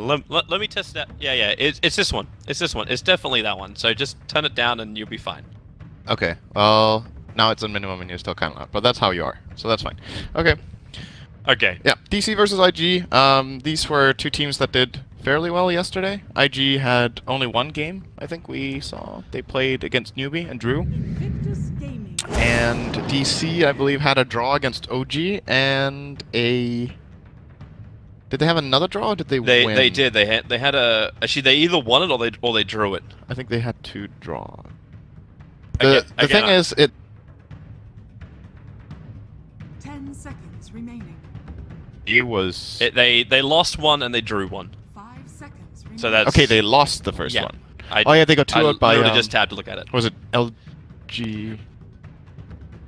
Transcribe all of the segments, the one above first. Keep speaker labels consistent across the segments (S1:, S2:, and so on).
S1: Let me test that. Yeah. It's this one. It's this one. It's definitely that one. So just turn it down and you'll be fine.
S2: Okay, well, now it's on minimum and you're still kind of loud, but that's how you are, so that's fine. Okay.
S1: Okay.
S2: Yeah, DC versus IG. These were two teams that did fairly well yesterday. IG had only one game, I think we saw. They played against Newbie and drew.
S3: Invictus Gaming.
S2: And DC, I believe, had a draw against OG and a... Did they have another draw or did they win?
S1: They did. They had a... Actually, they either won it or they drew it.
S2: I think they had two draws.
S1: Again,
S2: The thing is,
S3: 10 seconds remaining.
S2: it was...
S1: They lost one and they drew one.
S3: 5 seconds remaining.
S1: So that's...
S2: Okay, they lost the first
S1: Yeah.
S2: one. Oh yeah, they got two out by...
S1: I literally just tabbed to look at it.
S2: Was it LG...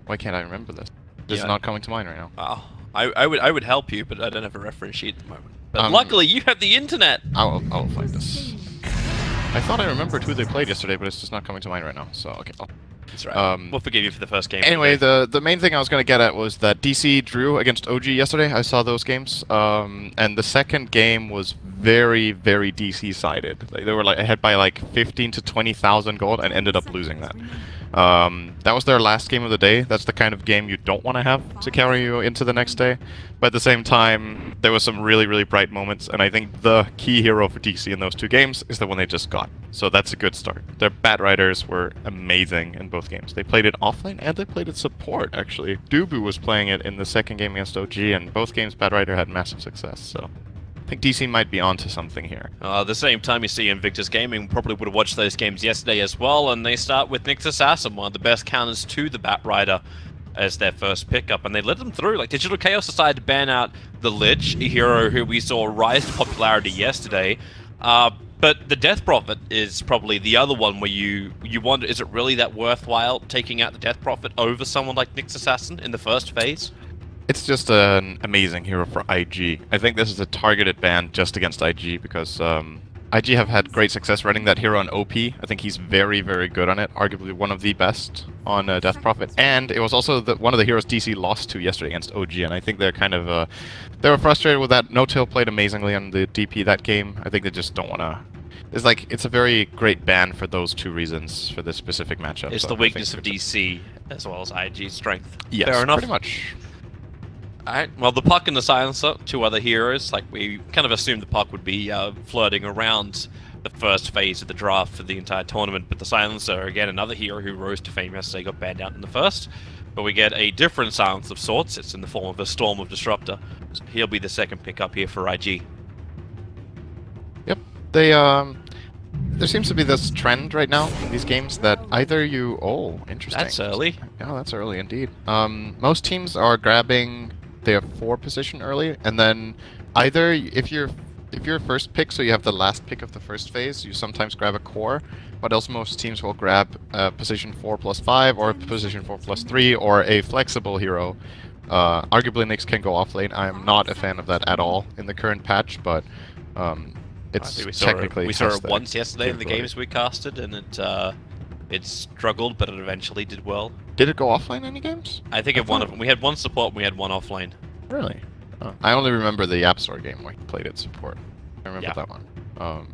S2: Why can't I remember this? This is
S1: Yeah.
S2: not coming to mind right now.
S1: Wow. I would help you, but I don't have a reference sheet at the moment. But luckily, you have the internet.
S2: I'll find this. I thought I remembered who they played yesterday, but it's just not coming to mind right now. So okay.
S1: That's right. We'll forgive you for the first game.
S2: Anyway, the main thing I was going to get at was that DC drew against OG yesterday. I saw those games, and the second game was very, very DC sided. They were like ahead by like 15 to 20,000 gold and ended up losing that. That was their last game of the day. That's the kind of game you don't want to have to carry you into the next day. But at the same time, there was some really, really bright moments, and I think the key hero for DC in those two games is the one they just got. So that's a good start. Their Bat Riders were amazing in both games. They played it offlane and they played it support, actually. Dubu was playing it in the second game against OG, and both games Bat Rider had massive success, so... I think DC might be onto something here.
S1: At the same time, you see Invictus Gaming probably would have watched those games yesterday as well, and they start with Nyx Assassin, one of the best counters to the Bat Rider, as their first pickup, and they let them through. Like, Digital Chaos decided to ban out the Lich, a hero who we saw rise to popularity yesterday. But the Death Prophet is probably the other one where you wonder, is it really that worthwhile taking out the Death Prophet over someone like Nyx Assassin in the first phase?
S2: It's just an amazing hero for IG. I think this is a targeted ban just against IG because IG have had great success running that hero on OP. I think he's very, very good on it. Arguably one of the best on Death Prophet. And it was also one of the heroes DC lost to yesterday against OG. And I think they're kind of... they were frustrated with that. No-Tail played amazingly on the DP that game. I think they just don't want to... It's a very great ban for those two reasons for this specific matchup.
S1: It's
S2: so
S1: the weakness of DC as well as IG's strength.
S2: Yes,
S1: fair enough.
S2: Pretty much.
S1: Alright, well, the Puck and the Silencer, two other heroes. Like, we kind of assumed the Puck would be flirting around the first phase of the draft for the entire tournament, but the Silencer, again, another hero who rose to fame yesterday, got banned out in the first. But we get a different Silence of sorts. It's in the form of a Storm of Disruptor. So he'll be the second pickup here for IG.
S2: Yep. There seems to be this trend right now in these games that either you... Oh, interesting.
S1: That's early.
S2: Yeah, that's early indeed. Most teams are grabbing their 4 position early, and then either if you're first pick, so you have the last pick of the first phase, you sometimes grab a core, but also most teams will grab position 4+5 or position 4+3 or a flexible hero. Arguably Nyx can go off lane. I am not a fan of that at all in the current patch, but it's technically...
S1: We saw it once yesterday in the games we casted, and it struggled, but it eventually did well.
S2: Did it go offline any games?
S1: I think one of them. We had one support and we had one offlane.
S2: Really? Oh. I only remember the App Store game where he played it support. I remember that one.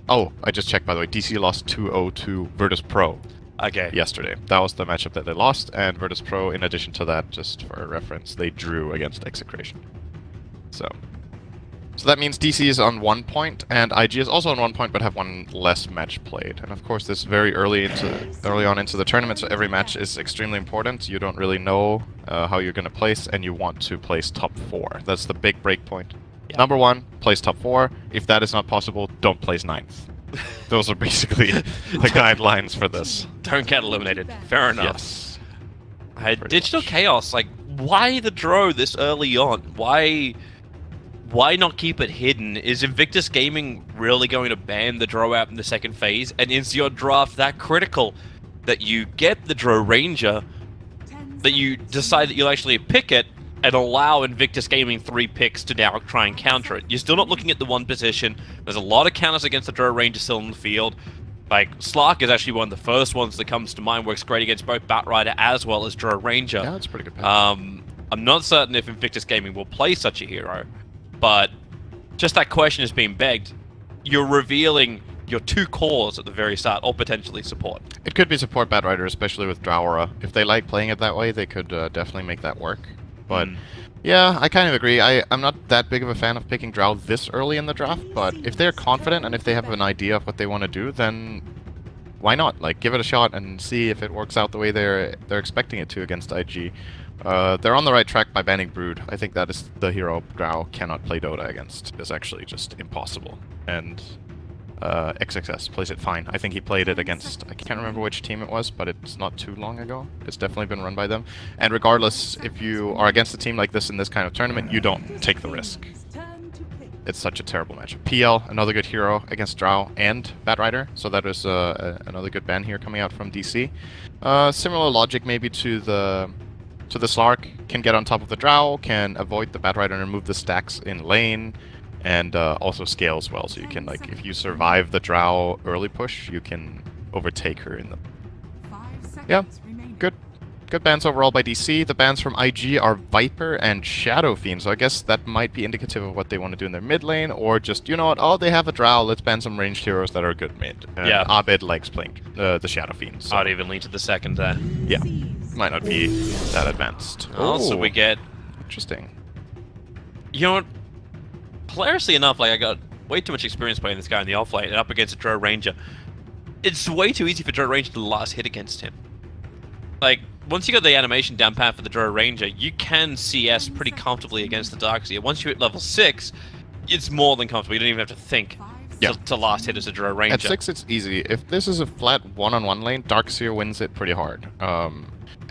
S2: Oh, I just checked, by the way. DC lost 2-0 to Virtus Pro yesterday. That was the matchup that they lost, and Virtus Pro, in addition to that, just for reference, they drew against Execration. So that means DC is on 1 point, and IG is also on 1 point, but have one less match played. And of course, this is very early on into the tournament, so every match is extremely important. You don't really know how you're going to place, and you want to place top 4. That's the big break point. Yeah. Number 1, place top 4. If that is not possible, don't place 9th. Those are basically the guidelines for this.
S1: Don't get eliminated. Fair enough.
S2: Yes.
S1: Digital Chaos, like, why the draw this early on? Why not keep it hidden? Is Invictus Gaming really going to ban the draw out in the second phase? And is your draft that critical that you get the draw ranger, that you decide that you'll actually pick it and allow Invictus Gaming 3 picks to now try and counter it? You're still not looking at the one position. There's a lot of counters against the draw ranger still in the field. Like, Slark is actually one of the first ones that comes to mind. Works great against both Bat Rider as well as draw ranger.
S2: Yeah, that's a pretty good pick.
S1: I'm not certain if Invictus Gaming will play such a hero. But just that question is being begged. You're revealing your 2 cores at the very start, or potentially support.
S2: It could be support Batrider, especially with Drowra. If they like playing it that way, they could definitely make that work. But yeah, I kind of agree. I'm not that big of a fan of picking Drow this early in the draft, but if they're confident and if they have an idea of what they want to do, then why not? Like, give it a shot and see if it works out the way they're expecting it to against IG. They're on the right track by banning Brood. I think that is the hero Drow cannot play Dota against. It's actually just impossible. And XXS plays it fine. I think he played it against, I can't remember which team it was, but it's not too long ago. It's definitely been run by them. And regardless, if you are against a team like this in this kind of tournament, you don't take the risk. It's such a terrible matchup. PL, another good hero against Drow and Batrider, so that is another good ban here coming out from DC. Similar logic maybe to the Slark. Can get on top of the Drow, can avoid the Batrider and remove the stacks in lane, and also scales well, so you can, like, if you survive the Drow early push, you can overtake her in the... Yeah, good bans overall by DC. The bans from IG are Viper and Shadow Fiend, so I guess that might be indicative of what they want to do in their mid lane, or just, you know what, oh, they have a Drow, let's ban some ranged heroes that are good mid. And
S1: yeah.
S2: Abed likes playing the Shadow Fiend. So.
S1: I'd even lean to the second there.
S2: Yeah, might not be that advanced.
S1: Also, we get...
S2: Interesting.
S1: You know what? Hilariously enough, like, I got way too much experience playing this guy in the offlane and up against a Drow Ranger. It's way too easy for Drow Ranger to last hit against him. Like, once you got the animation down pat for the Drow Ranger, you can CS pretty comfortably against the Darkseer. Once you hit level 6, it's more than comfortable. You don't even have to think to last hit as a Drow Ranger.
S2: At 6, it's easy. If this is a flat one-on-one lane, Darkseer wins it pretty hard.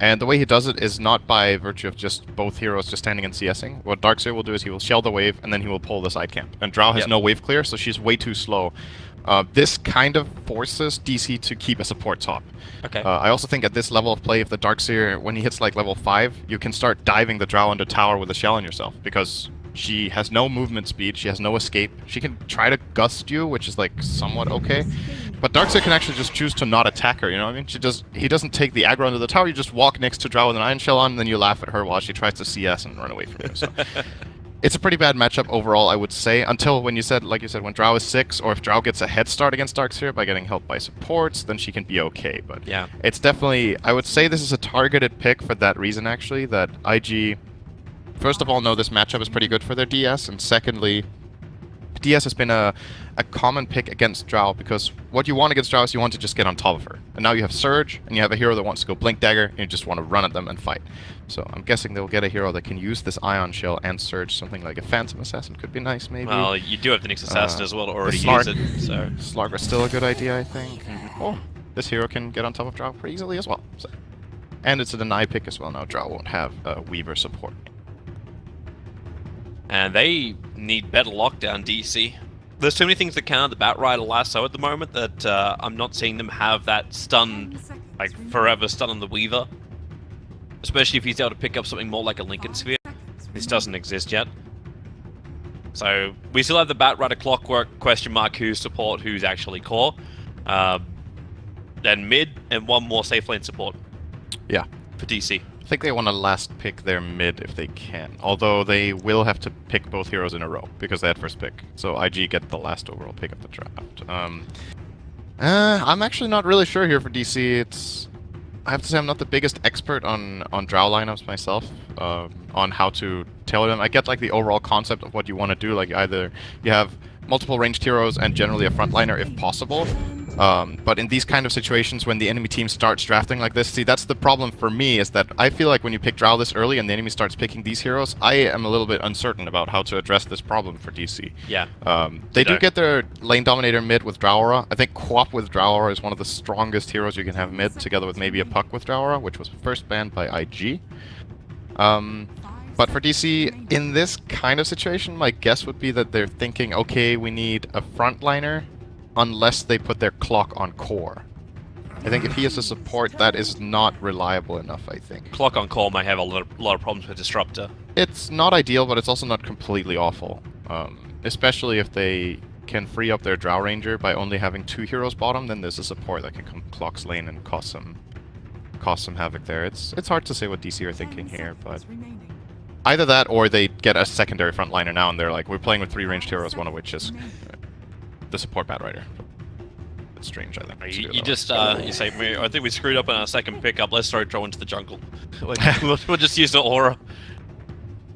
S2: And the way he does it is not by virtue of just both heroes just standing and CSing. What Darkseer will do is he will shell the wave, and then he will pull the side camp. And Drow has no wave clear, so she's way too slow. This kind of forces DC to keep a support top.
S1: Okay.
S2: I also think at this level of play, if the Darkseer, when he hits like level 5, you can start diving the Drow under tower with a shell on yourself, because she has no movement speed, she has no escape. She can try to gust you, which is like somewhat okay. But Darkseer can actually just choose to not attack her, you know what I mean? He doesn't take the aggro under the tower, you just walk next to Drow with an Iron Shell on, and then you laugh at her while she tries to CS and run away from you. So it's a pretty bad matchup overall, I would say, until when you said, like you said, when Drow is 6, or if Drow gets a head start against Darkseer by getting helped by supports, then she can be okay. But
S1: yeah, it's
S2: definitely, I would say this is a targeted pick for that reason, actually, that IG, first of all, know this matchup is pretty good for their DS, and secondly, DS has been a common pick against Drow, because what you want against Drow is you want to just get on top of her. And now you have Surge, and you have a hero that wants to go Blink Dagger, and you just want to run at them and fight. So I'm guessing they'll get a hero that can use this Ion Shell and Surge. Something like a Phantom Assassin could be nice, maybe.
S1: Well, you do have the Nyx Assassin as well to already use it, so...
S2: Slark is still a good idea, I think. Oh, this hero can get on top of Drow pretty easily as well. So. And it's a deny pick as well now. Drow won't have Weaver support.
S1: And they need better lockdown, DC. There's so many things that counter the Batrider lasso at the moment that I'm not seeing them have that stun, like forever stun on the Weaver. Especially if he's able to pick up something more like a Lincoln Sphere. This doesn't exist yet. So we still have the Batrider Clockwork question mark who's support, who's actually core. Then mid and one more safe lane support.
S2: Yeah.
S1: For DC.
S2: I think they want to last pick their mid if they can. Although they will have to pick both heroes in a row because they had first pick. So IG get the last overall pick of the draft. I'm actually not really sure here for DC. I have to say I'm not the biggest expert on Drow lineups myself. On how to tailor them. I get like the overall concept of what you want to do. Like either you have multiple ranged heroes and generally a frontliner if possible. But in these kind of situations, when the enemy team starts drafting like this, see, that's the problem for me, is that I feel like when you pick Drow this early and the enemy starts picking these heroes, I am a little bit uncertain about how to address this problem for DC.
S1: Yeah.
S2: They do get their lane dominator mid with Drowra. I think Quap with Drowra is one of the strongest heroes you can have mid, together with maybe a Puck with Drowra, which was first banned by IG. But for DC, in this kind of situation, my guess would be that they're thinking, okay, we need a frontliner, unless they put their clock on core. I think if he is a support, that is not reliable enough, I think.
S1: Clock on core might have a lot of problems with Disruptor.
S2: It's not ideal, but it's also not completely awful. Especially if they can free up their Drow Ranger by only having 2 heroes bottom, then there's a support that can come Clock's lane and cause some havoc there. It's hard to say what DC are thinking here, but Either that, or they get a secondary frontliner now, and they're like, we're playing with 3 ranged heroes, one of which is the support Batrider. It's strange, I think.
S1: You just you say, I think we screwed up on our second pickup. Let's throw Drow into the jungle. Like, we'll just use the aura.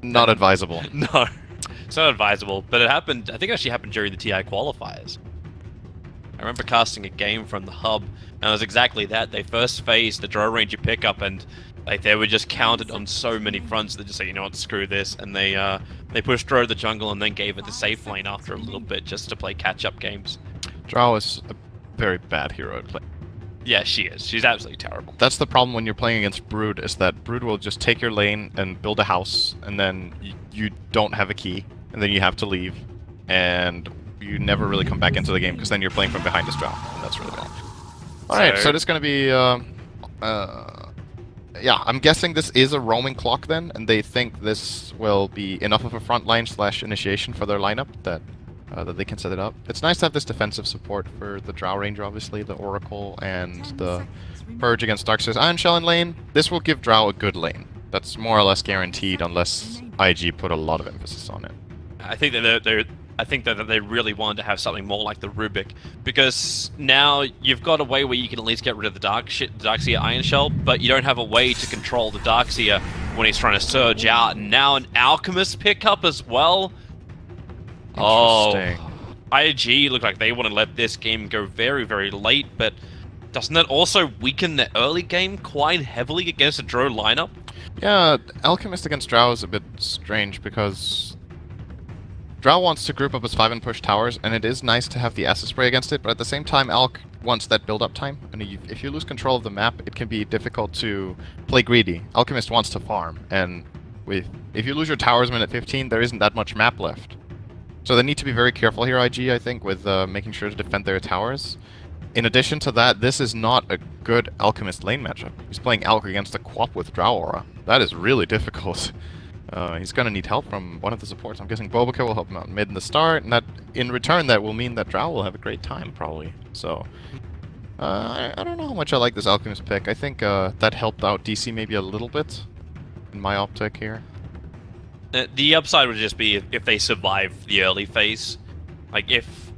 S2: Not advisable.
S1: No, it's not advisable. But it happened. I think it actually happened during the TI qualifiers. I remember casting a game from the hub, and it was exactly that. They first phased the Drow Ranger pickup, and like they were just counted on so many fronts. They just say, you know what, screw this, and they pushed Drow to the jungle and then gave it the safe lane after a little bit just to play catch-up games.
S2: Drow is a very bad hero to play.
S1: Yeah, she is. She's absolutely terrible.
S2: That's the problem when you're playing against Brood, is that Brood will just take your lane and build a house, and then you don't have a key, and then you have to leave, and you never really come back into the game, because then you're playing from behind as Drow, and that's really bad. Alright, so this is going to be... yeah, I'm guessing this is a roaming clock then, and they think this will be enough of a front line / initiation for their lineup that they can set it up. It's nice to have this defensive support for the Drow Ranger, obviously, the Oracle, and the Purge against Darkseer's Iron Shell in lane. This will give Drow a good lane. That's more or less guaranteed, unless IG put a lot of emphasis on it.
S1: I think that I think that they really wanted to have something more like the Rubik, because now you've got a way where you can at least get rid of the Darkseer Iron Shell, but you don't have a way to control the Darkseer when he's trying to surge out. And now an Alchemist pickup as well. Oh, IG look like they want to let this game go very, very late, but doesn't that also weaken the early game quite heavily against a Drow lineup?
S2: Yeah, Alchemist against Drow is a bit strange, because Drow wants to group up as 5 and push towers, and it is nice to have the acid spray against it, but at the same time, Alch wants that build-up time, and if you lose control of the map, it can be difficult to play greedy. Alchemist wants to farm, and if you lose your towers minute 15, there isn't that much map left. So they need to be very careful here, IG, I think, with making sure to defend their towers. In addition to that, this is not a good Alchemist lane matchup. He's playing Alch against a Quap with Drow Aura. That is really difficult. He's going to need help from one of the supports. I'm guessing Bo2 will help him out mid in the start, and that in return that will mean that Drow will have a great time, probably. So, I don't know how much I like this Alchemist pick. I think that helped out DC maybe a little bit, in my optic here.
S1: The upside would just be if they survive the early phase. Like, if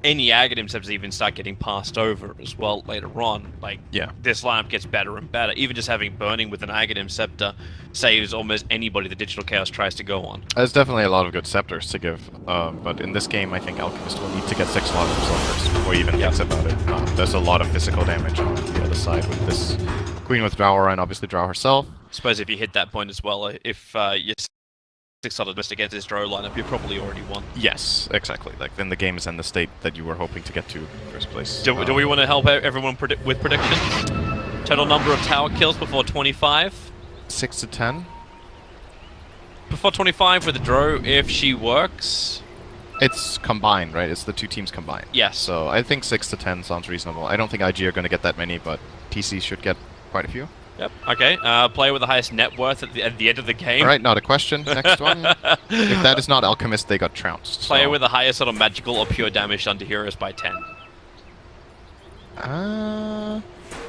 S1: any Aghanim Scepters even start getting passed over as well later on, this lineup gets better and better. Even just having Burning with an Aghanim Scepter saves almost anybody the Digital Chaos tries to go on.
S2: There's definitely a lot of good Scepters to give, but in this game I think Alchemist will need to get 6 Lock himself first before he even thinks about it. There's a lot of physical damage on the other side with this Queen with Drow Aura and obviously Drow herself.
S1: I suppose if you hit that point as well, if you're 6-solid mist against this Drow lineup, you probably already won.
S2: Yes, exactly. Like, then the game is in the state that you were hoping to get to in the first place.
S1: Do we want to help everyone with predictions? Total number of tower kills before 25?
S2: 6 to 10.
S1: Before 25 with the Drow, if she works.
S2: It's combined, right? It's the 2 teams combined.
S1: Yes.
S2: So I think 6 to 10 sounds reasonable. I don't think IG are going to get that many, but TC should get quite a few.
S1: Yep. Okay. Player with the highest net worth at the end of the game.
S2: All right, not a question. Next one. If that is not Alchemist, they got trounced.
S1: Player with the highest sort of magical or pure damage done to heroes by 10.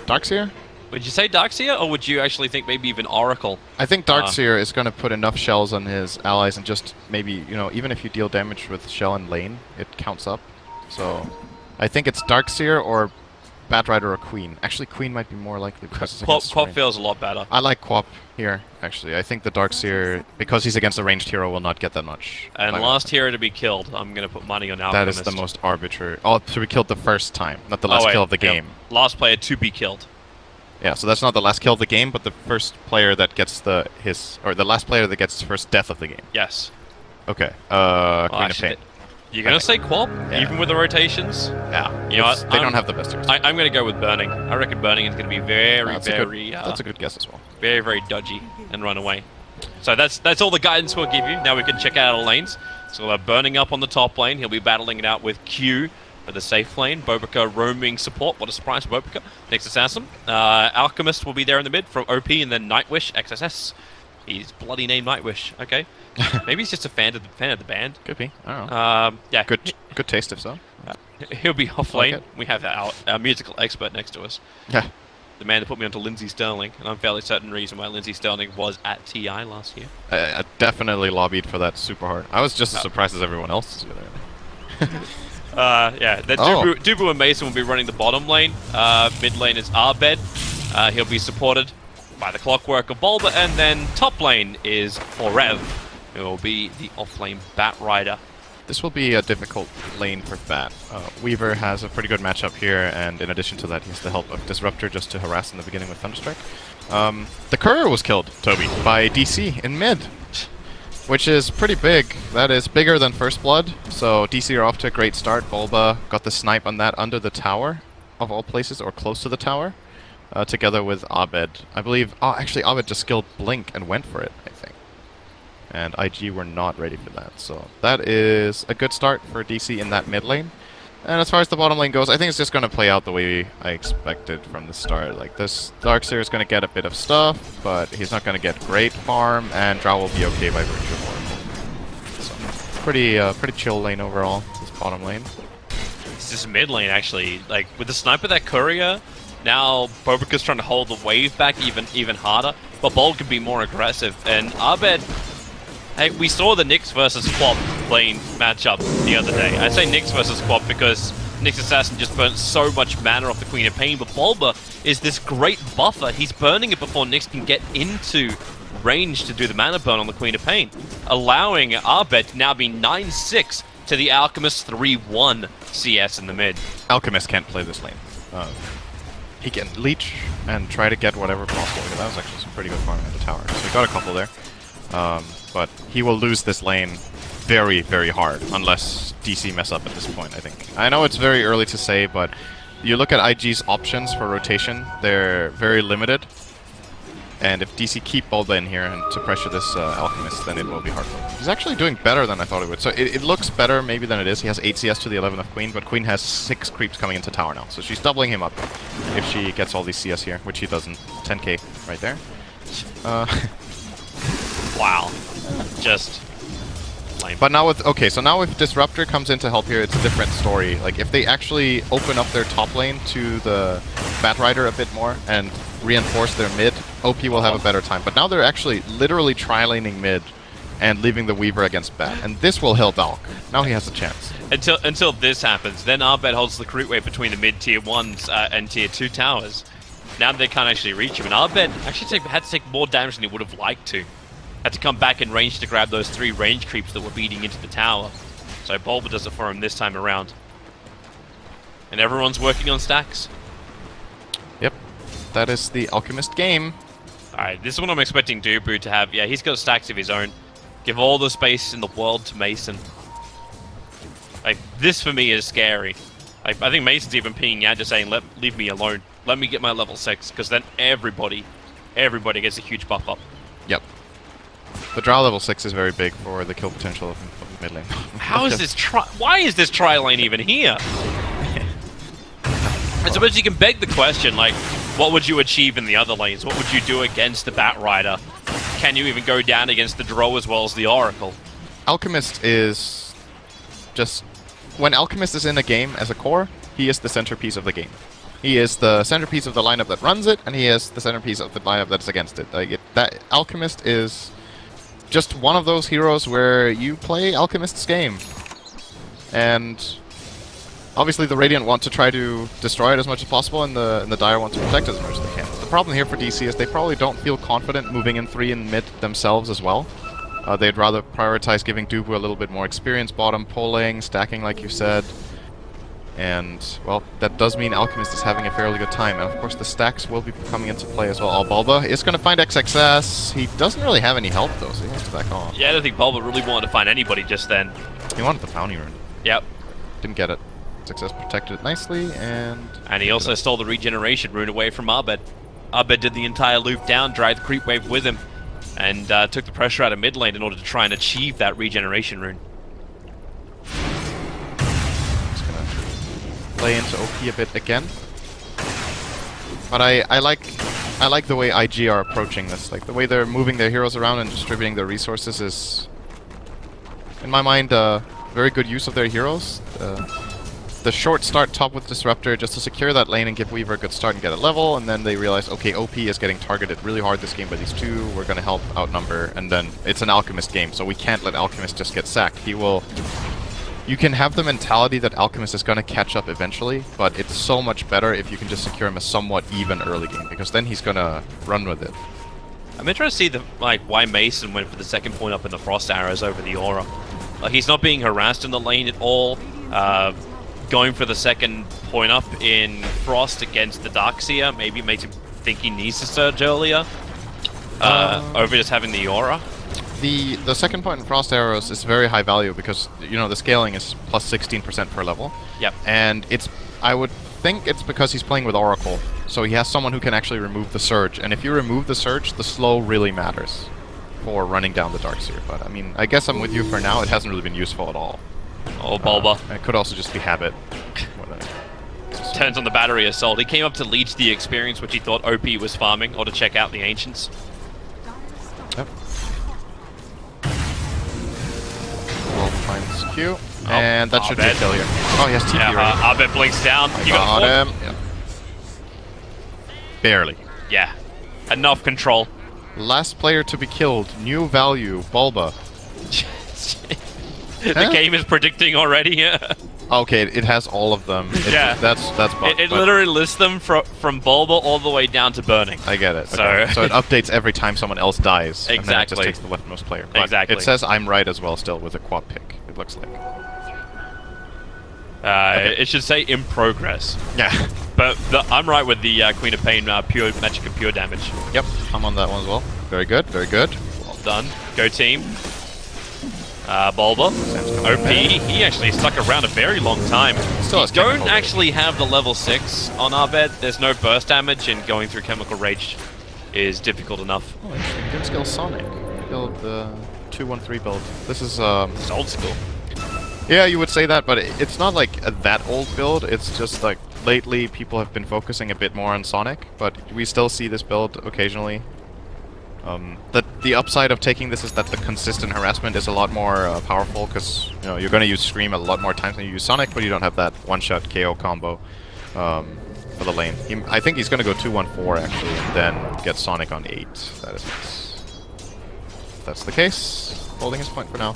S2: Darkseer?
S1: Would you say Darkseer, or would you actually think maybe even Oracle?
S2: I think Darkseer is going to put enough shells on his allies and just maybe, you know, even if you deal damage with shell and lane, it counts up. So I think it's Darkseer or Batrider or Queen. Actually, Queen might be more likely because
S1: Quap feels a lot better.
S2: I like Quap here, actually. I think the Darkseer, because he's against a ranged hero, will not get that much.
S1: And last hero to be killed, I'm going to put money on Alchemist.
S2: That is the most arbitrary. Oh, to be killed the first time, not the last kill of the game.
S1: Last player to be killed.
S2: Yeah, so that's not the last kill of the game, but the first player that gets the last player that gets his first death of the game.
S1: Yes.
S2: Okay. Queen of Pain.
S1: You're gonna say Quap, even with the rotations?
S2: Yeah.
S1: You know what?
S2: They don't have the best heroes.
S1: I'm gonna go with Burning. I reckon Burning is gonna be that's
S2: a good guess as well.
S1: Very, very dodgy and run away. So that's all the guidance we'll give you. Now we can check out our lanes. So we'll have Burning up on the top lane. He'll be battling it out with Q for the safe lane. Bo2 roaming support. What a surprise for Bo2. Next Assassin. Alchemist will be there in the mid from OP, and then Nightwish, XSS. He's bloody named Nightwish. Okay. Maybe he's just a fan of the band.
S2: Could be. I don't know.
S1: Yeah.
S2: Good taste if so.
S1: He'll be off lane.
S2: Like
S1: we have our musical expert next to us.
S2: Yeah.
S1: the man that put me onto Lindsay Sterling, and I'm fairly certain reason why Lindsay Sterling was at TI last year.
S2: I definitely lobbied for that super hard. I was just as surprised as everyone else.
S1: Yeah, then Dubu and Mason will be running the bottom lane. Mid lane is Arbed. He'll be supported by the Clockwork of Bulba, and then top lane is Forev, who will be the off-lane Bat Rider.
S2: This will be a difficult lane for Bat. Weaver has a pretty good matchup here, and in addition to that, he has the help of Disruptor just to harass in the beginning with Thunderstrike. The Courier was killed, Toby, by DC in mid, which is pretty big. That is bigger than First Blood, so DC are off to a great start. Bulba got the snipe on that under the tower, of all places, or close to the tower, together with Abed. I believe, actually Abed just skilled Blink and went for it, I think. And IG were not ready for that, so that is a good start for DC in that mid lane. And as far as the bottom lane goes, I think it's just going to play out the way I expected from the start. Like, this Darkseer is going to get a bit of stuff, but he's not going to get great farm, and Drow will be okay by virtue of Oracle. So, pretty chill lane overall, this bottom lane.
S1: It's this mid lane, actually. Like, with the sniper that Courier, now Bobrika's trying to hold the wave back even harder, but Bold can be more aggressive, and Abed... Hey, we saw the Nyx versus Quap lane matchup the other day. I say Nyx versus Quap because Nyx Assassin just burnt so much mana off the Queen of Pain, but Bulba is this great buffer. He's burning it before Nyx can get into range to do the mana burn on the Queen of Pain, allowing Arbet to now be 9-6 to the Alchemist 3-1 CS in the mid.
S2: Alchemist can't play this lane. He can leech and try to get whatever possible. That was actually some pretty good farming at the tower. So we got a couple there. But he will lose this lane very, very hard unless DC mess up at this point, I think. I know it's very early to say, but you look at IG's options for rotation, they're very limited. And if DC keep Bulba in here and to pressure this Alchemist, then it will be hard for him. He's actually doing better than I thought he would. So it looks better maybe than it is. He has 8 CS to the 11 of Queen, but Queen has 6 creeps coming into tower now. So she's doubling him up if she gets all these CS here, which she doesn't. 10k right there.
S1: Wow. Just lame.
S2: But now with, okay, so now if Disruptor comes in to help here, it's a different story. Like, if they actually open up their top lane to the Bat Rider a bit more and reinforce their mid, OP will have a better time. But now they're actually literally tri-laning mid and leaving the Weaver against Bat. And this will help Valk. Now he has a chance.
S1: Until this happens, then Arbet holds the creep wave between the mid tier 1s and tier 2 towers. Now they can't actually reach him, and Arbet actually had to take more damage than he would have liked to. Had to come back in range to grab those 3 range creeps that were beating into the tower. So Bulba does it for him this time around. And everyone's working on stacks.
S2: Yep. That is the Alchemist game.
S1: Alright, this is what I'm expecting Dubu to have. Yeah, he's got stacks of his own. Give all the space in the world to Mason. Like, this for me is scary. Like, I think Mason's even peeing out, just saying, leave me alone. Let me get my level 6, because then everybody gets a huge buff up.
S2: Yep. The Drow level 6 is very big for the kill potential of mid lane.
S1: How is this why is this tri-lane even here? I suppose you can beg the question, like, what would you achieve in the other lanes? What would you do against the Bat Rider? Can you even go down against the Drow as well as the Oracle?
S2: Alchemist is just... When Alchemist is in a game as a core, he is the centerpiece of the game. He is the centerpiece of the lineup that runs it, and he is the centerpiece of the lineup that's against it. Like, that Alchemist is just one of those heroes where you play Alchemist's game. And obviously the Radiant want to try to destroy it as much as possible, and the Dire want to protect it as much as they can. The problem here for DC is they probably don't feel confident moving in 3 in mid themselves as well. They'd rather prioritize giving Dubu a little bit more experience bottom, pulling, stacking like you said. And, well, that does mean Alchemist is having a fairly good time. And, of course, the stacks will be coming into play as well. Bulba is going to find XXS. He doesn't really have any help, though, so he has to back off.
S1: Yeah, I don't think Bulba really wanted to find anybody just then.
S2: He wanted the bounty rune.
S1: Yep.
S2: Didn't get it. XXS protected it nicely, and...
S1: And he also stole the regeneration rune away from Abed. Abed did the entire loop down, dragged the creep wave with him, and took the pressure out of mid lane in order to try and achieve that regeneration rune.
S2: Play into OP a bit again. But I like the way IG are approaching this. Like, the way they're moving their heroes around and distributing their resources is, in my mind, very good use of their heroes. the short start top with Disruptor just to secure that lane and give Weaver a good start and get a level, and then they realize, okay, OP is getting targeted really hard this game by these two, we're gonna help outnumber, and then it's an Alchemist game, so we can't let Alchemist just get sacked. He will... You can have the mentality that Alchemist is gonna catch up eventually, but it's so much better if you can just secure him a somewhat even early game, because then he's gonna run with it.
S1: I'm interested to see why Mason went for the second point up in the Frost Arrows over the Aura. Like, he's not being harassed in the lane at all. Going for the second point up in Frost against the Darkseer maybe makes him think he needs to surge earlier. Over just having the Aura.
S2: The second point in Frost Arrows is very high value because, you know, the scaling is plus 16% per level.
S1: Yep.
S2: And I would think it's because he's playing with Oracle. So he has someone who can actually remove the surge. And if you remove the surge, the slow really matters for running down the Darkseer. But I mean, I guess I'm with you for now. It hasn't really been useful at all.
S1: Oh, Bulba.
S2: It could also just be habit.
S1: Turns on the battery assault. He came up to leech the experience which he thought OP was farming, or to check out the Ancients.
S2: Yep. Well, finds Q. And that should be a kill here. Oh, he has TP already.
S1: Abed blinks down. You
S2: got him. Yep. Barely.
S1: Yeah. Enough control.
S2: Last player to be killed. New value. Bulba.
S1: The game is predicting already. Yeah.
S2: Okay, it has all of them.
S1: Yeah.
S2: That's bugged,
S1: it literally lists them from Bulba all the way down to burning.
S2: I get it. Okay. So it updates every time someone else dies.
S1: Exactly.
S2: And then it just takes the leftmost player. But
S1: exactly.
S2: It says I'm right as well still with a quad pick, it looks like.
S1: Okay. It should say in progress.
S2: Yeah.
S1: But I'm right with the Queen of Pain pure magic and pure damage.
S2: Yep, I'm on that one as well. Very good, very good.
S1: Well done. Go team. Bulba. OP. He actually stuck around a very long time.
S2: Still
S1: You don't actually have the level 6 on Abed. There's no burst damage, and going through Chemical Rage is difficult enough.
S2: Oh, interesting. Dim skill Sonic. Build the 2-1-3 build. This is
S1: It's old school.
S2: Yeah, you would say that, but it's not like that old build. It's just like lately people have been focusing a bit more on Sonic, but we still see this build occasionally. The upside of taking this is that the consistent harassment is a lot more powerful because you know you're going to use Scream a lot more times than you use Sonic, but you don't have that one-shot KO combo for the lane. I think he's going to go 2-1-4 actually, and then get Sonic on 8. That's the case. Holding his point for now.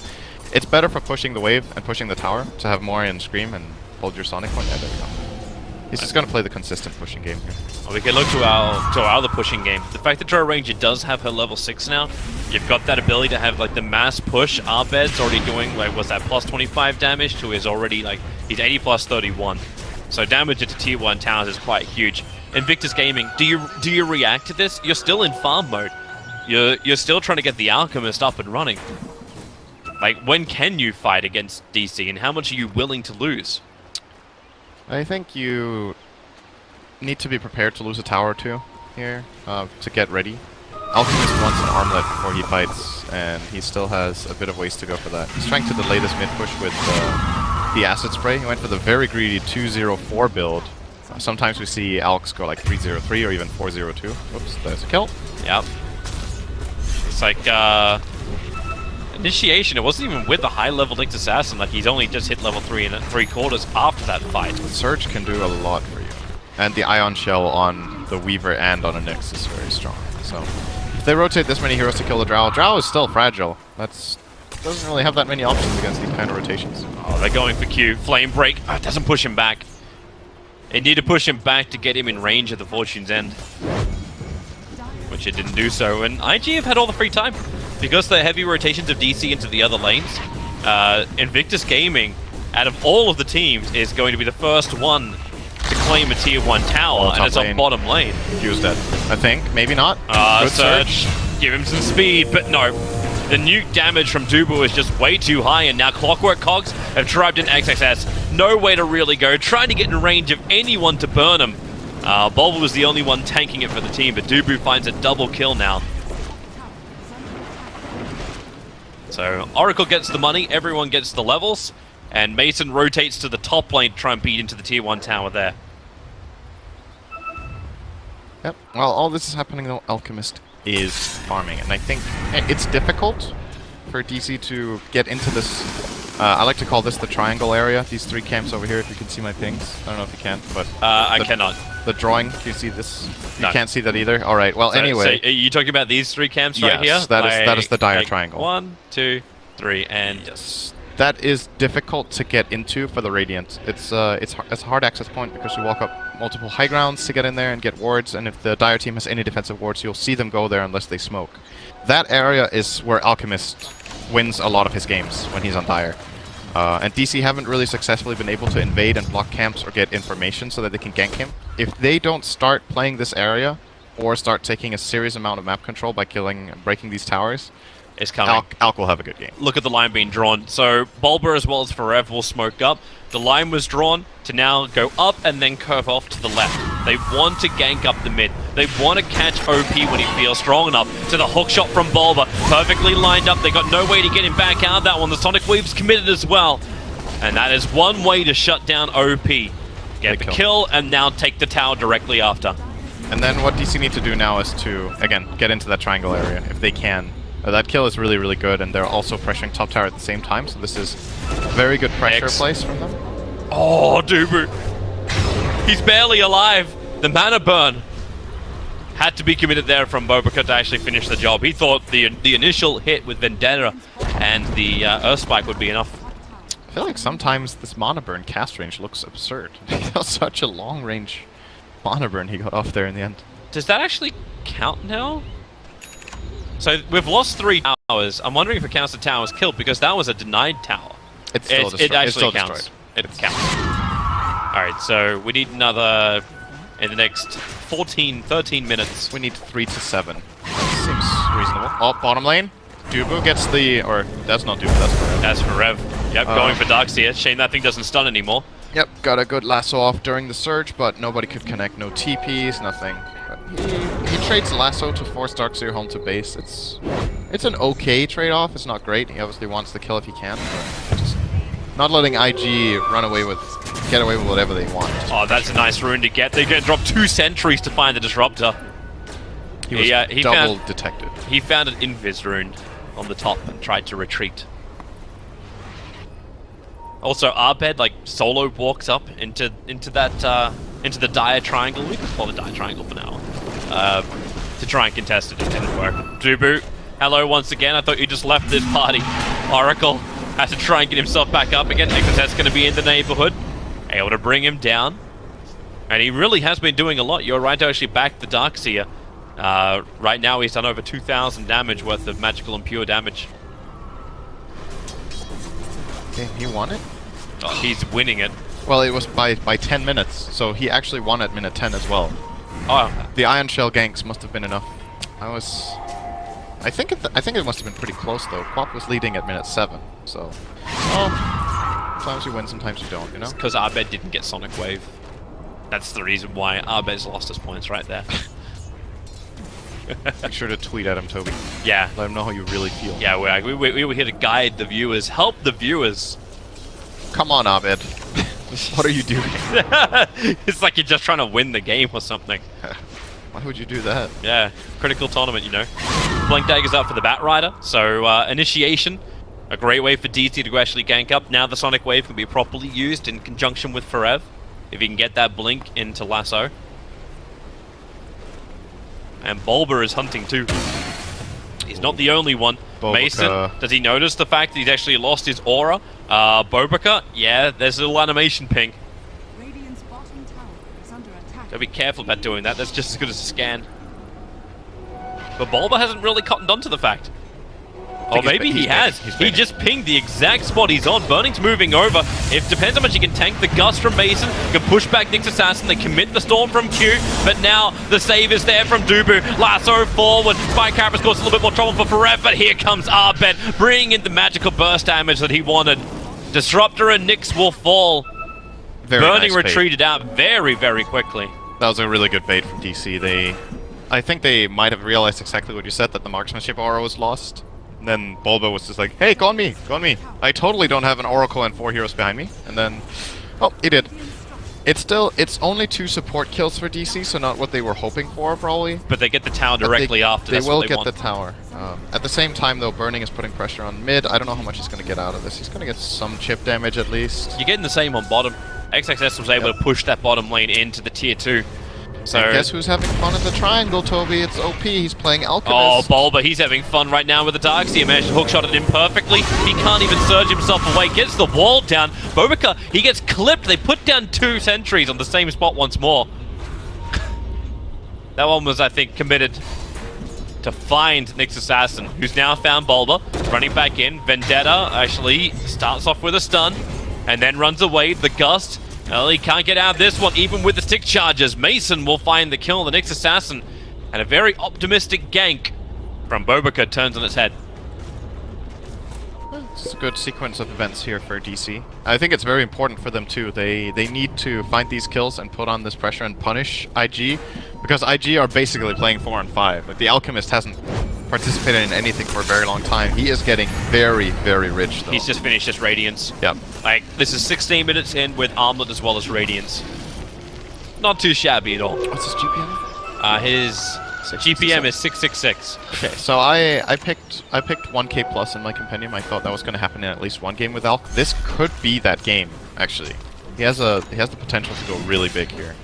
S2: It's better for pushing the wave and pushing the tower to have more in Scream and hold your Sonic point. Yeah, there we go. He's just going to play the consistent pushing game here.
S1: Well, we can look to our other pushing game. The fact that Draw Ranger does have her level 6 now, you've got that ability to have like the mass push. Abed's already doing like what's that, plus 25 damage to his already like he's 80 plus 31. So damage into tier 1 towers is quite huge. Invictus Gaming, do you react to this? You're still in farm mode. You're still trying to get the Alchemist up and running. Like, when can you fight against DC, and how much are you willing to lose?
S2: I think you need to be prepared to lose a tower or two here to get ready. Alchemist wants an armlet before he fights, and he still has a bit of ways to go for that. He's trying to delay this mid push with the acid spray. He went for the very greedy 2-0-4 build. Sometimes we see Alks go like 3-0-3 or even 4-0-2. Whoops, there's a kill.
S1: Yep. It's like, Initiation, it wasn't even with the high-level Linked Assassin, like he's only just hit level 3 and 3/4 after that fight.
S2: Surge can do a lot for you. And the Ion Shell on the Weaver and on a Nyx is very strong. So, if they rotate this many heroes to kill the Drow, Drow is still fragile. Doesn't really have that many options against these kind of rotations.
S1: Oh, they're going for Q. Flame Break. Oh, it doesn't push him back. It needed to push him back to get him in range of the Fortune's End. Which it didn't do so, and IG have had all the free time. Because the heavy rotations of DC into the other lanes, Invictus Gaming, out of all of the teams, is going to be the first one to claim a tier 1 tower, and it's on bottom lane.
S2: Use that. I think. Maybe not. Good
S1: Surge. Give him some speed, but no. The nuke damage from Dubu is just way too high, and now Clockwork Cogs have trapped in XXS. Nowhere to really go, trying to get in range of anyone to burn him. Bulba was the only one tanking it for the team, but Dubu finds a double kill now. So Oracle gets the money, everyone gets the levels, and Mason rotates to the top lane to try and beat into the tier 1 tower there.
S2: Yep. While all this is happening though, Alchemist is farming, and I think it's difficult for DC to get into this I like to call this the triangle area. These 3 camps over here, if you can see my pings. I don't know if you can, but...
S1: I cannot.
S2: The drawing, do you see this? You
S1: No.
S2: can't see that either? Alright, well, anyway.
S1: So are you talking about these 3 camps right here?
S2: Yes, that is the dire triangle.
S1: 1, 2, 3, and...
S2: Yes. That is difficult to get into for the Radiant. It's a hard access point because you walk up multiple high grounds to get in there and get wards, and if the Dire team has any defensive wards, you'll see them go there unless they smoke. That area is where Alchemist wins a lot of his games when he's on Dire. And DC haven't really successfully been able to invade and block camps or get information so that they can gank him. If they don't start playing this area, or start taking a serious amount of map control by killing and breaking these towers,
S1: It's coming.
S2: Alk will have a good game.
S1: Look at the line being drawn. So Bulba as well as Forev will smoke up. The line was drawn to now go up and then curve off to the left. They want to gank up the mid. They want to catch OP when he feels strong enough. To the hook shot from Bulba. Perfectly lined up. They got no way to get him back out of that one. The Sonic Wave's committed as well. And that is one way to shut down OP. Get the kill and now take the tower directly after.
S2: And then what DC need to do now is to, again, get into that triangle area if they can. That kill is really, really good, and they're also pressuring top tower at the same time, so this is a very good pressure place from them.
S1: Oh, Dubu. He's barely alive. The mana burn had to be committed there from Bo2 to actually finish the job. He thought the initial hit with Vendetta and the Earth Spike would be enough.
S2: I feel like sometimes this mana burn cast range looks absurd. Such a long range mana burn he got off there in the end.
S1: Does that actually count now? So we've lost 3 towers. I'm wondering if it counts the towers killed, because that was a denied tower.
S2: It's still destroyed.
S1: It actually
S2: it's still
S1: counts. It counts. Alright, so we need another, in the next 13 minutes.
S2: We need 3 to 7. That seems reasonable. Oh, bottom lane. Dubu gets the, or that's not Dubu, that's Forev.
S1: That's Forev. Yep, going for Darkseer. Shame that thing doesn't stun anymore.
S2: Yep, got a good lasso off during the surge, but nobody could connect. No TPs, nothing. He trades lasso to force Darkseer home to base. It's an okay trade-off. It's not great. He obviously wants the kill if he can, but just not letting IG get away with whatever they want.
S1: Oh, that's a nice rune to get. They're going to drop 2 sentries to find the disruptor.
S2: He was double detected.
S1: He found an invis rune on the top and tried to retreat. Also, Arbed like solo walks up into the dire triangle. We can call it dire triangle for now. To try and contest it. It didn't work. Dubu, hello once again. I thought you just left this party. Oracle has to try and get himself back up again. Invictus going to be in the neighborhood. Able to bring him down. And he really has been doing a lot. You're right to actually back the Darkseer. Right now he's done over 2,000 damage worth of magical and pure damage.
S2: Okay, he won it?
S1: Oh, he's winning it.
S2: Well, it was by 10 minutes, so he actually won at minute 10 as well.
S1: Oh,
S2: the Iron Shell ganks must have been enough. I think it must have been pretty close though. Quap was leading at minute 7, so. Sometimes you win, sometimes you don't, you know?
S1: Because Arbed didn't get Sonic Wave. That's the reason why Arbed's lost his points right there.
S2: Make sure to tweet at him, Toby.
S1: Yeah.
S2: Let him know how you really feel.
S1: Yeah, we were here to guide the viewers, help the viewers.
S2: Come on, Abed. What are you doing?
S1: It's like you're just trying to win the game or something.
S2: Why would you do that?
S1: Yeah, critical tournament, you know. Blink Dagger's up for the Bat Rider, so initiation, a great way for DT to actually gank up. Now the Sonic Wave can be properly used in conjunction with Forev, if you can get that Blink into Lasso. And Bulba is hunting too. He's not the only one.
S2: Bo2.
S1: Mason, does he notice the fact that he's actually lost his aura? Bo2, yeah, there's a little animation ping.
S3: Radiant's bottom tower is under attack.
S1: Gotta be careful about doing that, that's just as good as a scan. But Bulba hasn't really cottoned on to the fact. Or maybe he has. He just pinged the exact spot he's on. Burning's moving over. It depends how much he can tank the Gust from Mason. Can push back Nyx Assassin. They commit the Storm from Q. But now the save is there from Dubu. Lasso forward. Spike Carapace causes a little bit more trouble for Forev. But here comes Arbed, bringing in the magical burst damage that he wanted. Disruptor and Nyx will fall. Burning
S2: nice
S1: retreated out very, very quickly.
S2: That was a really good bait from DC. I think they might have realized exactly what you said, that the marksmanship aura was lost. And then Bulba was just like, hey, go on me. I totally don't have an Oracle and 4 heroes behind me. And then, oh, he did. It's only 2 support kills for DC, so not what they were hoping for, probably.
S1: But they get the tower directly after.
S2: They
S1: That's
S2: will
S1: what they
S2: get
S1: want.
S2: the tower. At the same time, though, Burning is putting pressure on mid. I don't know how much he's going to get out of this. He's going to get some chip damage at least.
S1: You're getting the same on bottom. XXS was able to push that bottom lane into the tier 2. So
S2: and guess who's having fun in the triangle, Toby? It's OP. He's playing Alchemist.
S1: Oh, Bulba, he's having fun right now with the Darks. He managed to hookshot it in perfectly. He can't even surge himself away. Gets the wall down. Bo2, he gets clipped. They put down 2 sentries on the same spot once more. That one was, I think, committed to find Nyx Assassin, who's now found Bulba. Running back in. Vendetta actually starts off with a stun and then runs away. The Gust. Well, he can't get out of this one, even with the stick charges. Mason will find the kill on the Nyx Assassin. And a very optimistic gank from Bo2 turns on its head.
S2: It's a good sequence of events here for DC. I think it's very important for them too. They need to find these kills and put on this pressure and punish IG, because IG are basically playing 4 on 5. Like, the Alchemist hasn't participated in anything for a very long time. He is getting very, very rich though.
S1: He's just finished his Radiance.
S2: Yep.
S1: Like, this is 16 minutes in with Armlet as well as Radiance. Not too shabby at all.
S2: What's his GPM?
S1: His GPM is 666.
S2: Okay, so I picked 1k plus in my compendium. I thought that was going to happen in at least one game with Alk. This could be that game, actually. He has the potential to go really big here.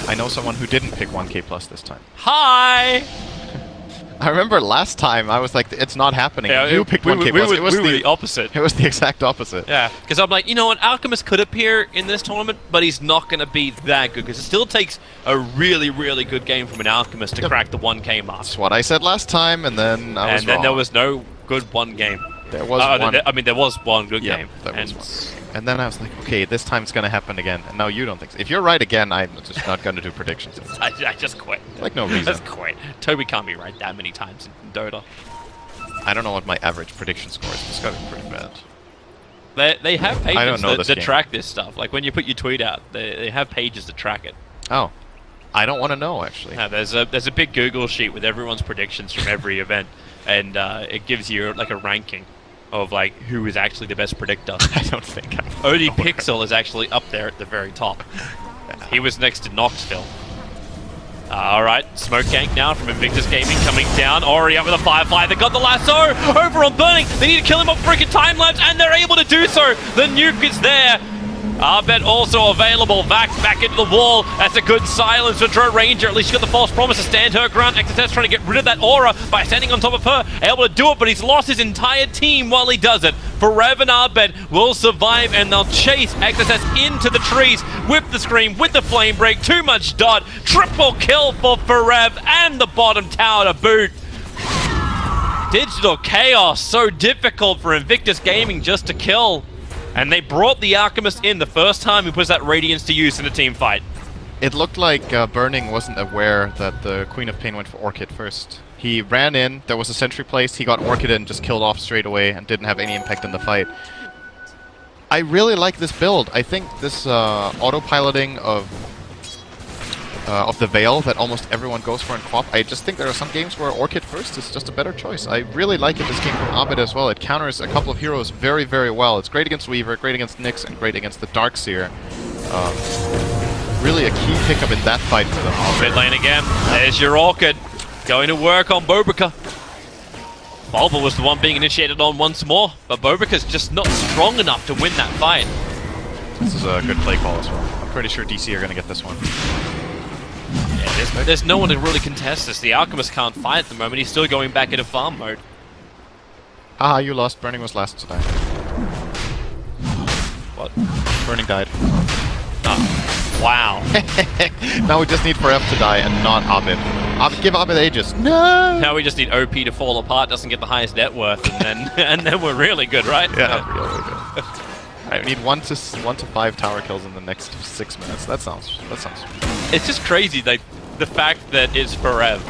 S2: I know someone who didn't pick 1k plus this time.
S1: Hi!
S2: I remember last time I was like, it's not happening.
S1: Yeah,
S2: You picked 1k plus.
S1: We were the opposite.
S2: It was the exact opposite.
S1: Yeah, because I'm like, you know what, Alchemist could appear in this tournament, but he's not going to be that good, because it still takes a really, really good game from an Alchemist to crack the 1k mark.
S2: That's what I said last time, and then I was wrong.
S1: There was no good one game.
S2: There was one.
S1: I mean, there was one good game.
S2: There was one. And then I was like, okay, this time it's going to happen again. And now you don't think so. If you're right again, I'm just not going to do predictions.
S1: I just quit.
S2: Like, no reason.
S1: Just quit. Toby can't be right that many times in Dota.
S2: I don't know what my average prediction score is. It's got to be pretty bad.
S1: They have pages that
S2: game.
S1: track this stuff. Like, when you put your tweet out, they have pages that track it.
S2: Oh. I don't want to know, actually.
S1: Yeah, there's a big Google sheet with everyone's predictions from every event, and it gives you like a ranking of like who is actually the best predictor.
S2: I don't think I
S1: OD Pixel is actually up there at the very top. He was next to Knoxville. Alright, smoke gank now from Invictus Gaming coming down. Ori up with a Firefly. They got the lasso over on Burning. They need to kill him off freaking time lapse, and they're able to do so. The nuke is there. Arbet also available. Vax back into the wall. That's a good silence for Dro Ranger. At least she got the false promise to stand her ground. XSS trying to get rid of that aura by standing on top of her. Able to do it, but he's lost his entire team while he does it. Forev and Arbet will survive, and they'll chase XSS into the trees with the Scream, with the Flame Break. Too much dot. Triple kill for Forev and the bottom tower to boot. Digital Chaos. So difficult for Invictus Gaming just to kill. And they brought the Alchemist in the first time he puts that Radiance to use in a team fight.
S2: It looked like Burning wasn't aware that the Queen of Pain went for Orchid first. He ran in, there was a sentry placed, he got Orchid and just killed off straight away and didn't have any impact in the fight. I really like this build. I think this autopiloting of the Veil that almost everyone goes for in co-op, I just think there are some games where Orchid first is just a better choice. I really like it. This came from Abed as well. It counters a couple of heroes very, very well. It's great against Weaver, great against Nyx, and great against the Darkseer. Really a key pickup in that fight for them.
S1: Mid lane again. There's your Orchid. Going to work on Bo2. Bulba was the one being initiated on once more, but Bo2's just not strong enough to win that fight.
S2: This is a good play call as well. I'm pretty sure DC are going to get this one.
S1: Yeah, there's no one to really contest this. The Alchemist can't fight at the moment. He's still going back into farm mode.
S2: Haha, you lost. Burning was last to die.
S1: What?
S2: Burning died.
S1: Oh, wow.
S2: Now we just need Forev to die and not Abed. Give Abed Aegis. No!
S1: Now we just need OP to fall apart, doesn't get the highest net worth, and then we're really good, right?
S2: Yeah, really good. I need 1 to 5 tower kills in the next 6 minutes. That sounds.
S1: It's just crazy, like the fact that it's Forev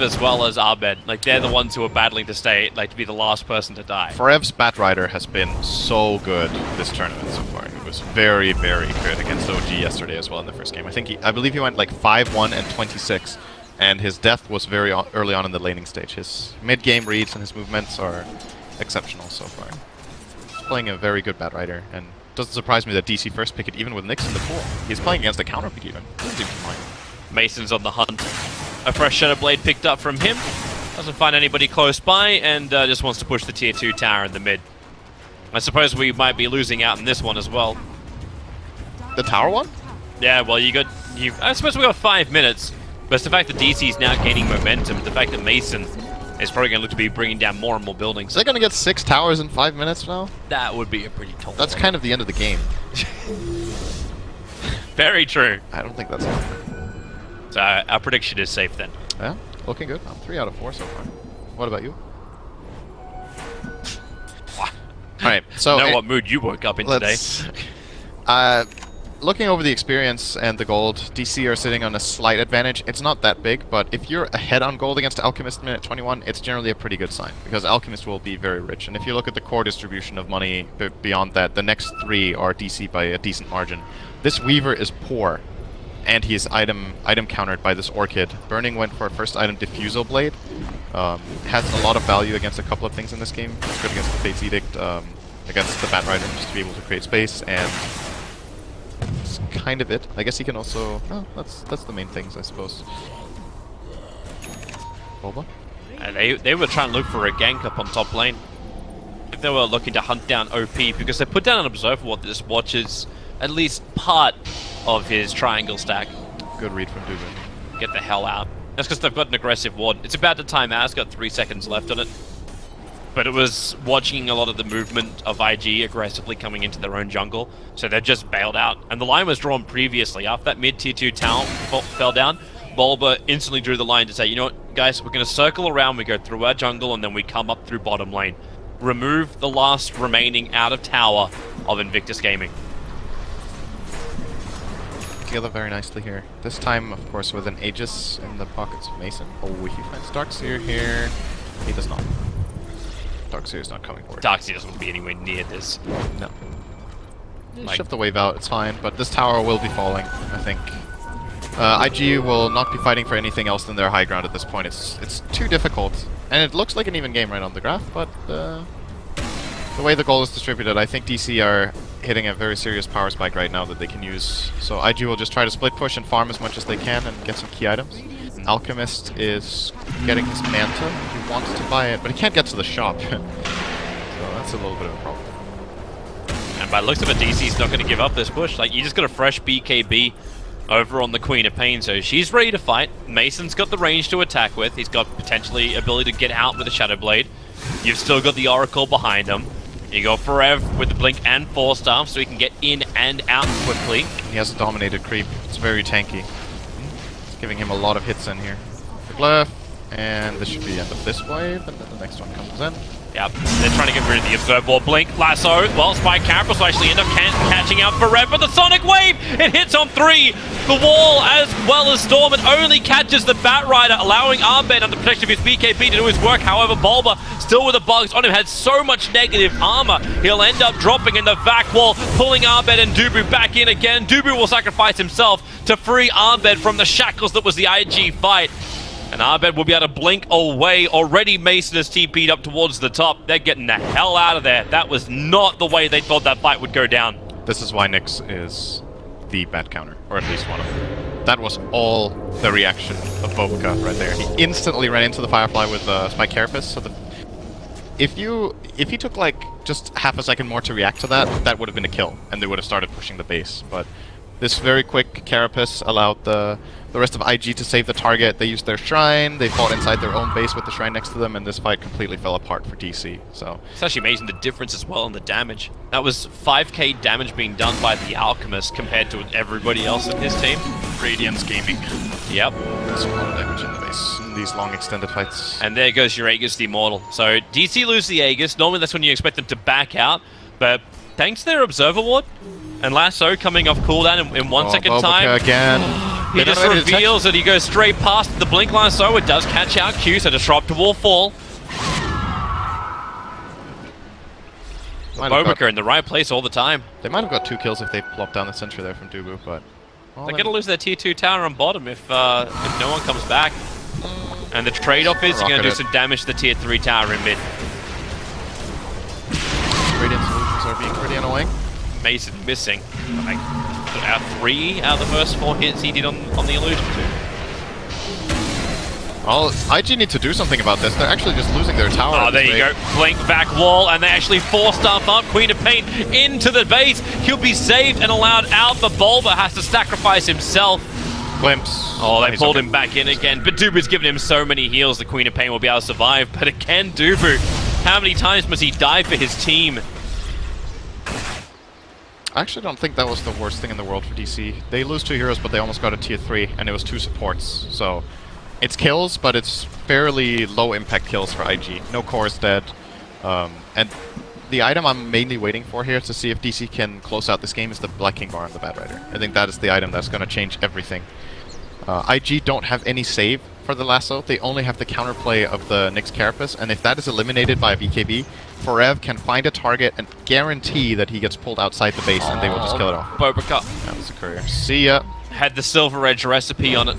S1: as well as Abed. Like they're the ones who are battling to stay, like to be the last person to die.
S2: Forev's Batrider has been so good this tournament so far. He was very, very good against OG yesterday as well in the first game. I believe he went like 5-1 and 26, and his death was very early on in the laning stage. His mid-game reads and his movements are exceptional so far. He's playing a very good Batrider, and doesn't surprise me that DC first pick it even with Nyx in the pool. He's playing against the counter pick even. Doesn't seem to mind.
S1: Mason's on the hunt. A fresh Shadow Blade picked up from him. Doesn't find anybody close by, and just wants to push the tier 2 tower in the mid. I suppose we might be losing out in this one as well.
S2: The tower one?
S1: Yeah, well, I suppose we got 5 minutes, but it's the fact that DC's now gaining momentum, the fact that Mason is probably going to look to be bringing down more and more buildings.
S2: Is they going to get 6 towers in 5 minutes now?
S1: That would be a pretty tall
S2: That's
S1: one.
S2: kind of the end of the game.
S1: Very true.
S2: I don't think that's happening.
S1: So our prediction is safe then.
S2: Yeah, looking good. I'm 3 out of 4 so far. What about you? Alright, so...
S1: I know what mood you woke up in today.
S2: Looking over the experience and the gold, DC are sitting on a slight advantage. It's not that big, but if you're ahead on gold against Alchemist minute 21, it's generally a pretty good sign, because Alchemist will be very rich. And if you look at the core distribution of money beyond that, the next 3 are DC by a decent margin. This Weaver is poor, and he is item countered by this Orchid. Burning went for a first item Diffusal Blade. Has a lot of value against a couple of things in this game. It's good against the Fate's Edict, against the Bat Rider, just to be able to create space, and that's kind of it. I guess he can also... Oh, that's the main things, I suppose. Boba?
S1: And they were trying to look for a gank up on top lane. If they were looking to hunt down OP, because they put down an Observer Ward that just watches at least part of his triangle stack.
S2: Good read from Dugan.
S1: Get the hell out. That's because they've got an aggressive ward. It's about to time out. It's got 3 seconds left on it. But it was watching a lot of the movement of IG aggressively coming into their own jungle, so they've just bailed out. And the line was drawn previously. After that mid-tier 2 tower fell down, Bulba instantly drew the line to say, you know what, guys, we're going to circle around, we go through our jungle, and then we come up through bottom lane. Remove the last remaining out of tower of Invictus Gaming.
S2: Together very nicely here. This time, of course, with an Aegis in the pockets of Mason. Oh, he finds Darkseer here. He does not. Darkseer is not coming forward.
S1: Darkseer doesn't want to be anywhere near this.
S2: No. Shift the wave out, it's fine, but this tower will be falling, I think. IG will not be fighting for anything else than their high ground at this point. It's too difficult. And it looks like an even game right on the graph, but the way the goal is distributed, I think DC are hitting a very serious power spike right now that they can use. So IG will just try to split push and farm as much as they can and get some key items. Alchemist is getting his Manta. He wants to buy it, but he can't get to the shop. So that's a little bit of a problem.
S1: And by the looks of it, DC's not going to give up this push. Like, you just got a fresh BKB over on the Queen of Pain, so she's ready to fight. Mason's got the range to attack with. He's got potentially ability to get out with a Shadow Blade. You've still got the Oracle behind him. You go for Rev with the Blink and Force Staff so he can get in and out quickly.
S2: He has a dominated creep. It's very tanky. It's giving him a lot of hits in here. Good left, and this should be the end of this wave, and then the next one comes in.
S1: Yep, they're trying to get rid of the Observer Ward. Blink, Lasso, well, Spike Carapace will actually end up catching out for Rev, but the Sonic Wave, it hits on 3. The wall, as well as Storm, it only catches the Bat Rider, allowing Armbed under protection of his BKB to do his work. However, Bulba, still with the bugs on him, had so much negative armor, he'll end up dropping in the vac wall, pulling Armbed and Dubu back in again. Dubu will sacrifice himself to free Armbed from the shackles that was the IG fight. And Arbed will be able to blink away. Already Mason has TP'd up towards the top. They're getting the hell out of there. That was not the way they thought that fight would go down.
S2: This is why Nyx is the bat counter, or at least one of them. That was all the reaction of Bo2 right there. He instantly ran into the Firefly with Spike Carapace. So if he took like just half a second more to react to that, that would have been a kill, and they would have started pushing the base. But this very quick Carapace allowed the rest of IG to save the target. They used their shrine, they fought inside their own base with the shrine next to them, and this fight completely fell apart for DC. So
S1: it's actually amazing the difference as well in the damage. That was 5k damage being done by the Alchemist compared to everybody else in his team.
S2: Radiance Gaming.
S1: Yep.
S2: There's a lot of damage in the base in these long extended fights.
S1: And there goes your Aegis the Immortal. So DC lose the Aegis. Normally that's when you expect them to back out, but thanks to their Observer Ward and Lasso coming off cooldown in 1 second
S2: Bo2
S1: time.
S2: Again.
S1: He just reveals that he goes straight past the Blink Lasso. It does catch out Q, so Disruptor will fall. Bo2 in the right place all the time.
S2: They might have got 2 kills if they plopped down the sentry there from Dubu, but...
S1: They're going to lose their tier 2 tower on bottom if no one comes back. And the trade-off is you're going to do some damage to the tier 3 tower in mid.
S2: Radiant solutions are being pretty annoying.
S1: Mason missing. Like, 3 out of the first 4 hits he did on the illusion too.
S2: Well, IG need to do something about this. They're actually just losing their tower.
S1: Oh, there you go. Blink back wall, and they actually force stuff up. Queen of Pain into the base. He'll be saved and allowed out, but Bulba has to sacrifice himself.
S2: Glimpse.
S1: Oh, they pulled him back in again. But Dubu's given him so many heals, the Queen of Pain will be able to survive. But again, Dubu, how many times must he die for his team?
S2: I actually don't think that was the worst thing in the world for DC. They lose 2 heroes, but they almost got a tier 3, and it was 2 supports. So it's kills, but it's fairly low impact kills for IG. No core is dead. And the item I'm mainly waiting for here to see if DC can close out this game is the Black King Bar on the Bad Rider. I think that is the item that's going to change everything. IG don't have any save for the lasso. They only have the counterplay of the Nyx Carapace, and if that is eliminated by a BKB, Forev can find a target and guarantee that he gets pulled outside the base, and they will just kill it off.
S1: Bo2.
S2: That was a courier. See ya.
S1: Had the Silver Edge recipe on it.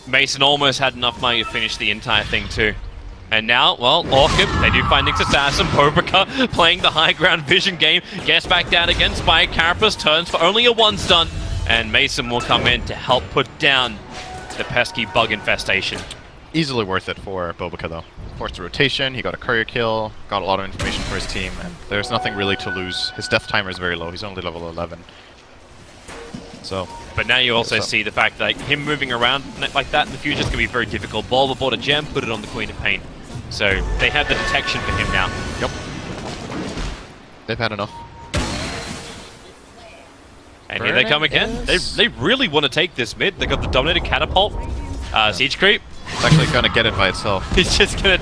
S1: Mason almost had enough money to finish the entire thing too. And now, well, Orchid, they do find Nyx Assassin. Bo2 playing the high ground vision game. Gets back down again. Spike Carapace turns for only a 1 stun. And Mason will come in to help put down the pesky bug infestation.
S2: Easily worth it for Bo2 though. Forced the rotation, he got a courier kill, got a lot of information for his team, and there's nothing really to lose. His death timer is very low, he's only level 11. So,
S1: but now you also see the fact that him moving around like that in the future is going to be very difficult. Bulba bought a gem, put it on the Queen of Pain. So they have the detection for him now.
S2: Yep. They've had enough.
S1: And here they come again. They really want to take this mid. They got the Dominated Catapult. Siege Creep.
S2: It's actually gonna get it by itself.
S1: He's just gonna...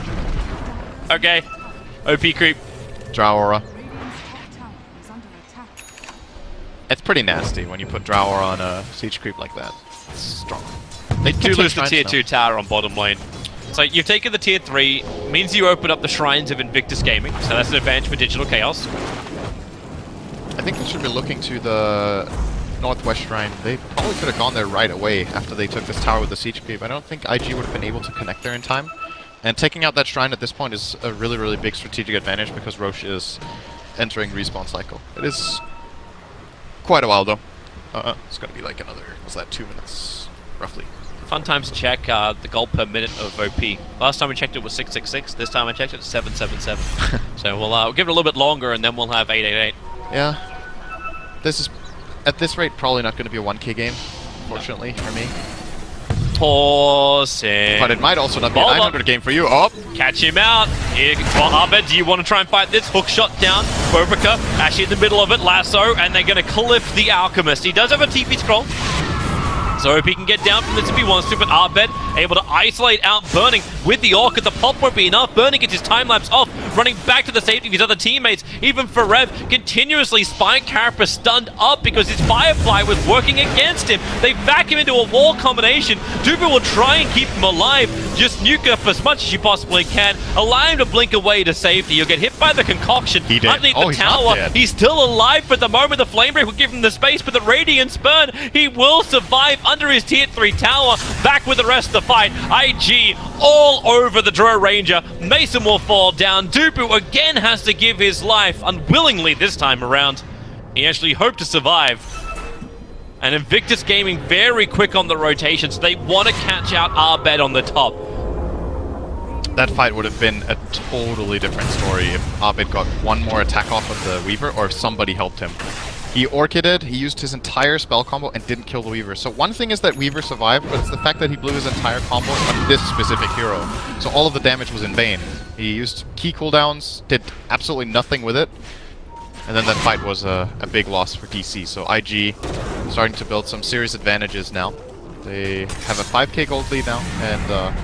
S1: Okay. OP Creep.
S2: Drow Aura.
S3: Radiant's top tower is under attack.
S2: It's pretty nasty when you put Drow Aura on a Siege Creep like that. It's strong.
S1: They do
S2: take
S1: lose the
S2: shrines
S1: tier
S2: now.
S1: 2 tower on bottom lane. So you've taken the tier 3, means you open up the shrines of Invictus Gaming. So that's an advantage for Digital Chaos.
S2: I think they should be looking to the Northwest Shrine. They probably could have gone there right away after they took this tower with the Siege Creep. I don't think IG would have been able to connect there in time. And taking out that shrine at this point is a really, really big strategic advantage because Roche is entering respawn cycle. It is quite a while though. It's gonna be like another, what's that, 2 minutes, roughly.
S1: Fun times to check the gold per minute of OP. Last time we checked it was 666. This time I checked it 777. So we'll give it a little bit longer and then we'll have 888.
S2: Yeah. This is, at this rate, probably not going to be a 1k game, fortunately, for me.
S1: Tossing.
S2: But it might also not be a 900 game for you. Oh!
S1: Catch him out. Here, well, Abed, do you want to try and fight this? Hook shot down. Bo2 actually in the middle of it. Lasso, and they're going to cliff the Alchemist. He does have a TP scroll. So if he can get down from this if he wants to, but Abed able to isolate out Burning with the Orc. The pop won't be enough. Burning gets his time lapse off, running back to the safety of his other teammates. Even Forev continuously Spike Carapace stunned up because his Firefly was working against him. They back him into a wall combination. Dubu will try and keep him alive. Just nuke up as much as you possibly can. Allow him to blink away to safety. You'll get hit by the concoction underneath the tower. He's still alive for the moment. The Flame Break will give him the space, but the Radiance Burn, he will survive under his tier 3 tower. Back with the rest of the fight. IG all over the Drow Ranger. Mason will fall down. Dubu again has to give his life, unwillingly this time around. He actually hoped to survive. And Invictus Gaming very quick on the rotation, so they want to catch out Abed on the top.
S2: That fight would have been a totally different story if Abed got one more attack off of the Weaver or if somebody helped him. He Orchided, he used his entire spell combo and didn't kill the Weaver. So one thing is that Weaver survived, but it's the fact that he blew his entire combo on this specific hero. So all of the damage was in vain. He used key cooldowns, did absolutely nothing with it. And then that fight was a big loss for DC. So IG starting to build some serious advantages now. They have a 5k gold lead now, and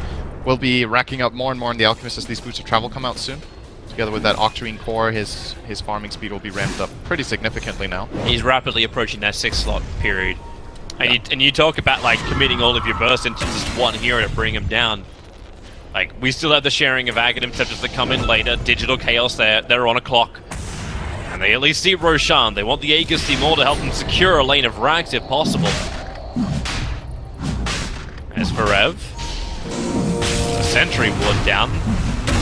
S2: will be racking up more and more in the Alchemist as these Boots of Travel come out soon. Together with that Octarine core, his farming speed will be ramped up pretty significantly now.
S1: He's rapidly approaching that 6-slot period. And you talk about like committing all of your burst into just one hero to bring him down. Like, we still have the sharing of Aghanim Scepters that come in later. Digital Chaos, they're on a clock. And they at least see Roshan. They want the Aegis team more to help them secure a lane of Rags if possible. As for Rev, the Sentry Ward down.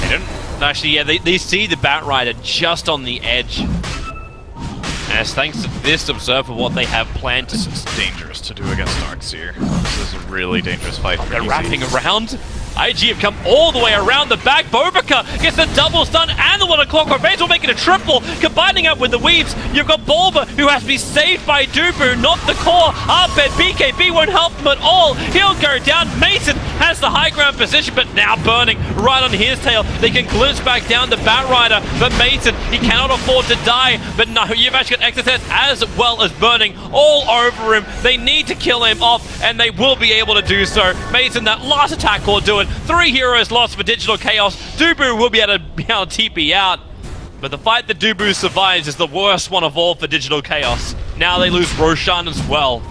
S1: They don't... Actually, yeah, they see the Bat Rider just on the edge. as thanks to this observer, what they have planned to...
S2: This is dangerous to do against Darkseer. This is a really dangerous fight for
S1: They're
S2: DC.
S1: wrapping around. IG have come all the way around the back. Bo2 gets the double stun and the 1 o'clock. Remains will make it a triple. Combining up with the weaves, you've got Bulba, who has to be saved by Dubu, not the core. Arbed, BKB won't help him at all. He'll go down. Mason has the high ground position, but now burning right on his tail. They can glimpse back down the Batrider, but Mason, he cannot afford to die. But no, you've actually got Exorcist as well as burning all over him. They need to kill him off, and they will be able to do so. Mason, that last attack will do it. 3 heroes lost for Digital Chaos. Dubu will be able to TP out. But the fight that Dubu survives is the worst one of all for Digital Chaos. Now they lose Roshan as well.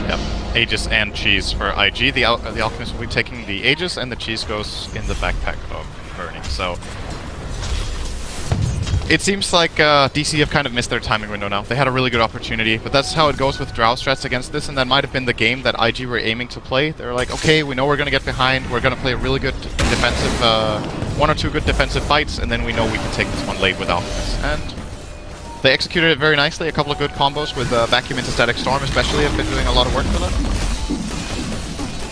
S2: Yep, Aegis and Cheese for IG. The Alchemist will be taking the Aegis, and the Cheese goes in the backpack of Burning. So it seems like DC have kind of missed their timing window now. They had a really good opportunity, but that's how it goes with Drow strats against this, and that might have been the game that IG were aiming to play. They were like, okay, we know we're going to get behind, we're going to play a really good defensive, 1 or 2 good defensive fights, and then we know we can take this one late with Alchemist. And they executed it very nicely. A couple of good combos with Vacuum into Static Storm especially have been doing a lot of work for them.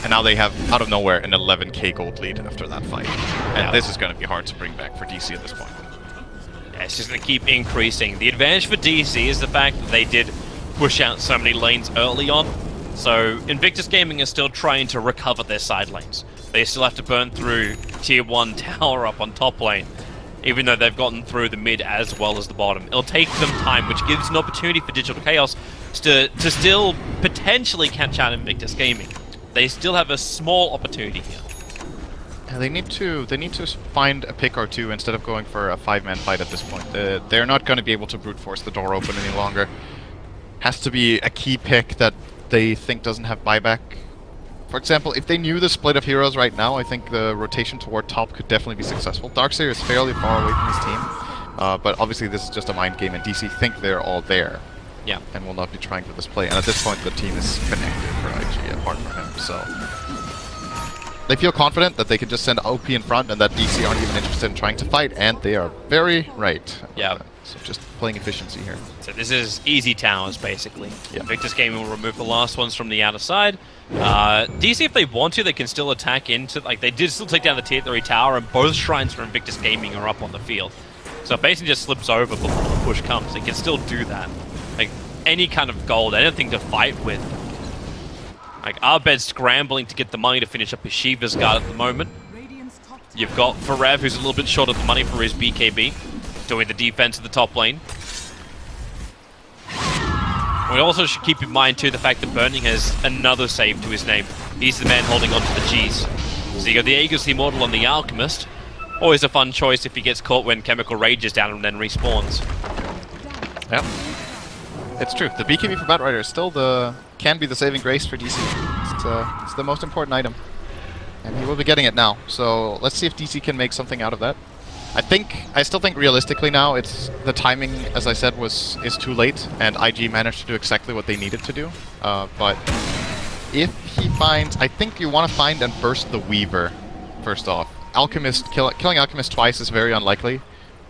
S2: And now they have, out of nowhere, an 11k gold lead after that fight. And this is going to be hard to bring back for DC at this point.
S1: It's just going to keep increasing. The advantage for DC is the fact that they did push out so many lanes early on. So Invictus Gaming is still trying to recover their side lanes. They still have to burn through tier 1 tower up on top lane, even though they've gotten through the mid as well as the bottom. It'll take them time, which gives an opportunity for Digital Chaos to still potentially catch out Invictus Gaming. They still have a small opportunity here.
S2: They need to find a pick or two instead of going for a 5-man fight at this point. They're not going to be able to brute force the door open any longer. Has to be a key pick that they think doesn't have buyback. For example, if they knew the split of heroes right now, I think the rotation toward top could definitely be successful. Darkseer is fairly far away from his team, but obviously this is just a mind game, and DC think they're all there.
S1: Yeah.
S2: And will not be trying for this play. And at this point, the team is connected for IG apart from him, so they feel confident that they can just send OP in front and that DC aren't even interested in trying to fight, and they are very right.
S1: Yeah.
S2: So just playing efficiency here.
S1: So this is easy towers, basically.
S2: Yeah.
S1: Invictus Gaming will remove the last ones from the outer side. DC, if they want to, they can still attack into... Like, they did still take down the tier 3 tower, and both shrines for Invictus Gaming are up on the field. So it basically just slips over before the push comes. They can still do that. Like, any kind of gold, anything to fight with. Like, Arbed's scrambling to get the money to finish up his Shiva's guard at the moment. You've got Farev, who's a little bit short of the money for his BKB, doing the defense in the top lane. We also should keep in mind, too, the fact that Burning has another save to his name. He's the man holding on to the G's. So you got the Aegis Immortal on the Alchemist. Always a fun choice if he gets caught when Chemical Rage is down and then respawns.
S2: Yeah. It's true. The BKB for Batrider is still can be the saving grace for DC. It's the most important item, and he will be getting it now. So let's see if DC can make something out of that. I still think realistically now, it's the timing, as I said, is too late, and IG managed to do exactly what they needed to do. But if he finds, I think you want to find and burst the Weaver first off. Alchemist killing Alchemist twice is very unlikely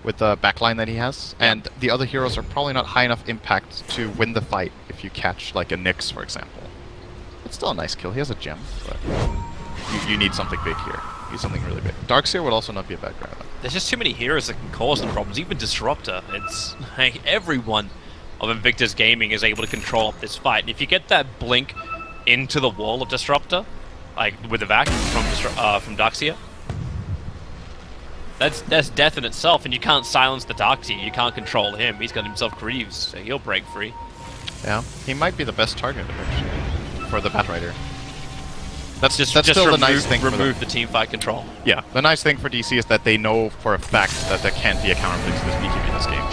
S2: with the backline that he has, and the other heroes are probably not high enough impact to win the fight if you catch like a Nyx, for example. It's still a nice kill. He has a gem, but you need something big here. You need something really big. Darkseer would also not be a bad grab.
S1: There's just too many heroes that can cause them problems. Even Disruptor. It's like everyone of Invictus Gaming is able to control up this fight. And if you get that blink into the wall of Disruptor, like with the vac from Darkseer, that's death in itself, and you can't silence the Darkseer. You can't control him. He's got himself Greaves, so he'll break free.
S2: Yeah, he might be the best target eventually for the Batrider. That's
S1: Just
S2: still the nice thing.
S1: Remove the teamfight control.
S2: Yeah, the nice thing for DC is that they know for a fact that there can't be a counterplay to this BKB in this game.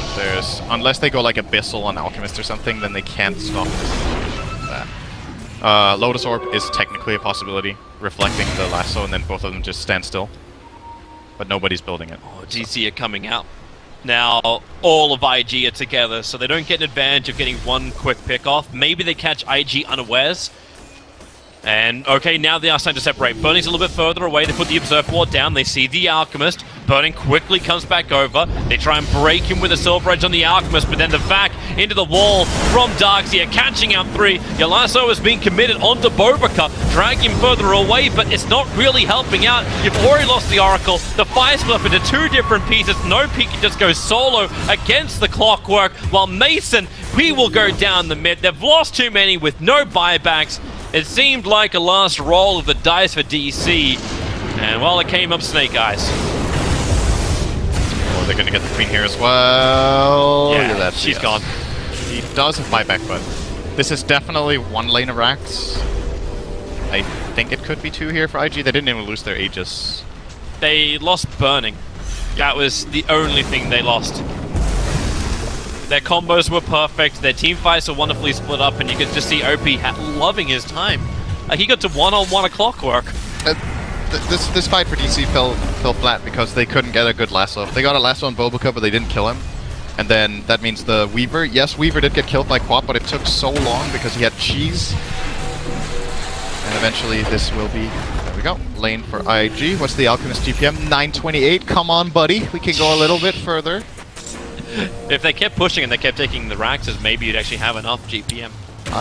S2: Unless they go like Abyssal on Alchemist or something, then they can't stop this. Lotus Orb is technically a possibility, reflecting the lasso, and then both of them just stand still. But nobody's building it.
S1: Oh, DC are coming out. Now, all of IG are together, so they don't get an advantage of getting one quick pick off. Maybe they catch IG unawares. And, okay, now they are starting to separate. Burning's a little bit further away. They put the Observer Ward down. They see the Alchemist. Burning quickly comes back over. They try and break him with a Silver Edge on the Alchemist, but then the vac into the wall from Darkseer, catching out 3. Yalasso is being committed onto Bo2, dragging him further away, but it's not really helping out. You've already lost the Oracle. The Fire split up into 2 different pieces. No Peak can just go solo against the Clockwork, while Mason, he will go down the mid. They've lost too many with no buybacks. It seemed like a last roll of the dice for DC, and well, it came up Snake Eyes.
S2: Oh, they're gonna get the Queen here as well.
S1: Yeah,
S2: Look at that,
S1: she's
S2: yes.
S1: gone.
S2: He does have buyback, but this is definitely 1 lane of racks. I think it could be 2 here for IG. They didn't even lose their Aegis.
S1: They lost Burning. That was the only thing they lost. Their combos were perfect, their team fights were wonderfully split up, and you could just see OP loving his time. He got to one-on-one a Clockwork.
S2: This fight for DC fell flat because they couldn't get a good lasso. They got a lasso on Bo2, but they didn't kill him. And then that means the Weaver, yes, Weaver did get killed by Quap, but it took so long because he had cheese. And eventually this will be, there we go, lane for IG. What's the Alchemist GPM? 928, come on buddy, we can go a little bit further.
S1: If they kept pushing and they kept taking the Raxes, maybe you'd actually have enough GPM.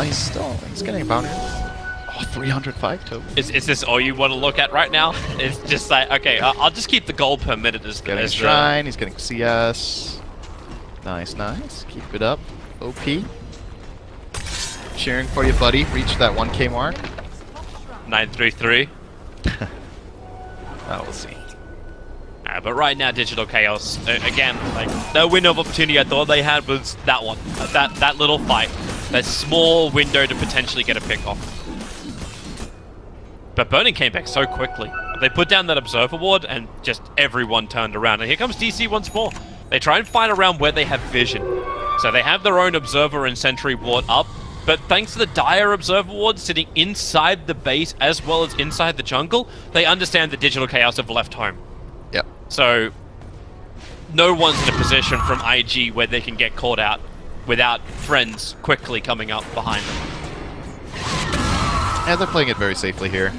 S2: He's getting a bounty. Oh, 305 total.
S1: Is this all you want to look at right now? It's just like, okay, I'll just keep the gold per minute as
S2: Getting
S1: as
S2: Shrine, he's getting CS. Nice, nice. Keep it up. OP. Cheering for you, buddy. Reach that 1K mark.
S1: 933.
S2: We'll see.
S1: But right now, Digital Chaos, again, like, the window of opportunity I thought they had was that one. That little fight. That small window to potentially get a pick off. But Burning came back so quickly. They put down that Observer Ward and just everyone turned around. And here comes DC once more. They try and fight around where they have vision. So they have their own Observer and Sentry Ward up. But thanks to the Dire Observer Ward sitting inside the base as well as inside the jungle, they understand that Digital Chaos have left home.
S2: Yep.
S1: So no one's in a position from IG where they can get caught out without friends quickly coming up behind them.
S2: Yeah, they're playing it very safely here.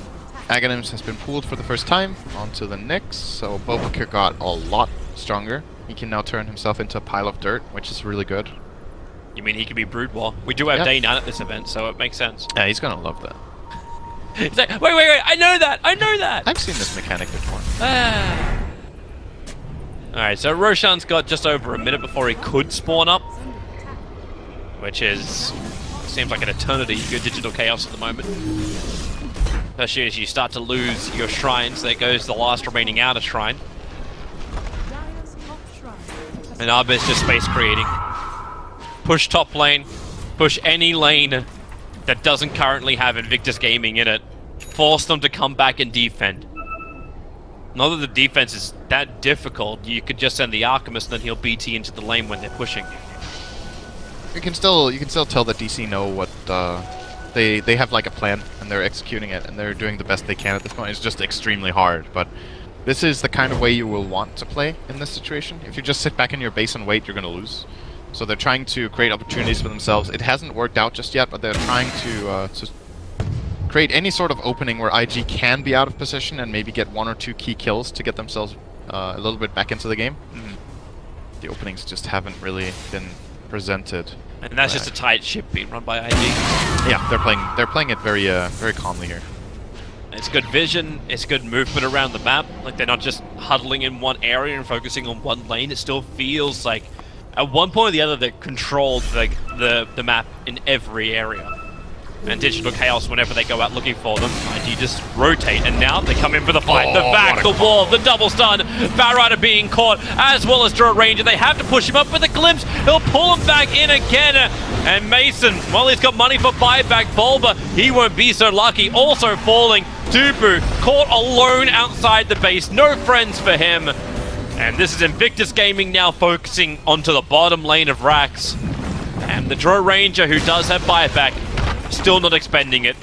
S2: Aghanims has been pulled for the first time onto the Nyx, so Bo2 got a lot stronger. He can now turn himself into a pile of dirt, which is really good.
S1: You mean he could be Brood War? We do have Day 9 at this event, so it makes sense.
S2: Yeah, he's gonna love that.
S1: He's like, wait, I know that!
S2: I've seen this mechanic before.
S1: Alright, so Roshan's got just over a minute before he could spawn up, which is... seems like an eternity for your Digital Chaos at the moment. Especially as you start to lose your shrines, there goes the last remaining outer shrine. And Arbit's just space creating. Push top lane, push any lane that doesn't currently have Invictus Gaming in it. Force them to come back and defend. Not that the defense is that difficult, you could just send the Alchemist and then he'll BT into the lane when they're pushing.
S2: You can still tell that DC know what they have like a plan and they're executing it and they're doing the best they can at this point. It's just extremely hard, but this is the kind of way you will want to play in this situation. If you just sit back in your base and wait, you're gonna lose. So they're trying to create opportunities for themselves. It hasn't worked out just yet, but they're trying to create any sort of opening where IG can be out of position and maybe get 1 or 2 key kills to get themselves a little bit back into the game. The openings just haven't really been presented.
S1: And that's just a tight ship being run by IG.
S2: Yeah, they're playing it very very calmly here.
S1: It's good vision, it's good movement around the map. Like, they're not just huddling in one area and focusing on one lane. It still feels like at one point or the other they controlled the map in every area. And Digital Chaos, whenever they go out looking for them, IG just rotate, and now they come in for the fight. The back, the wall, the double stun, Batrider being caught, as well as Draw Ranger. They have to push him up with a glimpse. He'll pull him back in again. And Mason, well, he's got money for buyback. Bulba, he won't be so lucky. Also falling. Dubu, caught alone outside the base. No friends for him. And this is Invictus Gaming now focusing onto the bottom lane of Rax. And the Draw Ranger, who does have buyback, still not expending it.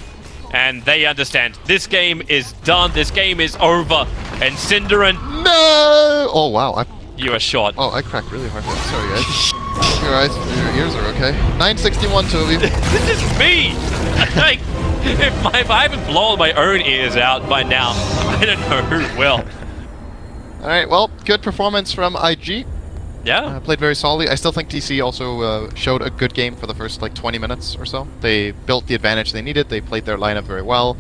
S1: And they understand. This game is done. This game is over. And Cinderin...
S2: No! Oh, wow.
S1: You are shot.
S2: Oh, I cracked really hard. Sorry, guys. Your eyes, your ears are okay. 961, Toby.
S1: This is me! Like, if I haven't blown my own ears out by now, I don't know who will.
S2: Alright, well, good performance from IG.
S1: Yeah.
S2: Played very solidly. I still think TC also showed a good game for the first like 20 minutes or so. They built the advantage they needed. They played their lineup very well.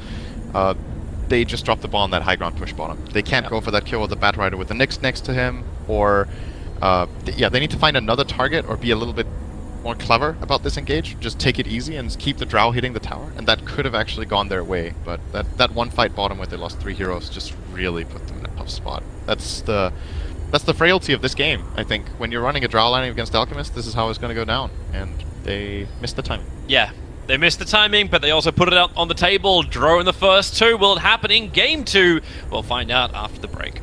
S2: They just dropped the ball on that high ground push bottom. They can't go for that kill with the Bat Rider with the Nyx next to him, or they need to find another target or be a little bit more clever about this engage. Just take it easy and keep the Drow hitting the tower, and that could have actually gone their way. But that one fight bottom where they lost 3 heroes just really put them in a tough spot. That's the frailty of this game, I think. When you're running a Drow line against Alchemist, this is how it's going to go down, and they missed the timing.
S1: Yeah. They missed the timing, but they also put it out on the table. Draw in the first 2. Will it happen in game 2? We'll find out after the break.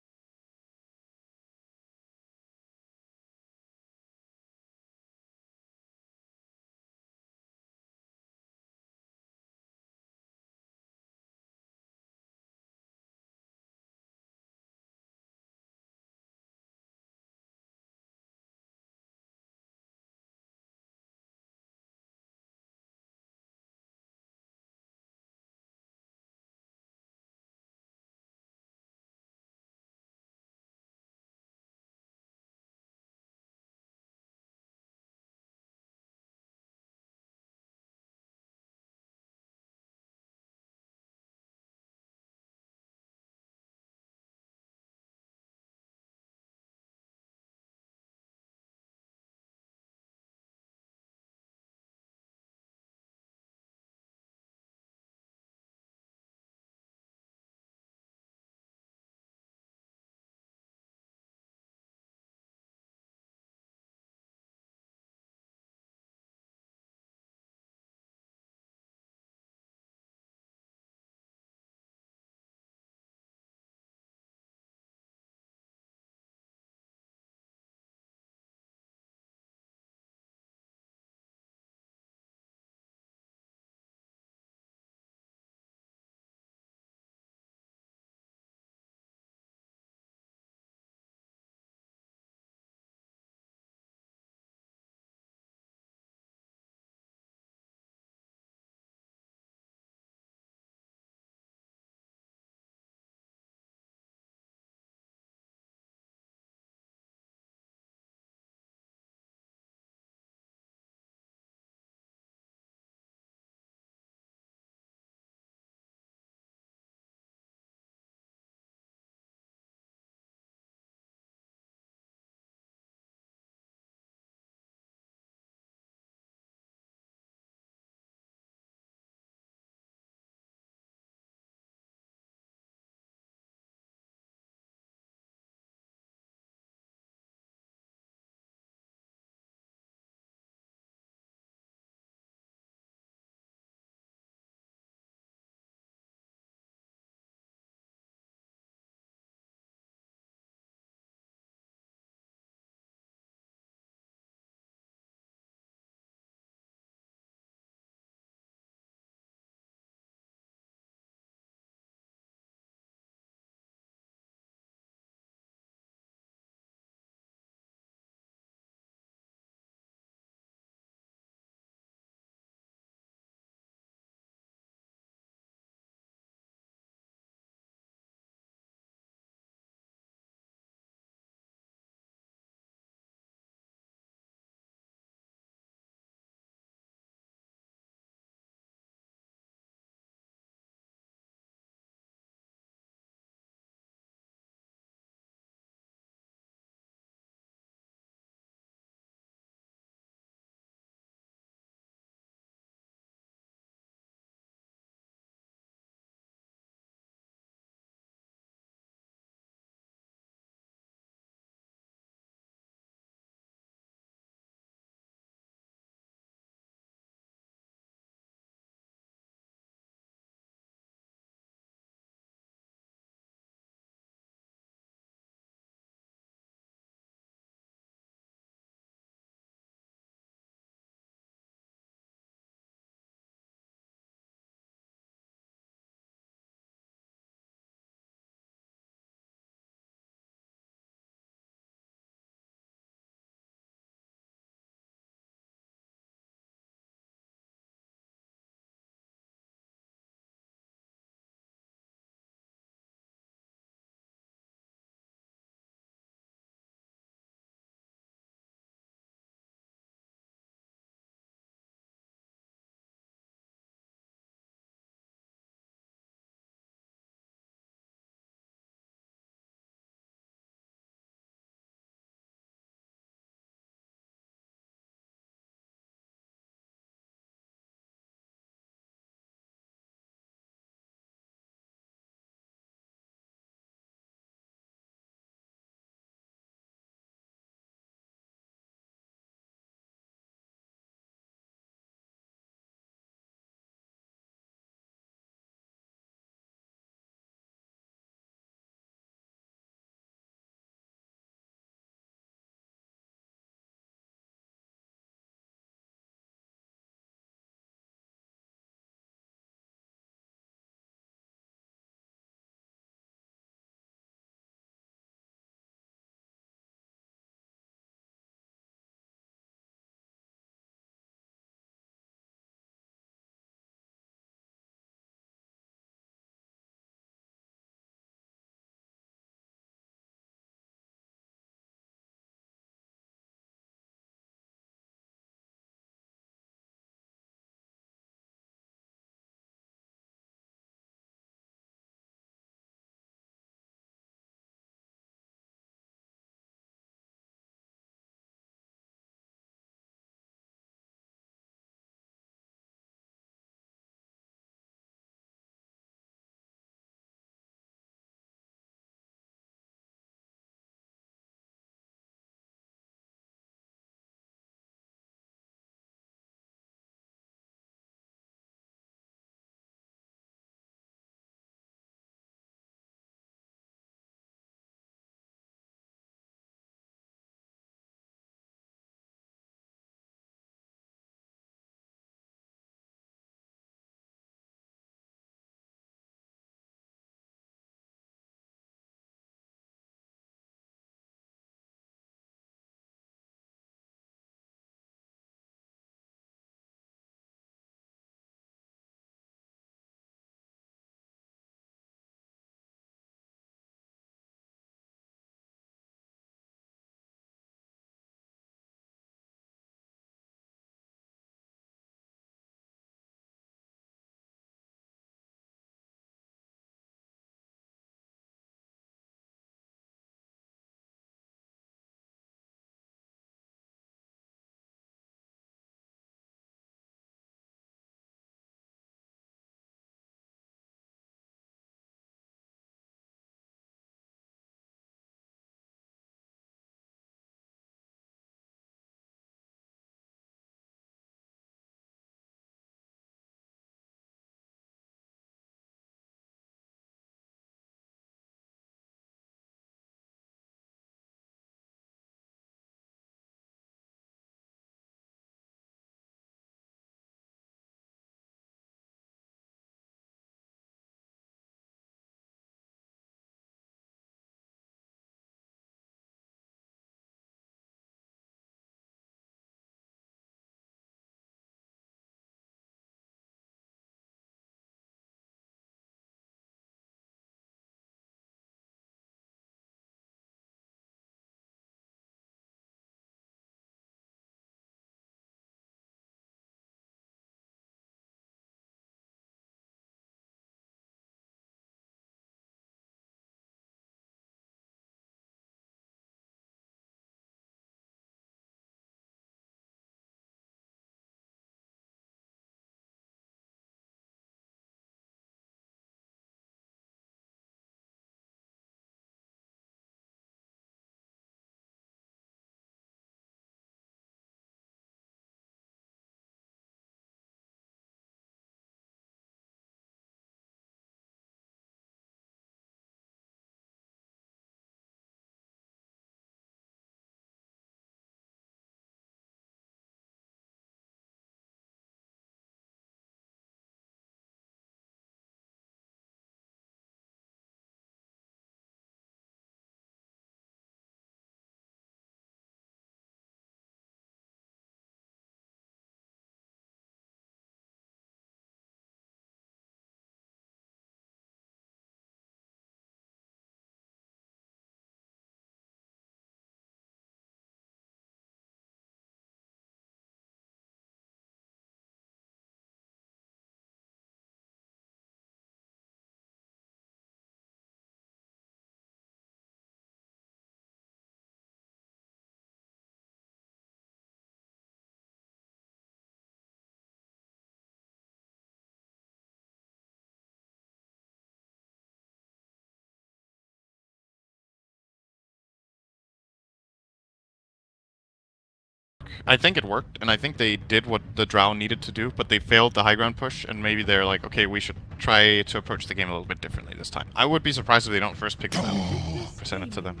S2: I think it worked, and I think they did what the Drow needed to do, but they failed the high ground push, and maybe they're like, okay, we should try to approach the game a little bit differently this time. I would be surprised if they don't first pick them out, present it to them.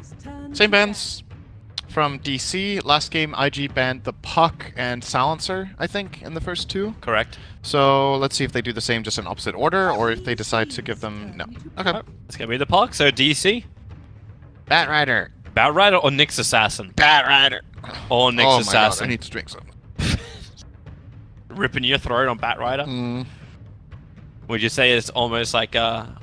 S2: Same bans from DC. Last game, IG banned the Puck and Silencer, I think, in the first two.
S1: Correct.
S2: So let's see if they do the same, just in opposite order, or if they decide to give them... No. Okay.
S1: It's gonna be the Puck, so DC.
S2: Bat Rider.
S1: Bat Rider or Nyx Assassin?
S2: Bat Rider.
S1: Or Nyx
S2: Oh my
S1: Assassin.
S2: god, I need to drink some.
S1: Ripping your throat on Bat Rider?
S2: Mm.
S1: Would you say it's almost like a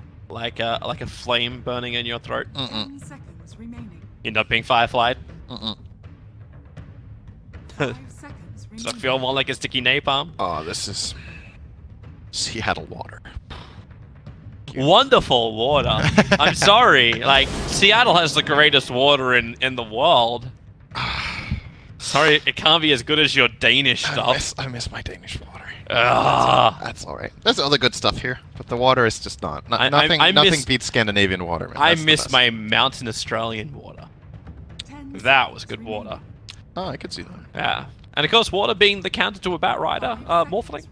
S1: flame burning in your throat?
S3: 10 seconds remaining.
S1: You end up being fireflied?
S2: 5
S3: seconds
S1: Does it
S3: remaining.
S1: feel more like a sticky napalm?
S2: Oh, this is Seattle water.
S1: Wonderful water. I'm sorry. Like, Seattle has the greatest water in the world. Sorry, it can't be as good as your Danish stuff.
S2: I miss my Danish water.
S1: Ugh.
S2: That's all right. There's other good stuff here, but the water is just not.
S1: I
S2: Nothing
S1: miss-
S2: beats Scandinavian water, man.
S1: I
S2: That's the
S1: miss
S2: best.
S1: my mountain Australian water.
S3: 10
S1: That was good
S3: seconds
S1: water.
S2: Oh, I could see that.
S1: Yeah. And of course, water being the counter to a Bat Rider, Morphling.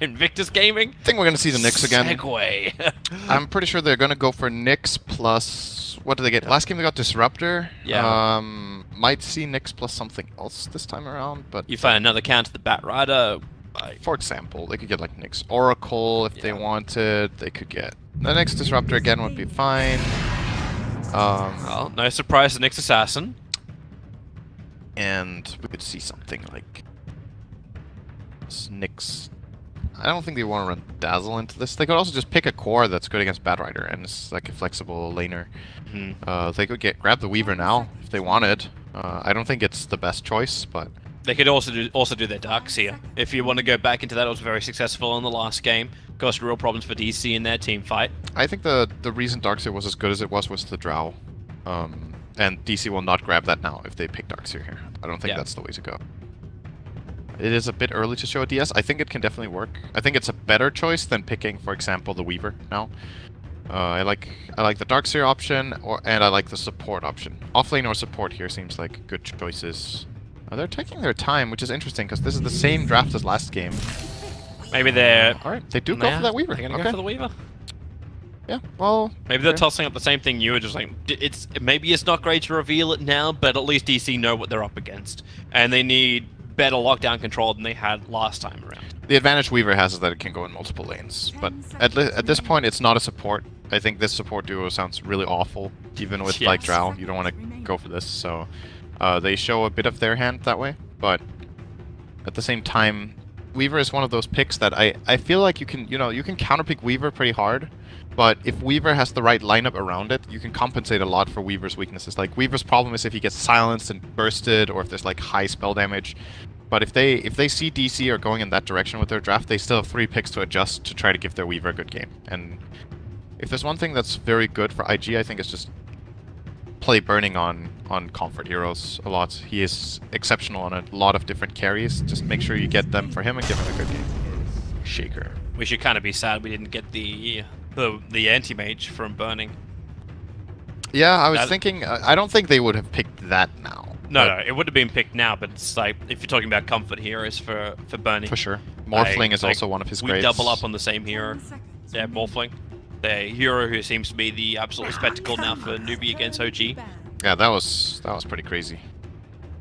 S1: Invictus Gaming.
S2: I think we're gonna see the Nyx again.
S1: Segway.
S2: I'm pretty sure they're gonna go for Nyx plus. What did they get? Last game they got Disruptor.
S1: Yeah.
S2: Might see Nyx plus something else this time around, but
S1: You find another counter to the Bat Rider.
S2: for example, they could get like Nyx Oracle if they wanted. They could get the next Disruptor again would be fine.
S1: Well, no surprise, the Nyx Assassin.
S2: And we could see something like Nyx. I don't think they want to run Dazzle into this. They could also just pick a core that's good against Bat Rider, and it's like a flexible laner. They could grab the Weaver now if they wanted. I don't think it's the best choice, but
S1: They could also do their Darkseer. If you want to go back into that, it was very successful in the last game. Caused real problems for DC in their team fight.
S2: I think the reason Darkseer was as good as it was the Drow. And DC will not grab that now if they pick Darkseer here. I don't think that's the way to go. It is a bit early to show a DS. I think it can definitely work. I think it's a better choice than picking, for example, the Weaver now. I like the Darkseer option, and I like the support option. Offlane or support here seems like good choices. They're taking their time, which is interesting because this is the same draft as last game.
S1: Maybe they're...
S2: All right, they do go for that Weaver.
S1: They're gonna go for the Weaver.
S2: Yeah, well...
S1: Maybe they're tossing up the same thing you were just like, maybe it's not great to reveal it now, but at least DC know what they're up against. And they need better lockdown control than they had last time around.
S2: The advantage Weaver has is that it can go in multiple lanes, but at this point it's not a support. I think this support duo sounds really awful, even with like Drow. You don't want to go for this, so they show a bit of their hand that way, but at the same time, Weaver is one of those picks that I feel like you can counterpick Weaver pretty hard, but if Weaver has the right lineup around it, you can compensate a lot for Weaver's weaknesses. Like Weaver's problem is if he gets silenced and bursted, or if there's like high spell damage. But if they see DC are going in that direction with their draft, they still have 3 picks to adjust to try to give their Weaver a good game. And if there's one thing that's very good for IG, I think it's just play Burning on comfort heroes a lot. He is exceptional on a lot of different carries. Just make sure you get them for him and give him a good game. Shaker.
S1: We should kind of be sad we didn't get the anti-mage from Burning.
S2: Yeah, I was thinking. I don't think they would have picked that now.
S1: No, it would have been picked now, but it's like, if you're talking about comfort heroes for Burning.
S2: For sure. Morphling is also one of his
S1: We
S2: greats.
S1: double up on the same hero.
S3: 10 seconds
S1: Yeah,
S3: remaining.
S1: Morphling. The hero who seems to be the absolute spectacle now for newbie against OG.
S2: Yeah, that was pretty crazy.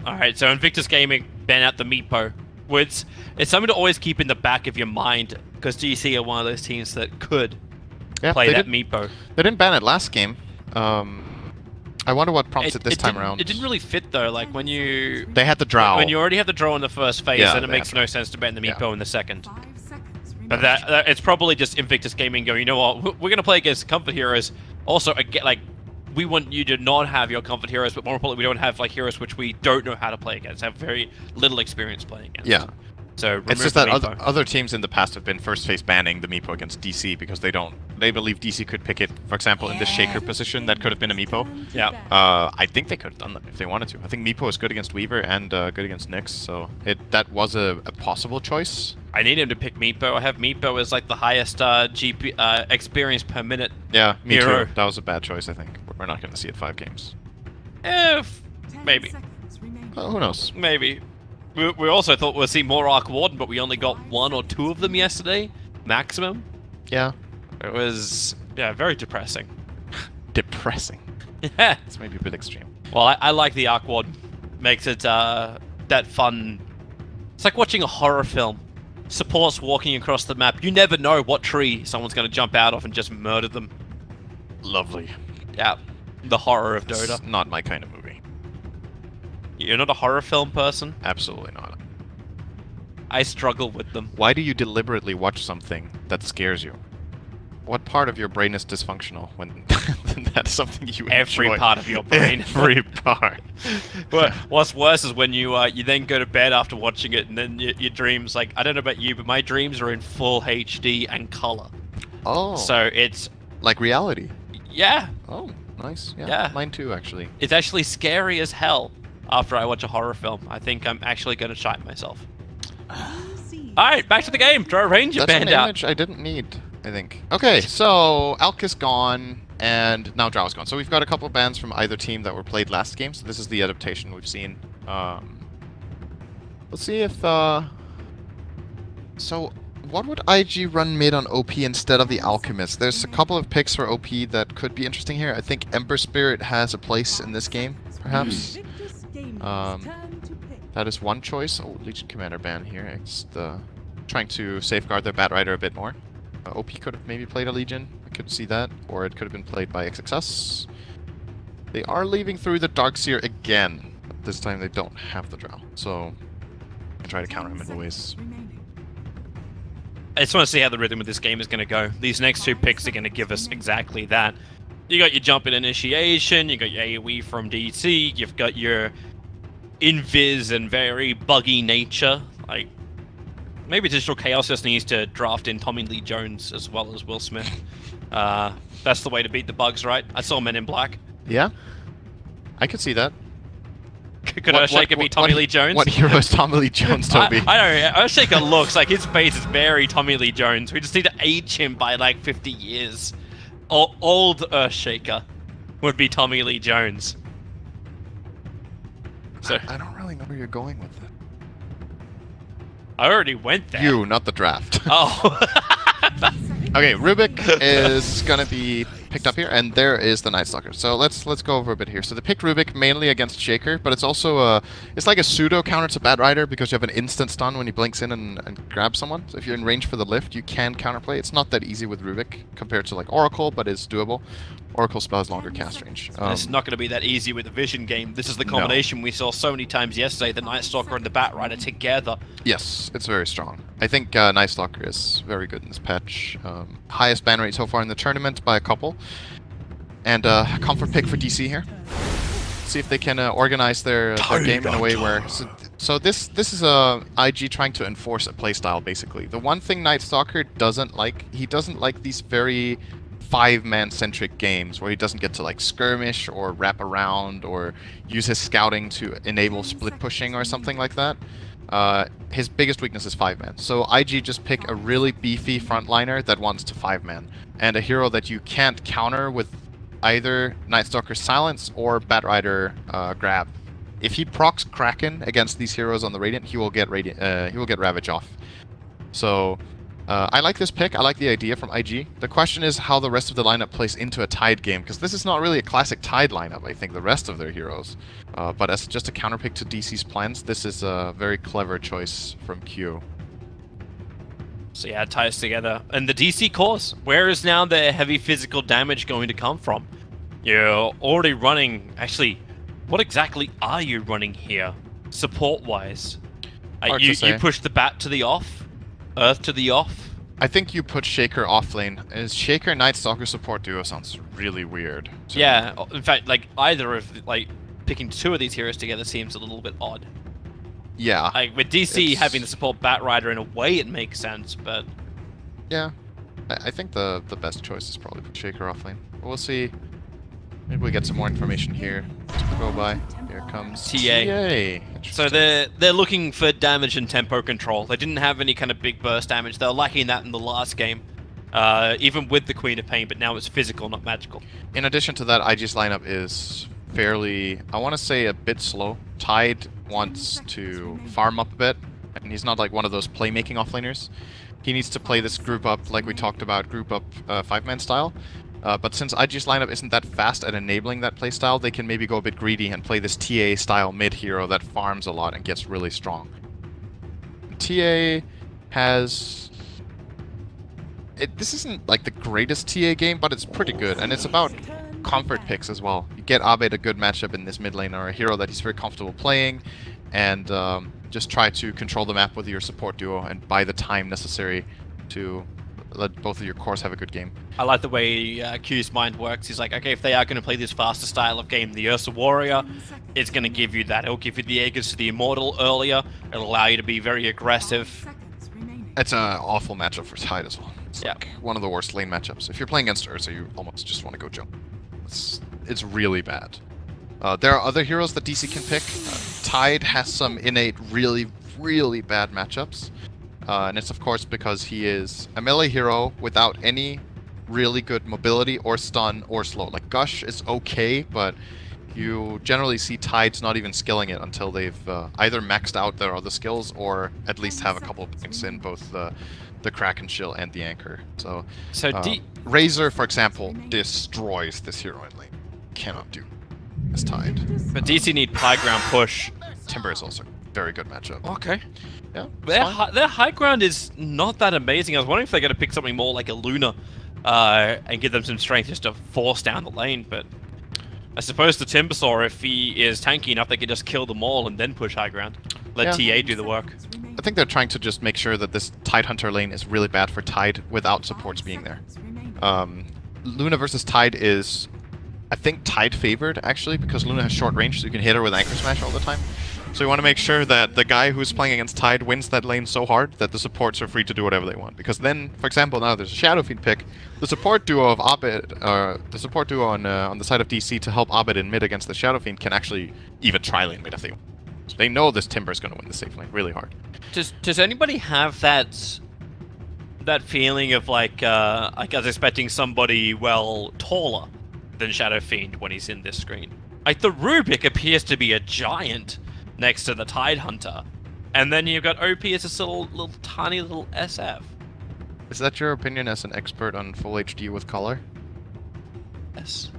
S1: Alright, so Invictus Gaming, ban out the Meepo. It's something to always keep in the back of your mind, because DC are one of those teams that could play that Meepo.
S2: They didn't ban it last game. I wonder what prompts it this time around.
S1: It didn't really fit though, like when you...
S2: They had the Drow.
S1: When you already have the draw in the first phase,
S2: Yeah,
S1: then it
S2: they
S1: makes
S2: have
S1: no sense to ban the Meepo in the second.
S3: 5 seconds
S1: But
S3: remaining.
S1: it's probably just Invictus Gaming going, you know what, we're going to play against comfort heroes. Also, again, like, we want you to not have your comfort heroes, but more importantly, we don't have like heroes which we don't know how to play against, have very little experience playing against.
S2: Yeah.
S1: So
S2: It's just
S1: remove
S2: that
S1: the Meepo.
S2: other teams in the past have been first phase banning the Meepo against DC because they believe DC could pick it. For example, in this Shaker position, that could have been a Meepo.
S1: Yeah.
S2: I think they could have done that if they wanted to. I think Meepo is good against Weaver and good against Nyx, so that was a possible choice.
S1: I need him to pick Meepo. I have Meepo as like the highest experience per minute.
S2: Yeah, me
S1: Hero.
S2: too. That was a bad choice, I think. We're not going to see it 5 games.
S1: 10
S3: 10
S1: maybe.
S3: seconds remaining.
S2: Who knows?
S1: Maybe. We also thought we'd see more Arc Warden, but we only got 1 or 2 of them yesterday, maximum.
S2: Yeah.
S1: It was, yeah, very depressing.
S2: Depressing.
S1: Yeah.
S2: It's maybe a bit extreme.
S1: Well, I like the Arc Warden. Makes it that fun. It's like watching a horror film. Supports walking across the map. You never know what tree someone's going to jump out of and just murder them.
S2: Lovely.
S1: Yeah. The horror of Dota.
S2: It's not my kind of movie.
S1: You're not a horror film person?
S2: Absolutely not.
S1: I struggle with them.
S2: Why do you deliberately watch something that scares you? What part of your brain is dysfunctional when that's something you
S1: Every
S2: enjoy?
S1: part of your brain.
S2: Every part.
S1: But what's worse is when you then go to bed after watching it, and then your dreams, like, I don't know about you, but my dreams are in full HD and color.
S2: Oh.
S1: So it's,
S2: like reality.
S1: yeah,
S2: Oh, nice. Yeah,
S1: Yeah.
S2: mine too, actually.
S1: it's actually scary as hell after I watch a horror film. I think I'm actually going to shite myself. Alright, back to the game. Throw a ranger
S2: That's
S1: band
S2: an
S1: out.
S2: image I didn't need, I think. Okay, so Alk is gone, and now Drow is gone. So we've got a couple of bands from either team that were played last game, so this is the adaptation we've seen. Let's see if, So, what would IG run mid on OP instead of the Alchemist? There's a couple of picks for OP that could be interesting here. I think Ember Spirit has a place in this game, perhaps. That is one choice. Oh, Legion Commander ban here. It's trying to safeguard their Batrider a bit more. OP could have maybe played a Legion. I could see that. Or it could have been played by XXS. They are leaving through the Darkseer again. But this time they don't have the Drow. So, I try to counter him in ways.
S1: I just want to see how the rhythm of this game is going to go. These next 2 picks are going to give us exactly that. You got your jump in initiation, you got your AoE from DC, you've got your invis and very buggy nature. Like, maybe Digital Chaos just needs to draft in Tommy Lee Jones as well as Will Smith. That's the way to beat the bugs, right? I saw Men in Black.
S2: Yeah? I could see that.
S1: Could Earthshaker be Tommy Lee Jones?
S2: What hero is Tommy Lee Jones, Toby?
S1: I don't know. Earthshaker looks like his face is very Tommy Lee Jones. We just need to age him by like 50 years. Old Earthshaker would be Tommy Lee Jones. So
S2: I don't really know where you're going with it.
S1: I already went there.
S2: You, not the draft.
S1: Oh.
S2: Okay, Rubik is gonna be picked up here, and there is the Night Stalker. So let's go over a bit here. So they picked Rubik mainly against Shaker, but it's also it's like a pseudo counter to Batrider because you have an instant stun when he blinks in and grabs someone. So if you're in range for the lift, you can counterplay. It's not that easy with Rubik compared to like Oracle, but it's doable. Oracle spell has longer cast range.
S1: It's not going to be that easy with the Vision game. This is the combination we saw so many times yesterday, the Night Stalker and the Batrider together.
S2: Yes, it's very strong. I think Night Stalker is very good in this patch. Highest ban rate so far in the tournament by a couple. And comfort pick for DC here. See if they can organize their game in a way where... So this is IG trying to enforce a playstyle, basically. The one thing Night Stalker doesn't like, he doesn't like these very 5-man centric games where he doesn't get to like skirmish or wrap around or use his scouting to enable split pushing or something like that. His biggest weakness is 5-man. So IG just pick a really beefy frontliner that wants to 5-man. And a hero that you can't counter with either Night Stalker Silence or Batrider Grab. If he procs Kraken against these heroes on the Radiant, he will get Ravage off. So I like this pick. I like the idea from IG. The question is how the rest of the lineup plays into a Tide game, because this is not really a classic Tide lineup, I think, the rest of their heroes. But as just a counterpick to DC's plans, this is a very clever choice from Q.
S1: So yeah, it ties together. And the DC cores, where is now the heavy physical damage going to come from? You're already running... Actually, what exactly are you running here, support-wise? You push the Bat to the off? Earth to the off?
S2: I think you put Shaker off lane. Is Shaker Night Stalker support duo sounds really weird.
S1: Yeah, in fact, like, either of, like, picking 2 of these heroes together seems a little bit odd.
S2: Yeah.
S1: Like, with DC having to support Batrider in a way, it makes sense, but...
S2: Yeah. I think the best choice is probably put Shaker off lane. We'll see. Maybe we get some more information here as we go by. Here comes TA.
S1: So they're looking for damage and tempo control. They didn't have any kind of big burst damage. They were lacking that in the last game, even with the Queen of Pain, but now it's physical, not magical.
S2: In addition to that, IG's lineup is fairly, I want to say, a bit slow. Tide wants to farm up a bit, and he's not like one of those playmaking offlaners. He needs to play this group up, like we talked about, group up 5-man style. But since IG's lineup isn't that fast at enabling that playstyle, they can maybe go a bit greedy and play this TA style mid hero that farms a lot and gets really strong. TA has... this isn't like the greatest TA game, but it's pretty good, and it's about comfort picks as well. You get Abed a good matchup in this mid lane, or a hero that he's very comfortable playing, and just try to control the map with your support duo and buy the time necessary to let both of your cores have a good game.
S1: I like the way Q's mind works. He's like, okay, if they are going to play this faster style of game, the Ursa Warrior, it's going to give you that. It'll give you the Aegis to the Immortal earlier. It'll allow you to be very aggressive.
S2: It's an awful matchup for Tide as well. It's
S1: Yeah.
S2: like one of the worst lane matchups. If you're playing against Ursa, you almost just want to go jump. It's really bad. There are other heroes that DC can pick. Tide has some innate, really, really bad matchups. And it's of course because he is a melee hero without any really good mobility or stun or slow. Like Gush is okay, but you generally see Tides not even skilling it until they've either maxed out their other skills or at least have a couple of points in both the Kraken Shield and the Anchor. So Razor, for example, destroys this hero in lane. Cannot do this Tide.
S1: But DC need high ground push.
S2: Timber is also a very good matchup.
S1: Okay.
S2: Yeah,
S1: Their high ground is not that amazing. I was wondering if they're going to pick something more like a Luna and give them some strength just to force down the lane, but I suppose the Timbersaw, if he is tanky enough, they can just kill them all and then push high ground. Let TA do the work.
S2: I think they're trying to just make sure that this Tide Hunter lane is really bad for Tide without supports being there. Luna versus Tide is, I think, Tide favored, actually, because Luna has short range, so you can hit her with Anchor Smash all the time. So you want to make sure that the guy who's playing against Tide wins that lane so hard that the supports are free to do whatever they want. Because then, for example, now there's a Shadowfiend pick. The support duo of Abed, the support duo on the side of DC to help Abed in mid against the Shadowfiend can actually even tri-lane mid if they want. So they know this Timber's going to win the safe lane really hard.
S1: Does anybody have that feeling of like I was expecting somebody taller than Shadowfiend when he's in this screen? Like the Rubik appears to be a giant next to the Tide Hunter, and then you've got OP as this little tiny little SF.
S2: Is that your opinion as an expert on full HD with color?
S1: Yes.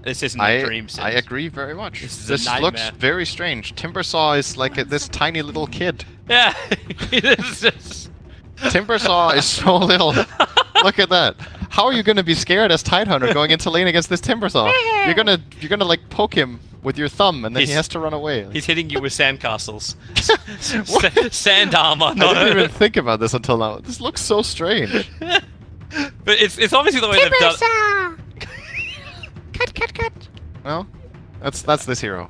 S1: This isn't a dream set.
S2: I agree very much.
S1: This
S2: looks very strange. Timbersaw is like this tiny little kid.
S1: Yeah, it is just...
S2: Timbersaw is so little. Look at that. How are you gonna be scared as Tidehunter going into lane against this Timbersaw? You're gonna like poke him with your thumb, and then he has to run away.
S1: He's hitting you with sandcastles. Sand armor.
S2: I didn't even think about this until now. This looks so strange.
S1: But it's obviously the way they've done.
S2: Cut. Well, that's this hero.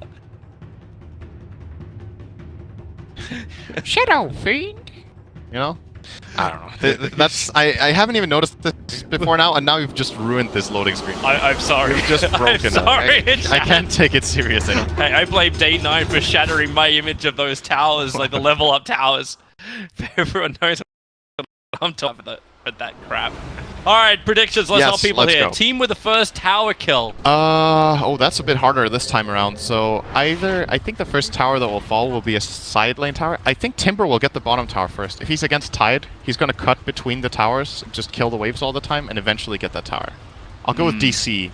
S2: Shadowfiend. You know? I don't know. I haven't even noticed this before now, and now you've just ruined this loading screen.
S1: I'm sorry.
S2: You've just broken it.
S1: Sorry.
S2: I can't take it serious anymore.
S1: Hey, I blame Day9 for shattering my image of those towers, like the level up towers. Everyone knows I'm talking about that crap. Alright, predictions. Let's help people here.
S2: Go.
S1: Team with the first tower kill.
S2: Oh, that's a bit harder this time around. So I think the first tower that will fall will be a side lane tower. I think Timber will get the bottom tower first. If he's against Tide, he's going to cut between the towers, just kill the waves all the time, and eventually get that tower. I'll go with DC.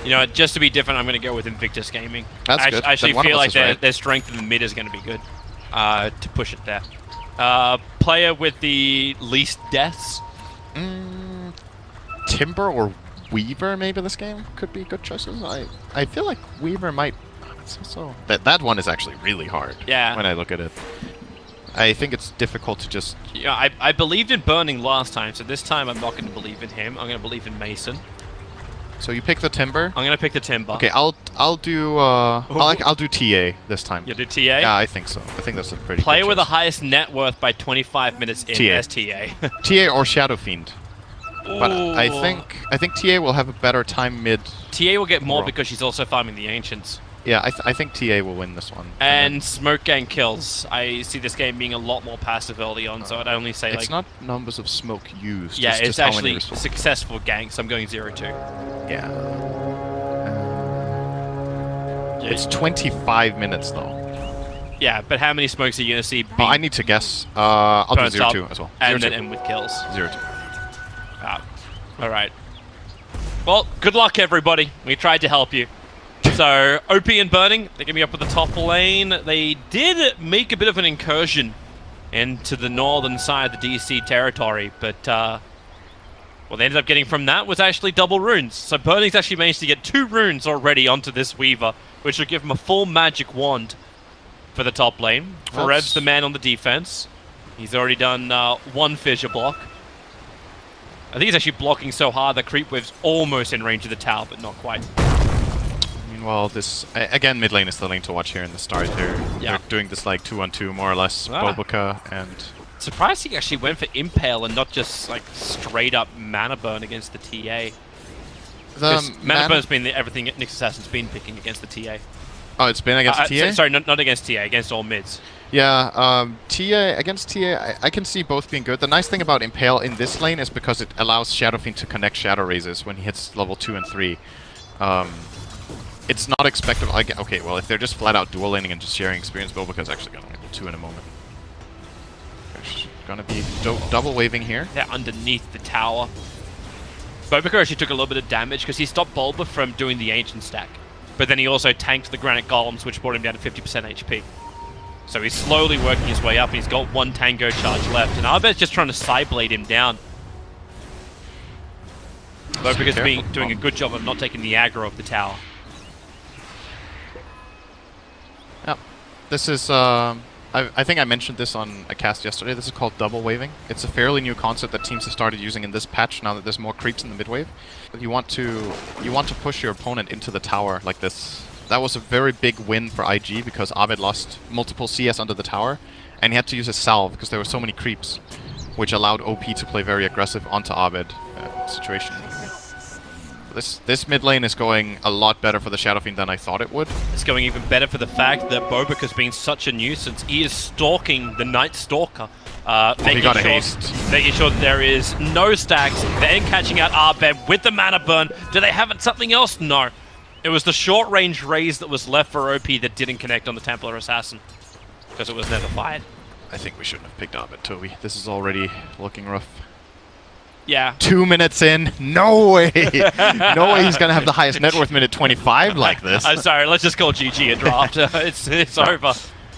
S1: You know, just to be different, I'm going to go with Invictus Gaming.
S2: That's good.
S1: I actually feel like
S2: right.
S1: their strength in the mid is going to be good to push it there. Player with the least deaths.
S2: Timber or Weaver maybe this game could be good choices. I feel like Weaver might. That one is actually really hard.
S1: Yeah.
S2: When I look at it, I think it's difficult to just.
S1: Yeah, I believed in Burning last time, so this time I'm not going to believe in him. I'm going to believe in Mason.
S2: So you pick the Timber.
S1: I'm going to pick the Timber.
S2: Okay, I'll do I'll do TA this time.
S1: You do TA?
S2: Yeah, I think so. I think that's a pretty.
S1: Player
S2: good
S1: with the
S2: choice.
S1: highest net worth by 25 minutes in as TA.
S2: TA or Shadowfiend. But I think TA will have a better time mid.
S1: TA will get more because she's also farming the Ancients.
S2: Yeah, I think TA will win this one.
S1: And Smoke Gang kills. I see this game being a lot more passive early on, so I'd only say
S2: it's not numbers of smoke used.
S1: Yeah, it's
S2: just how many
S1: actually successful ganks. So I'm going 0-2.
S2: Yeah. It's 25 minutes though.
S1: Yeah, but how many smokes are you going to see being
S2: I need to guess. I'll do
S1: burnt up
S2: 0-2 as well.
S1: and
S2: 0-2.
S1: then end with kills?
S2: 0-2.
S1: All right. Well, good luck, everybody. We tried to help you. So, OP and Burning, they're going to be up at the top lane. They did make a bit of an incursion into the northern side of the DC territory, but what they ended up getting from that was actually double runes. So Burning's actually managed to get 2 runes already onto this Weaver, which will give him a full magic wand for the top lane. Ferev's the man on the defense. He's already done 1 fissure block. I think he's actually blocking so hard that Creep Wave's almost in range of the tower, but not quite.
S2: Meanwhile, this again, mid lane is the lane to watch here in the start. They're doing this like 2-on-2 more or less. Bo2 and
S1: surprised he actually went for Impale and not just like straight up Mana Burn against the TA. Mana Burn's been everything Nyx Assassin's been picking against the TA.
S2: Oh, it's been against TA?
S1: Sorry, not against TA, against all mids.
S2: Yeah, TA against TA, I can see both being good. The nice thing about Impale in this lane is because it allows Shadow Fiend to connect Shadow Razors when he hits level 2 and 3. It's not expected. Okay, well, if they're just flat out dual laning and just sharing experience, Bo2's actually going to level 2 in a moment. There's going to be double waving here.
S1: They're underneath the tower. Bo2 actually took a little bit of damage because he stopped Bulba from doing the Ancient stack. But then he also tanked the Granite Golems, which brought him down to 50% HP. So he's slowly working his way up, and he's got 1 Tango charge left. And Arbet's just trying to Psyblade him down. Bo2's doing a good job of not taking the aggro of the tower.
S2: Yep. This is, I think I mentioned this on a cast yesterday. This is called double waving. It's a fairly new concept that teams have started using in this patch now that there's more creeps in the mid wave. You want to push your opponent into the tower like this. That was a very big win for IG because Abed lost multiple CS under the tower, and he had to use his salve because there were so many creeps, which allowed OP to play very aggressive onto Abed situation. This mid lane is going a lot better for the Shadow Fiend than I thought it would.
S1: It's going even better for the fact that Bobik has been such a nuisance. He is stalking the Night Stalker, making sure that there is no stacks, then catching out Arbed with the Mana Burn. Do they have something else? No. It was the short-range raise that was left for OP that didn't connect on the Templar Assassin, because it was never fired.
S2: I think we shouldn't have picked Arbed, Toby. This is already looking rough.
S1: Yeah.
S2: 2 minutes in, no way! No way he's gonna have the highest net worth minute 25 like this.
S1: I'm sorry, let's just call GG a draft. it's over.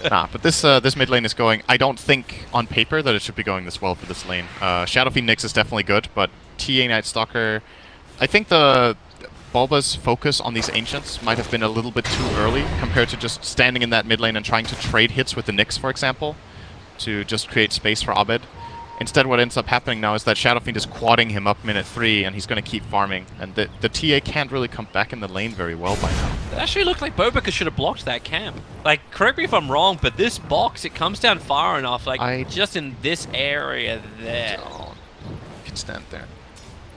S2: Nah, but this mid lane is going, I don't think on paper that it should be going this well for this lane. Shadow Fiend Nyx is definitely good, but TA Night Stalker, I think the Bulba's focus on these Ancients might have been a little bit too early compared to just standing in that mid lane and trying to trade hits with the Nyx, for example, to just create space for Abed. Instead, what ends up happening now is that Shadow Fiend is quadding him up minute 3, and he's going to keep farming. And the TA can't really come back in the lane very well by now.
S1: It actually looked like Bobika should have blocked that camp. Like, correct me if I'm wrong, but this box, it comes down far enough, like, just in this area there.
S2: Oh, you can stand there.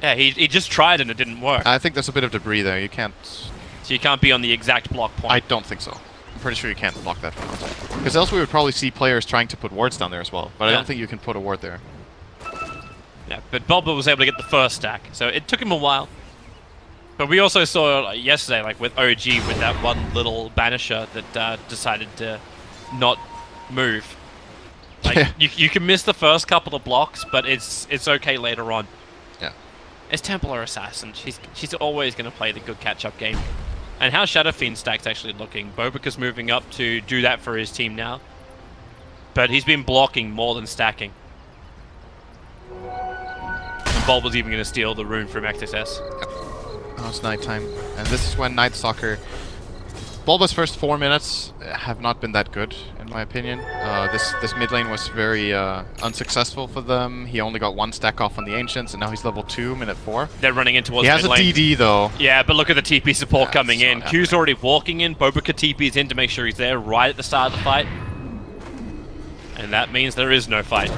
S1: Yeah, he just tried and it didn't work.
S2: I think there's a bit of debris there. You can't...
S1: So you can't be on the exact block point.
S2: I don't think so. I'm pretty sure you can't block that from outside. Because else we would probably see players trying to put wards down there as well. But I don't think you can put a ward there.
S1: Yeah, but Bulba was able to get the first stack, so it took him a while. But we also saw yesterday, like with OG, with that one little banisher that decided to not move. Like you can miss the first couple of blocks, but it's okay later on.
S2: Yeah,
S1: it's Templar Assassin. She's always going to play the good catch-up game. And how Shadow Fiend stack's actually looking? Bobika's moving up to do that for his team now, but he's been blocking more than stacking. Bulba's even going to steal the rune from XSS.
S2: Yep. Oh, it's nighttime. And this is when Night Stalker... Bulba's first 4 minutes have not been that good, in my opinion. This mid lane was very unsuccessful for them. He only got 1 stack off on the Ancients, and now he's level 2, minute 4.
S1: They're running in towards
S2: mid lane. He has a DD, though.
S1: Yeah, but look at the TP support coming in. Q's already walking in. Bobika TP's in to make sure he's there right at the start of the fight. And that means there is no fight.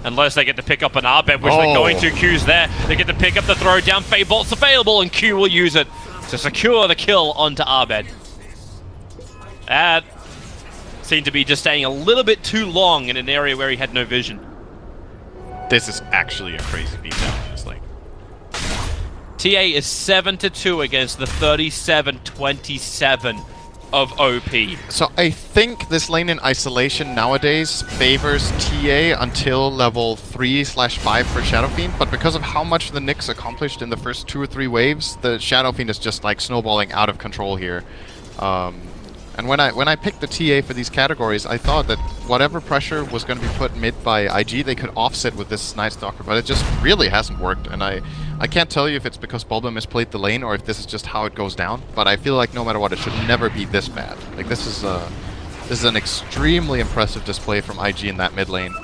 S1: Unless they get to pick up an Arbed, which they're going to. Q's there. They get to pick up the throw down. Fade Bolt's available, and Q will use it to secure the kill onto Arbed. That seemed to be just staying a little bit too long in an area where he had no vision.
S2: This is actually a crazy beatdown in this lane.
S1: TA is 7-2 against the 37-27 of OP.
S2: So I think this lane in isolation nowadays favors TA until level 3/5 for Shadow Fiend, but because of how much the Nyx accomplished in the first 2 or 3 waves, the Shadow Fiend is just like snowballing out of control here. And when I picked the TA for these categories, I thought that whatever pressure was going to be put mid by IG, they could offset with this Night Stalker, but it just really hasn't worked. And I can't tell you if it's because Bulba misplayed the lane or if this is just how it goes down, but I feel like no matter what, it should never be this bad. Like this is an extremely impressive display from IG in that mid lane.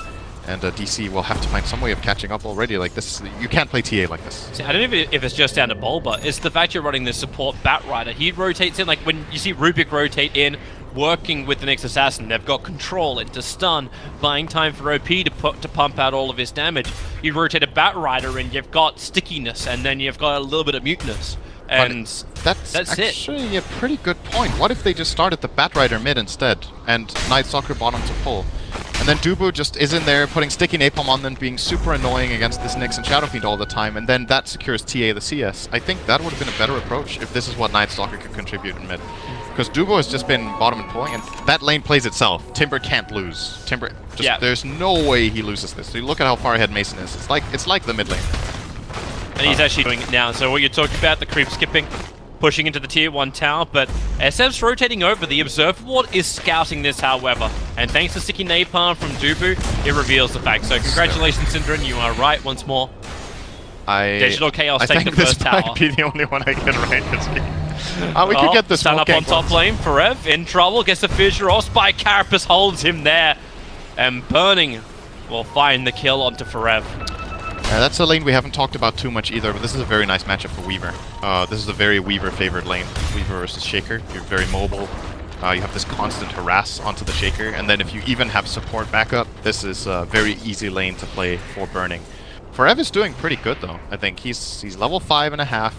S2: And DC will have to find some way of catching up already. Like this, you can't play TA like this.
S1: See, I don't know if it's just down to Bulba. It's the fact you're running this support Batrider. He rotates in, like when you see Rubik rotate in, working with the next assassin. They've got control into stun, buying time for OP to pump out all of his damage. You rotate a Batrider and you've got stickiness, and then you've got a little bit of muteness. And
S2: that's
S1: it.
S2: Actually a pretty good point. What if they just started the Batrider mid instead, and Night Stalker bottom to pull? And then Dubu just is in there putting sticky napalm on them, being super annoying against this Nyx and Shadow Fiend all the time, and then that secures TA the CS. I think that would have been a better approach if this is what Night Stalker could contribute in mid. Because Dubu has just been bottom and pulling, and that lane plays itself. Timber can't lose. Timber, there's no way he loses this. So you look at how far ahead Mason is. It's like the mid lane.
S1: And he's actually doing it now. So what you're talking about, the creep skipping, pushing into the tier 1 tower, but SF's rotating over. The Observer Ward is scouting this, however. And thanks to sticky napalm from Dubu, it reveals the fact. So congratulations, Syndran, you are right once more. Digital Chaos take the first tower.
S2: I think this might be the only one I get right this game. We could get the
S1: stand up on top lane. Forev in trouble, gets the fissure off. Spy Carapace holds him there. And Burning will find the kill onto Forev.
S2: That's a lane we haven't talked about too much either, but this is a very nice matchup for Weaver. This is a very Weaver-favored lane. Weaver versus Shaker. You're very mobile. You have this constant harass onto the Shaker, and then if you even have support backup, this is a very easy lane to play for Burning. Forev is doing pretty good though. I think he's level 5.5,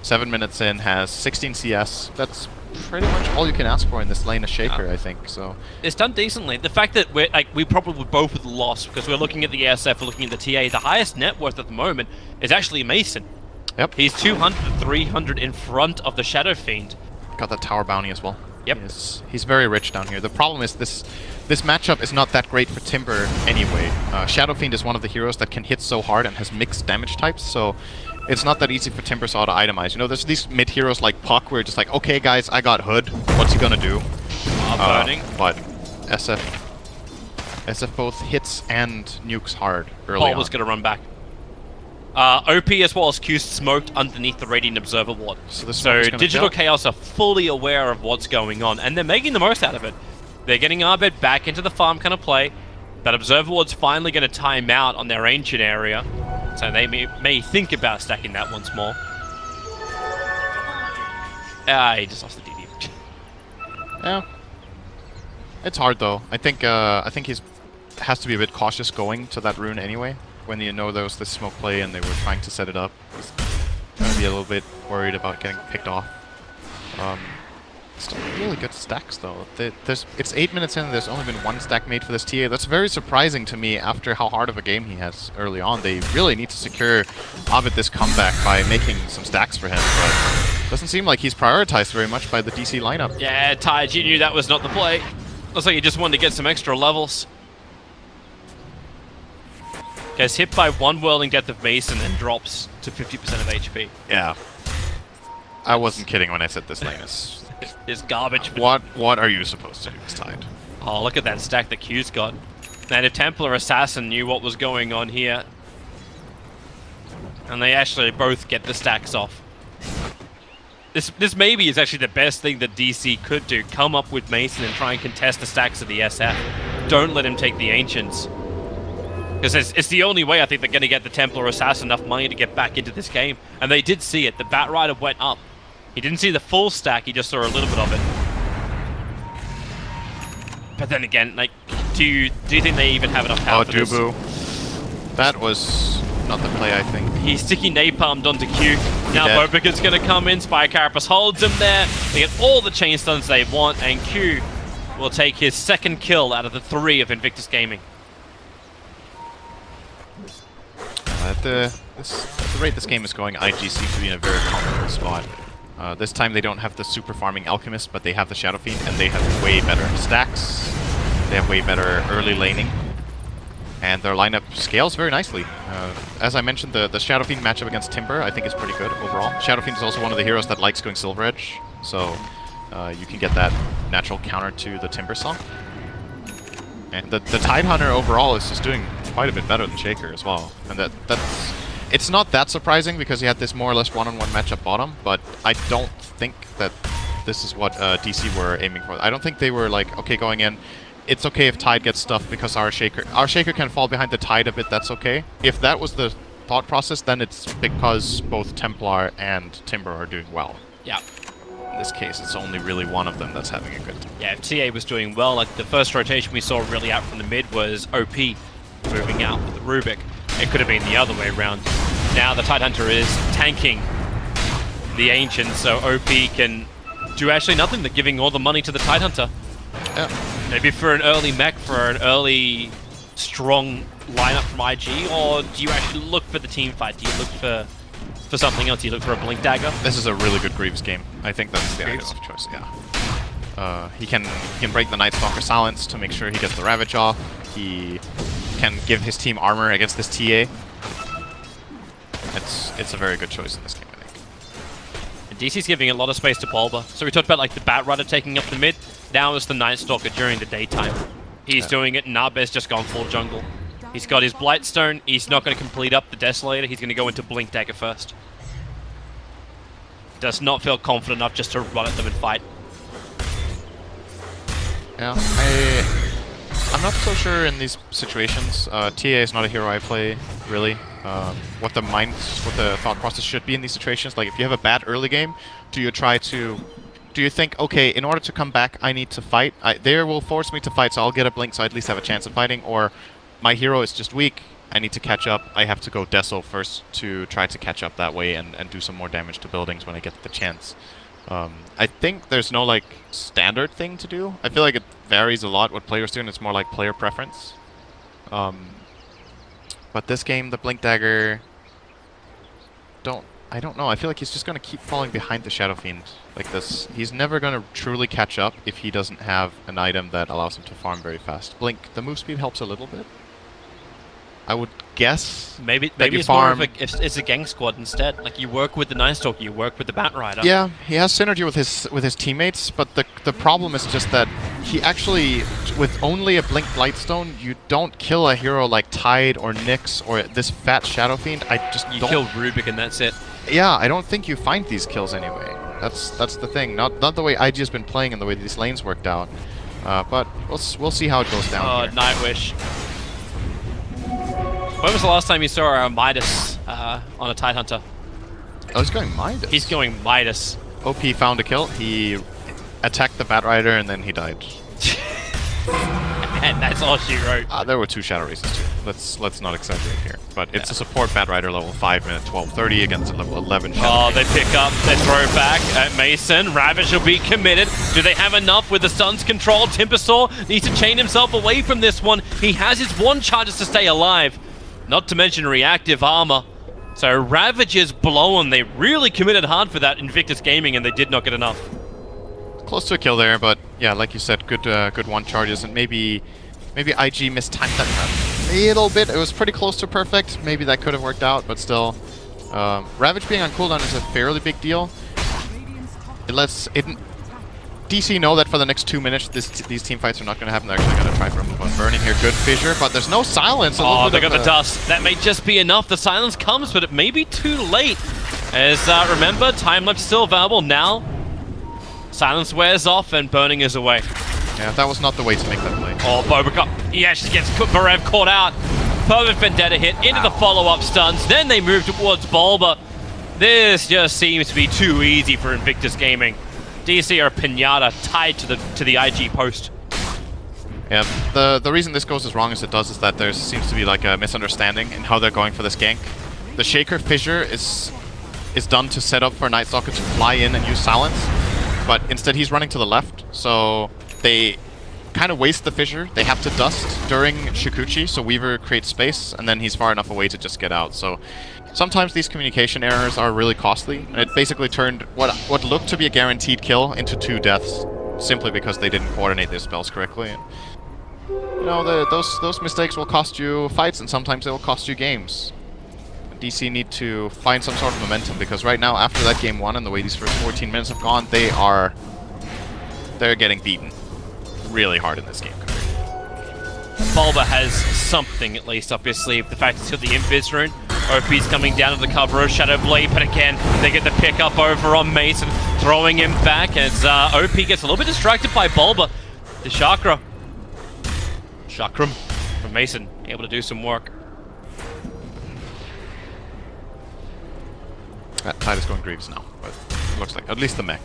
S2: 7 minutes in, has 16 CS. That's pretty much all you can ask for in this lane of Shaker, I think. So
S1: it's done decently. The fact that we probably both would lost because we're looking at the SF, we're looking at the TA. The highest net worth at the moment is actually Mason.
S2: Yep.
S1: He's 200 to 300 in front of the Shadow Fiend.
S2: Got that tower bounty as well.
S1: Yep.
S2: He's very rich down here. The problem is this matchup is not that great for Timber anyway. Shadow Fiend is one of the heroes that can hit so hard and has mixed damage types, so it's not that easy for Timbersaw to itemize. You know, there's these mid heroes like Puck where you're just like, okay guys, I got Hood. What's he gonna do?
S1: Burning.
S2: But SF both hits and nukes hard early on.
S1: Paul was gonna run back. OP as well as Q smoked underneath the Radiant Observer Ward. So Digital Chaos are fully aware of what's going on, and they're making the most out of it. They're getting Arbed back into the farm kind of play. That Observer Ward's finally going to time out on their ancient area, so they may think about stacking that once more. He just lost the DD.
S2: Yeah. It's hard though. I think he's has to be a bit cautious going to that rune anyway. When you know there was this smoke play and they were trying to set it up, he's going to be a little bit worried about getting picked off. Still really good stacks though. It's 8 minutes in and there's only been 1 stack made for this TA. That's very surprising to me after how hard of a game he has early on. They really need to secure Ovid this comeback by making some stacks for him, but doesn't seem like he's prioritized very much by the DC lineup.
S1: Yeah, Tide, you knew that was not the play. Looks like he just wanted to get some extra levels. Gets hit by 1 Whirling Death of Mason and drops to 50% of HP.
S2: Yeah. I wasn't kidding when I said this lane is...
S1: It's garbage.
S2: What are you supposed to do this Tide?
S1: Oh, look at that stack that Q's got. And if Templar Assassin knew what was going on here, and they actually both get the stacks off. This maybe is actually the best thing that DC could do. Come up with Mason and try and contest the stacks of the SF. Don't let him take the Ancients. Because it's the only way I think they're going to get the Templar Assassin enough money to get back into this game. And they did see it. The Batrider went up. He didn't see the full stack, he just saw a little bit of it. But then again, like, do you think they even have enough power for this?
S2: Dubu. That was not the play, I think.
S1: He's sticky napalmed onto Q. Now Bobica's going to come in, Spy Carapace holds him there. They get all the chain stuns they want, and Q will take his 2nd kill out of the 3 of Invictus Gaming.
S2: At the rate this game is going, IG seems to be in a very comfortable spot. This time they don't have the super farming Alchemist, but they have the Shadow Fiend, and they have way better stacks. They have way better early laning. And their lineup scales very nicely. As I mentioned, the Shadow Fiend matchup against Timber I think is pretty good overall. Shadow Fiend is also one of the heroes that likes going Silver Edge, so you can get that natural counter to the Timber song. And the Tidehunter overall is just doing quite a bit better than Shaker as well. And it's not that surprising because he had this more or less one-on-one matchup bottom, but I don't think that this is what DC were aiming for. I don't think they were like, okay, going in, it's okay if Tide gets stuffed because our Shaker can fall behind the Tide a bit, that's okay. If that was the thought process, then it's because both Templar and Timber are doing well.
S1: Yeah.
S2: In this case, it's only really one of them that's having a good time.
S1: Yeah, if TA was doing well, like the first rotation we saw really out from the mid was OP moving out with the Rubik. It could have been the other way around. Now the Tidehunter is tanking the Ancient, so OP can do actually nothing. They're giving all the money to the Tidehunter.
S2: Yeah.
S1: Maybe for an early mech, for an early strong lineup from IG, or do you actually look for the team fight? Do you look for something else? Do you look for a Blink Dagger?
S2: This is a really good Greaves game. I think that's the item of choice, yeah. He can break the Night Stalker silence to make sure he gets the Ravage off. He can give his team armor against this TA. It's a very good choice in this game, I think.
S1: And DC's giving a lot of space to Bulba. So we talked about like the Bat Rider taking up the mid. Now it's the Night Stalker during the daytime. He's doing it, and Nabez just gone full jungle. He's got his Blightstone. He's not going to complete up the Desolator. He's going to go into Blink Dagger first. Does not feel confident enough just to run at them and fight.
S2: Yeah, I'm not so sure in these situations. TA is not a hero I play, really. What the thought process should be in these situations. Like, if you have a bad early game, do you think, okay, in order to come back, I need to fight? They will force me to fight, so I'll get a blink, so I at least have a chance of fighting. Or my hero is just weak, I need to catch up. I have to go Deso first to try to catch up that way and do some more damage to buildings when I get the chance. I think there's no, like, standard thing to do. I feel like it varies a lot what players do, and it's more like player preference. But this game, the Blink Dagger... I don't know. I feel like he's just going to keep falling behind the Shadow Fiend like this. He's never going to truly catch up if he doesn't have an item that allows him to farm very fast. Blink, the move speed helps a little bit. I would guess.
S1: Maybe it's more of it's a gang squad instead. Like, you work with the Night Stalker, you work with the Bat Rider.
S2: Yeah, he has synergy with his teammates, but the problem is just that he actually, with only a Blink Blightstone, you don't kill a hero like Tide or Nyx or this fat Shadow Fiend.
S1: You kill Rubik and that's it.
S2: Yeah, I don't think you find these kills anyway. That's the thing. Not the way IG has been playing and the way these lanes worked out. But we'll see how it goes down.
S1: Oh, Nightwish. When was the last time you saw a Midas on a Tidehunter?
S2: Oh, he's going Midas.
S1: He's going Midas.
S2: OP found a kill. He attacked the Bat Rider and then he died.
S1: And that's all she wrote.
S2: There were 2 Shadow Races too. Let's not exaggerate here. But it's a support Bat Rider level 5 minute 12:30 against a level 11 Shadow.
S1: Oh, they pick up, they throw back at Mason. Ravage will be committed. Do they have enough with the Sun's control? Timbersaw needs to chain himself away from this one. He has his 1 charges to stay alive. Not to mention reactive armor. So Ravage is blown. They really committed hard for that Invictus Gaming, and they did not get enough.
S2: Close to a kill there, but yeah, like you said, good 1 charges, and maybe IG mistimed that a little bit. It was pretty close to perfect. Maybe that could have worked out, but still, Ravage being on cooldown is a fairly big deal. It lets DC know that for the next 2 minutes, these team fights are not going to happen. They're actually going to try for a move on burning here. Good fissure, but there's no silence.
S1: Oh, they got the dust. That may just be enough. The silence comes, but it may be too late. As remember, time lapse still available now. Silence wears off and burning is away.
S2: Yeah, that was not the way to make that play.
S1: Oh, Bo2 he actually gets Barev caught out. Perfect Vendetta hit into the follow-up stuns. Then they move towards Bulba. This just seems to be too easy for Invictus Gaming. DC are Pinata tied to the IG post.
S2: Yeah, the reason this goes as wrong as it does is that there seems to be like a misunderstanding in how they're going for this gank. The Shaker Fissure is done to set up for Night Stalker to fly in and use silence, but instead he's running to the left, so they kind of waste the fissure. They have to dust during Shikuchi, so Weaver creates space, and then he's far enough away to just get out. So sometimes these communication errors are really costly, and it basically turned what looked to be a guaranteed kill into 2 deaths, simply because they didn't coordinate their spells correctly. And, you know, those mistakes will cost you fights, and sometimes they will cost you games. DC need to find some sort of momentum, because right now, after that game 1 and the way these first 14 minutes have gone, they're getting beaten really hard in this game.
S1: Bulba has something, at least, up his sleeve. The fact he's got the Invis rune. OP's coming down to the cover of Shadow Blade, but again, they get the pick up over on Mason, throwing him back as OP gets a little bit distracted by Bulba. The Chakram from Mason, able to do some work.
S2: That tide is going Greaves now, but it looks like at least the mech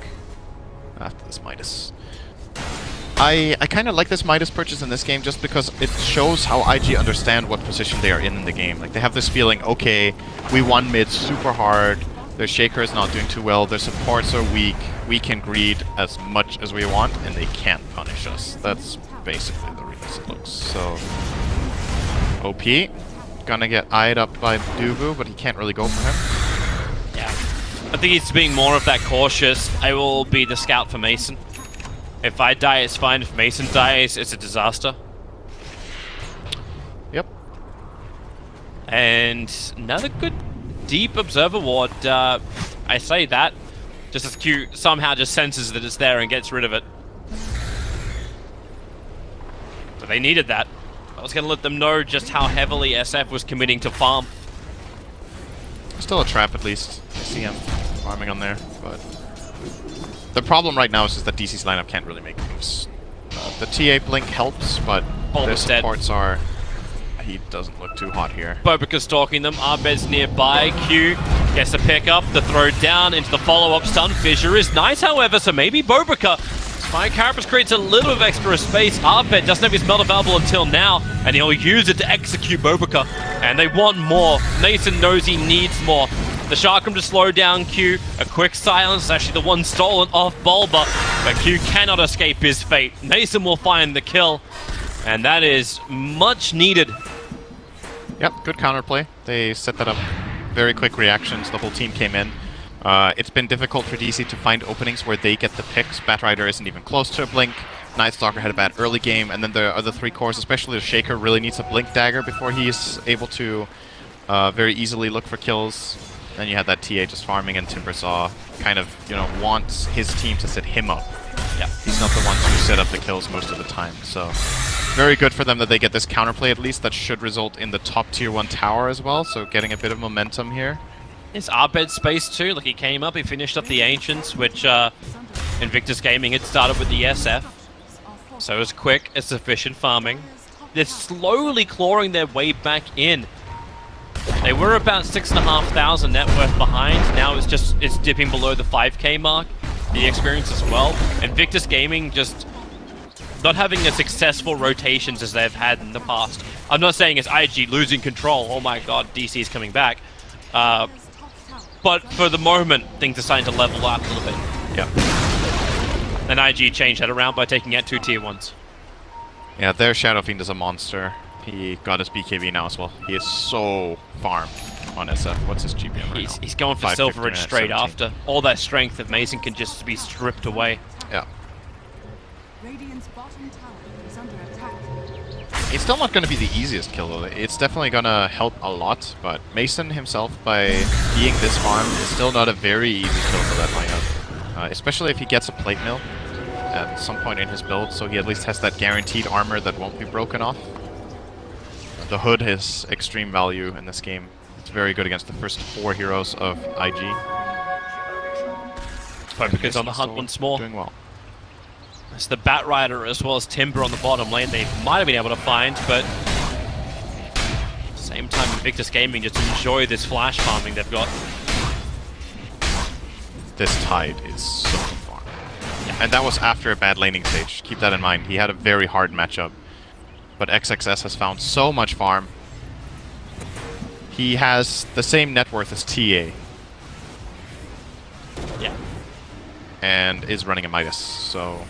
S2: after this Midas. I kind of like this Midas purchase in this game just because it shows how IG understand what position they are in the game. Like, they have this feeling, okay, we won mid super hard, their Shaker is not doing too well, their supports are weak, we can greed as much as we want, and they can't punish us. That's basically the reason it looks. So, OP, gonna get eyed up by Dubu, but he can't really go for him.
S1: Yeah, I think he's being more of that cautious. I will be the scout for Mason. If I die, it's fine. If Mason dies, it's a disaster.
S2: Yep.
S1: And another good deep observer ward. I say that just as Q somehow just senses that it's there and gets rid of it. So they needed that. I was going to let them know just how heavily SF was committing to farm.
S2: Still a trap at least. I see him farming on there, but the problem right now is just that DC's lineup can't really make moves. The TA blink helps, but their supports are... He doesn't look too hot here.
S1: Bobica's stalking them. Arbed's nearby. Q gets the pick up, the throw down into the follow-up stun. Fissure is nice, however, so maybe Bobica. Spike Carapace creates a little bit of extra space. Arbed doesn't have his melt available until now, and he'll use it to execute Bobica. And they want more. Mason knows he needs more. The Chakram to slow down Q. A quick silence is actually the one stolen off Bulba, but Q cannot escape his fate. Mason will find the kill, and that is much needed.
S2: Yep, good counterplay. They set that up. Very quick reactions. The whole team came in. It's been difficult for DC to find openings where they get the picks. Batrider isn't even close to a blink. Night Stalker had a bad early game, and then the other 3 cores, especially the Shaker, really needs a blink dagger before he's able to very easily look for kills. Then you had that TA just farming, and Timbersaw kind of, you know, wants his team to set him up.
S1: Yeah,
S2: he's not the ones who set up the kills most of the time, so very good for them that they get this counterplay at least. That should result in the top tier 1 tower as well, so getting a bit of momentum here.
S1: It's Arbed space too. Look, he came up, he finished up the Ancients, which Invictus Gaming had started with the SF. So it's quick, it's efficient farming. They're slowly clawing their way back in. They were about 6,500 net worth behind. Now it's dipping below the 5k mark. The experience as well. Invictus Gaming just not having as successful rotations as they've had in the past. I'm not saying it's IG losing control. Oh my god, DC is coming back. But for the moment, things are starting to level out a little bit.
S2: Yep.
S1: And IG changed that around by taking out 2 tier 1s.
S2: Yeah, their Shadow Fiend is a monster. He got his BKB now as well. He is so farmed on SF. What's his GPM right now?
S1: He's going for Silverage straight 17. After. All that strength of Mason can just be stripped away.
S2: Yeah.
S3: Radiant's bottom tower is under attack.
S2: It's still not going to be the easiest kill though. It's definitely going to help a lot, but Mason himself, by being this farm, is still not a very easy kill for that lineup. Especially if he gets a plate mill at some point in his build, so he at least has that guaranteed armor that won't be broken off. The hood has extreme value in this game. It's very good against the first 4 heroes of IG.
S1: Because on the hunt once more.
S2: Doing well.
S1: It's the Batrider as well as Timber on the bottom lane they might have been able to find, but same time Invictus Gaming just enjoy this flash farming they've got.
S2: This Tide is so farm. Yeah. And that was after a bad laning stage. Keep that in mind. He had a very hard matchup. But XXS has found so much farm. He has the same net worth as TA.
S1: Yeah.
S2: And is running a Midas, so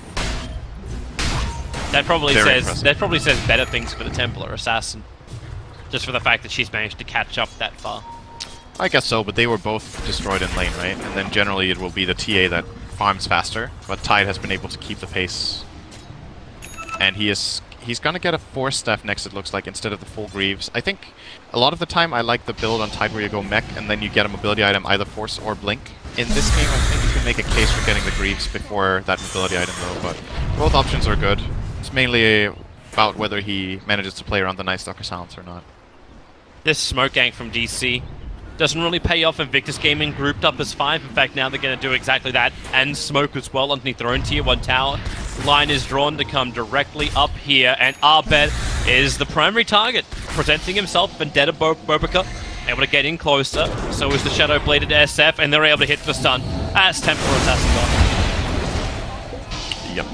S1: That probably
S2: Very
S1: says
S2: impressive.
S1: that probably says better things for the Templar Assassin, just for the fact that she's managed to catch up that far.
S2: I guess so, but they were both destroyed in lane, right? And then generally it will be the TA that farms faster, but Tide has been able to keep the pace. And he's gonna get a Force Staff next, it looks like, instead of the full Greaves. I think a lot of the time I like the build on Tide where you go mech and then you get a mobility item, either Force or Blink. In this game, I think you can make a case for getting the Greaves before that mobility item though, but both options are good. It's mainly about whether he manages to play around the Night Stalker Silence or not.
S1: This smoke gank from DC doesn't really pay off. Invictus Gaming grouped up as 5. In fact, now they're going to do exactly that and smoke as well underneath their own tier 1 tower. Line is drawn to come directly up here, and Abed is the primary target, presenting himself. Vendetta Bobica able to get in closer. So is the Shadow Bladed SF, and they're able to hit the stun as Templar Assassin got.
S2: Yep.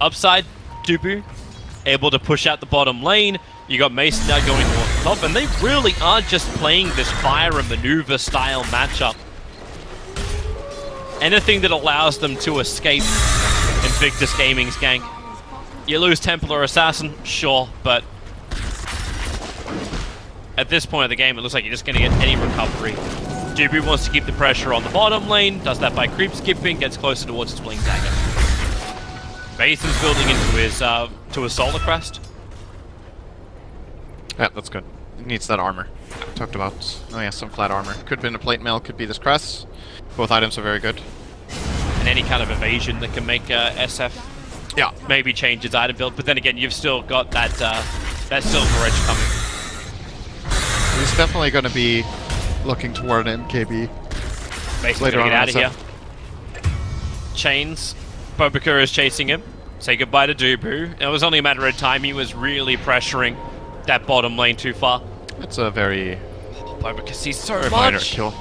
S1: Upside, Dubu able to push out the bottom lane. You got Mason now going towards the top, and they really are just playing this fire and maneuver style matchup. Anything that allows them to escape Invictus Gaming's gank. You lose Templar Assassin, sure, but at this point of the game, it looks like you're just going to get any recovery. Dubu wants to keep the pressure on the bottom lane, does that by creep skipping, gets closer towards his Bling Dagger. Mason's building into his to his Solar Crest.
S2: Yeah, that's good. It needs that armor. Talked about. Oh yeah, some flat armor. Could have been a plate mail, could be this crest. Both items are very good.
S1: And any kind of evasion that can make SF maybe change its item build. But then again, you've still got that that Silver Edge coming.
S2: He's definitely going to be looking toward an MKB.
S1: Mason's
S2: later
S1: gonna
S2: on
S1: get out of
S2: in
S1: here. Chains. Bobica is chasing him. Say goodbye to Dubu. It was only a matter of time. He was really pressuring that bottom lane too far.
S2: It's a very
S1: Bobica sees so
S2: minor
S1: much.
S2: kill.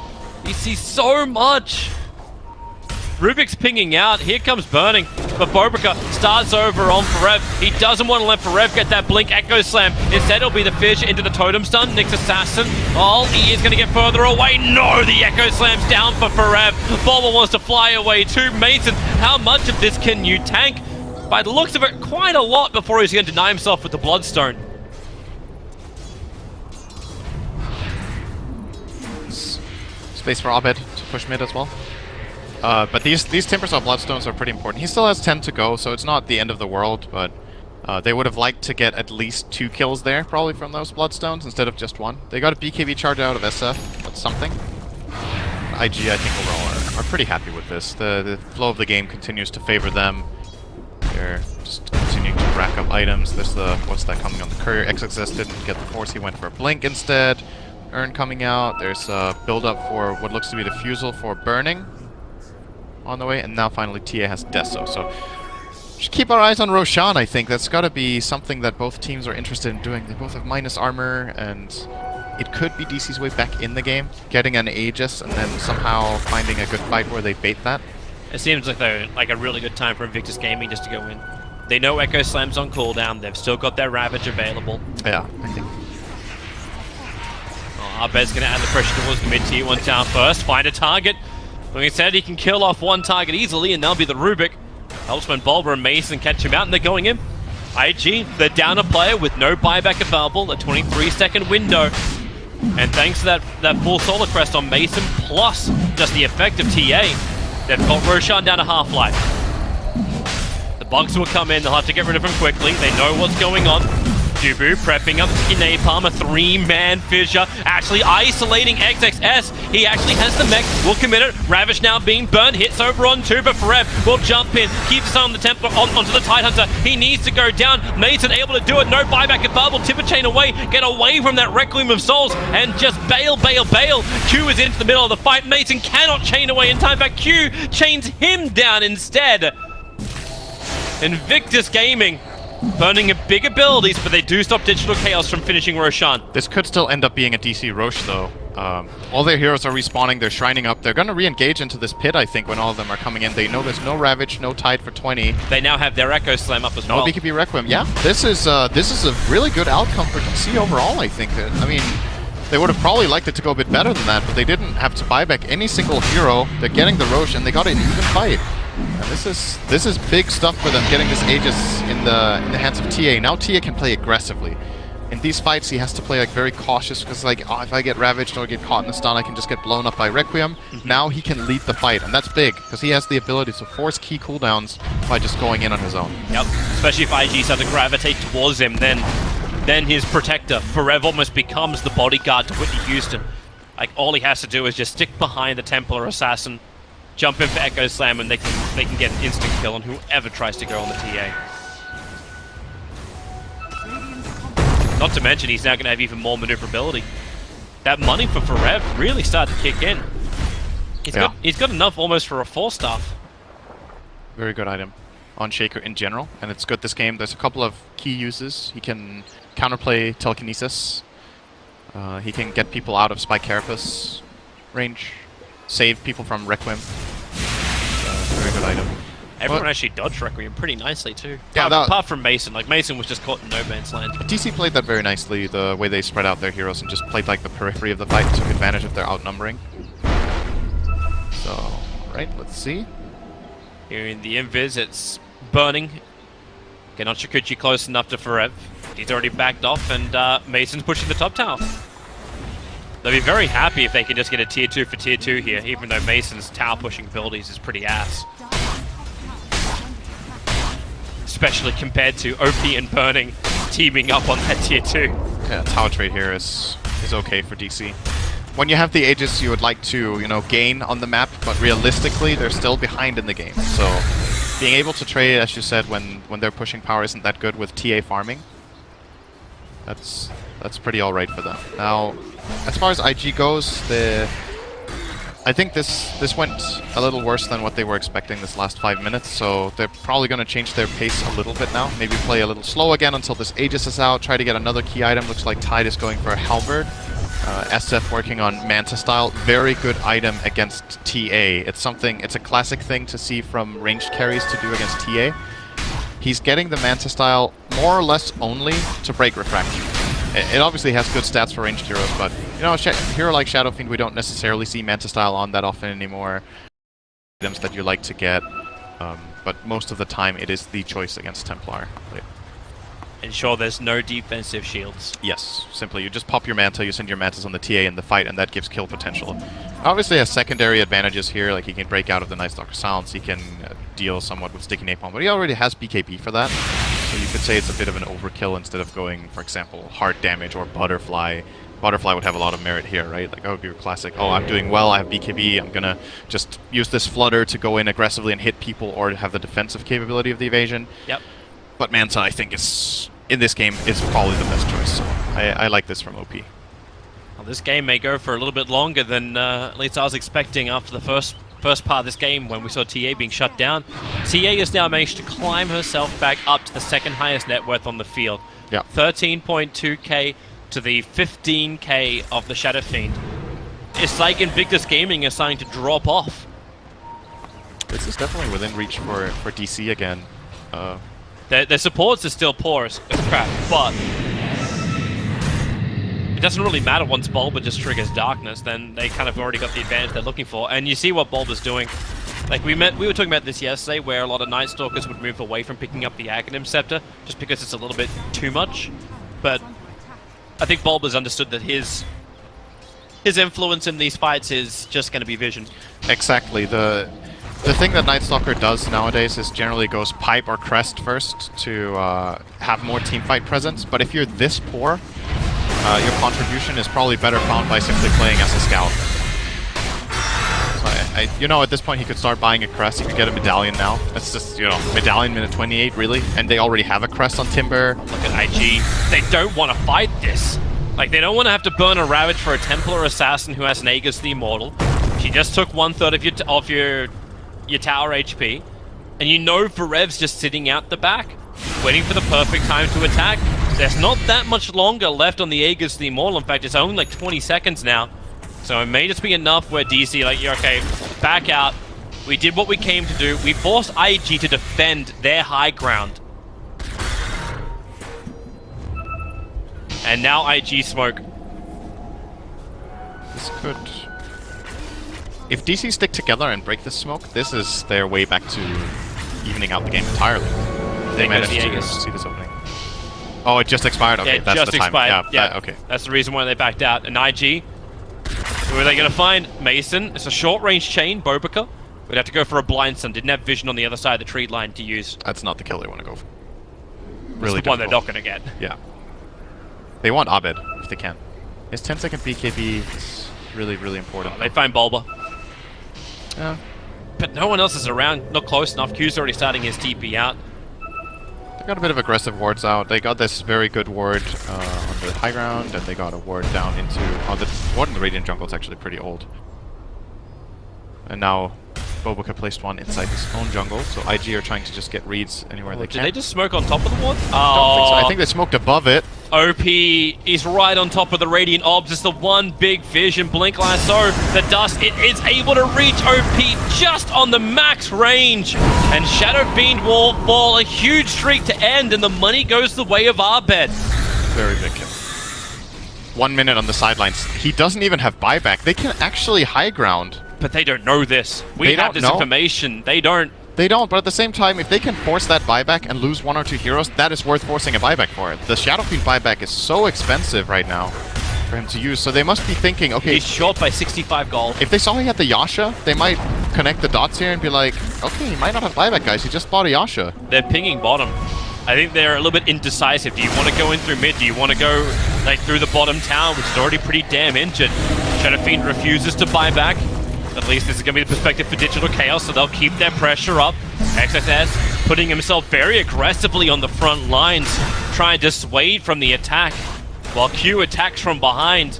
S1: He sees so much. Rubik's pinging out. Here comes Burning. But Bobica starts over on Forev. He doesn't want to let Forev get that Blink Echo Slam. Instead, it'll be the fish into the Totem Stun. Nyx Assassin. Oh, he is going to get further away. No, the Echo Slam's down for Forev. Bulba wants to fly away too. Mason, how much of this can you tank? By the looks of it, quite a lot before he's going to deny himself with the Bloodstone.
S2: Space for Abed to push mid as well. But these Timbersaw Bloodstones are pretty important. He still has 10 to go, so it's not the end of the world, but they would have liked to get at least 2 kills there, probably from those Bloodstones, instead of just 1. They got a BKB charge out of SF, that's something. IG, I think, overall are pretty happy with this. The flow of the game continues to favor them. They're just continuing to rack up items. There's the, what's that coming on the courier? XXS didn't get the Force, he went for a Blink instead. Urn coming out, there's a build-up for what looks to be the Fusel for Burning on the way, and now finally TA has Deso, so just keep our eyes on Roshan, I think. That's gotta be something that both teams are interested in doing. They both have minus armor, and it could be DC's way back in the game, getting an Aegis, and then somehow finding a good fight where they bait that.
S1: It seems like they're like a really good time for Invictus Gaming just to go in. They know Echo Slam's on cooldown, they've still got their Ravage available.
S2: Yeah, I think.
S1: Abed's going to add the pressure towards the mid-tier 1 tower first, find a target. Like I said, he can kill off 1 target easily, and that'll be the Rubik. Helps when Bulba and Mason catch him out, and they're going in. IG, they're down a player with no buyback available, a 23-second window. And thanks to that full Solar Crest on Mason, plus just the effect of TA, they've got Roshan down to half-life. The bugs will come in, they'll have to get rid of him quickly, they know what's going on. Dubu prepping up to Napalm, a 3-man fissure, actually isolating XXS. He actually has the mech, will commit it. Ravish now being burned, hits over on 2, but Forev will jump in, keeps on the Templar onto the Tidehunter. He needs to go down. Mason able to do it, no buyback available. Tipper chain away, get away from that Requiem of Souls, and just bail. Q is into the middle of the fight. Mason cannot chain away in time, but Q chains him down instead. Invictus Gaming burning a big abilities, but they do stop Digital Chaos from finishing Roshan.
S2: This could still end up being a DC Roche, though. All their heroes are respawning, they're shrining up. They're going to re-engage into this pit, I think, when all of them are coming in. They know there's no Ravage, no Tide for 20.
S1: They now have their Echo Slam up as well.
S2: No BKB Requiem. Yeah, this is a really good outcome for DC overall, I think. I mean, they would have probably liked it to go a bit better than that, but they didn't have to buy back any single hero. They're getting the Roche, and they got an even fight. And this is big stuff for them, getting this Aegis in the hands of TA. Now TA can play aggressively. In these fights, he has to play like very cautious because like, oh, if I get ravaged or get caught in the stun, I can just get blown up by Requiem. Now he can lead the fight, and that's big because he has the ability to force key cooldowns by just going in on his own.
S1: Yep, especially if IG start to gravitate towards him, then his protector, Forev, almost becomes the bodyguard to Whitney Houston. Like, all he has to do is just stick behind the Templar Assassin, jump in for Echo Slam, and they can get an instant kill on whoever tries to go on the TA. Not to mention, he's now going to have even more maneuverability. That money for Forev really started to kick in. He's got enough almost for a 4-staff.
S2: Very good item on Shaker in general, and it's good this game. There's a couple of key uses. He can counterplay telekinesis. He can get people out of Spike Carapace range, save people from Requiem. Very good item.
S1: Everyone actually dodged Requiem pretty nicely too.
S2: Yeah,
S1: apart from Mason. Like, Mason was just caught in no man's land.
S2: DC played that very nicely, the way they spread out their heroes and just played like the periphery of the fight, took advantage of their outnumbering. So, right, let's see.
S1: Here in the Invis, it's burning. Get on Shikuchi close enough to Forev. He's already backed off, and Mason's pushing the top tower. They'll be very happy if they can just get a tier 2 for tier 2 here, even though Mason's tower pushing abilities is pretty ass. Especially compared to OP and Burning teaming up on that tier 2.
S2: Yeah, tower trade here is okay for DC. When you have the Aegis, you would like to, you know, gain on the map, but realistically, they're still behind in the game. So, being able to trade, as you said, when they're pushing power isn't that good with TA farming. That's pretty alright for them. Now, as far as IG goes, I think this went a little worse than what they were expecting this last 5 minutes, so they're probably going to change their pace a little bit now. Maybe play a little slow again until this Aegis is out, try to get another key item. Looks like Tide is going for a Halberd. SF working on Manta style. Very good item against TA. It's a classic thing to see from ranged carries to do against TA. He's getting the Manta style more or less only to break refraction. It obviously has good stats for ranged heroes, but you know, a hero like Shadow Fiend, we don't necessarily see Manta style on that often anymore. Items that you like to get, but most of the time it is the choice against Templar.
S1: Ensure there's no defensive shields.
S2: Yes, simply you just pop your Manta, you send your Mantas on the TA in the fight, and that gives kill potential. Obviously has secondary advantages here, like he can break out of the Night Stalker Silence, he can deal somewhat with Sticky Napalm, but he already has BKB for that. So you could say it's a bit of an overkill instead of going, for example, hard damage or Butterfly. Butterfly would have a lot of merit here, right? Like, oh, your classic, oh, I'm doing well, I have BKB, I'm gonna just use this Flutter to go in aggressively and hit people or have the defensive capability of the evasion.
S1: Yep.
S2: But Manta, I think, in this game, is probably the best choice. So I like this from OP.
S1: Well, this game may go for a little bit longer than at least I was expecting after the first part of this game when we saw TA being shut down. TA has now managed to climb herself back up to the second highest net worth on the field.
S2: Yeah.
S1: 13.2k to the 15k of the Shadow Fiend. It's like Invictus Gaming is starting to drop off.
S2: This is definitely within reach for DC again.
S1: Their supports are still poor as crap, but it doesn't really matter once Bulba just triggers Darkness, then they kind of already got the advantage they're looking for. And you see what Bulba's doing. Like, we were talking about this yesterday, where a lot of Night Stalkers would move away from picking up the Aghanim Scepter, just because it's a little bit too much. But I think Bulba's understood that his influence in these fights is just going to be vision.
S2: Exactly. The thing that Night Stalker does nowadays is generally goes pipe or crest first to have more teamfight presence, but if you're this poor, your contribution is probably better found by simply playing as a scout. So you know, at this point he could start buying a crest, he could get a medallion now. That's just, you know, medallion minute 28 really, and they already have a crest on Timber.
S1: Look at IG, they don't want to fight this. Like, they don't want to have to burn a Ravage for a Templar Assassin who has an Aegis the Immortal. She just took 1/3 of your tower HP, and you know Forev's just sitting out the back, waiting for the perfect time to attack. There's not that much longer left on the Aegis the Immortal. In fact, it's only like 20 seconds now. So it may just be enough where DC, like, you're okay, back out. We did what we came to do. We forced IG to defend their high ground. And now IG smoke.
S2: This could If DC stick together and break this smoke, this is their way back to evening out the game entirely. They managed to see this opening. Oh, it just expired? Okay,
S1: yeah,
S2: that's
S1: just
S2: the time.
S1: expired.
S2: Yeah, okay.
S1: That's the reason why they backed out. And IG, who are they going to find? Mason. It's a short-range chain. Bo2 would have to go for a blind stun. Didn't have vision on the other side of the tree line to use.
S2: That's not the kill they want to go for.
S1: Really
S2: Really
S1: the one they're not
S2: difficult.
S1: going to get.
S2: Yeah. They want Abed, if they can. His 10-second BKB is really, really important.
S1: They find Bulba.
S2: Yeah.
S1: But no one else is around. Not close enough. Q's already starting his TP out.
S2: They got a bit of aggressive wards out. They got this very good ward on the high ground, and they got a ward down into... Oh, the ward in the Radiant jungle is actually pretty old. And now Bo2 placed one inside his own jungle, so IG are trying to just get reads anywhere they
S1: Did
S2: can.
S1: they just smoke on top of the ward?
S2: I don't think so. I think they smoked above it.
S1: OP is right on top of the Radiant Obs. It's the one big vision. Blink Lasso, the dust, it is able to reach OP just on the max range. And Shadow Fiend will fall. A huge streak to end, and the money goes the way of Abed.
S2: Very big kill. 1 minute on the sidelines. He doesn't even have buyback. They can actually high ground.
S1: But they don't know this. We
S2: They
S1: have
S2: don't
S1: this
S2: know.
S1: information. They don't.
S2: They don't, but at the same time, if they can force that buyback and lose 1 or 2 heroes, that is worth forcing a buyback for it. The Shadow Fiend buyback is so expensive right now for him to use, so they must be thinking, okay,
S1: He's short by 65 gold.
S2: if they saw he had the Yasha, they might connect the dots here and be like, okay, he might not have buyback, guys, he just bought a Yasha.
S1: They're pinging bottom. I think they're a little bit indecisive. Do you want to go in through mid? Do you want to go like through the bottom tower, which is already pretty damn injured? Shadow Fiend refuses to buy back. At least this is going to be the perspective for Digital Chaos, so they'll keep their pressure up. XSS putting himself very aggressively on the front lines, trying to dissuade from the attack, while Q attacks from behind.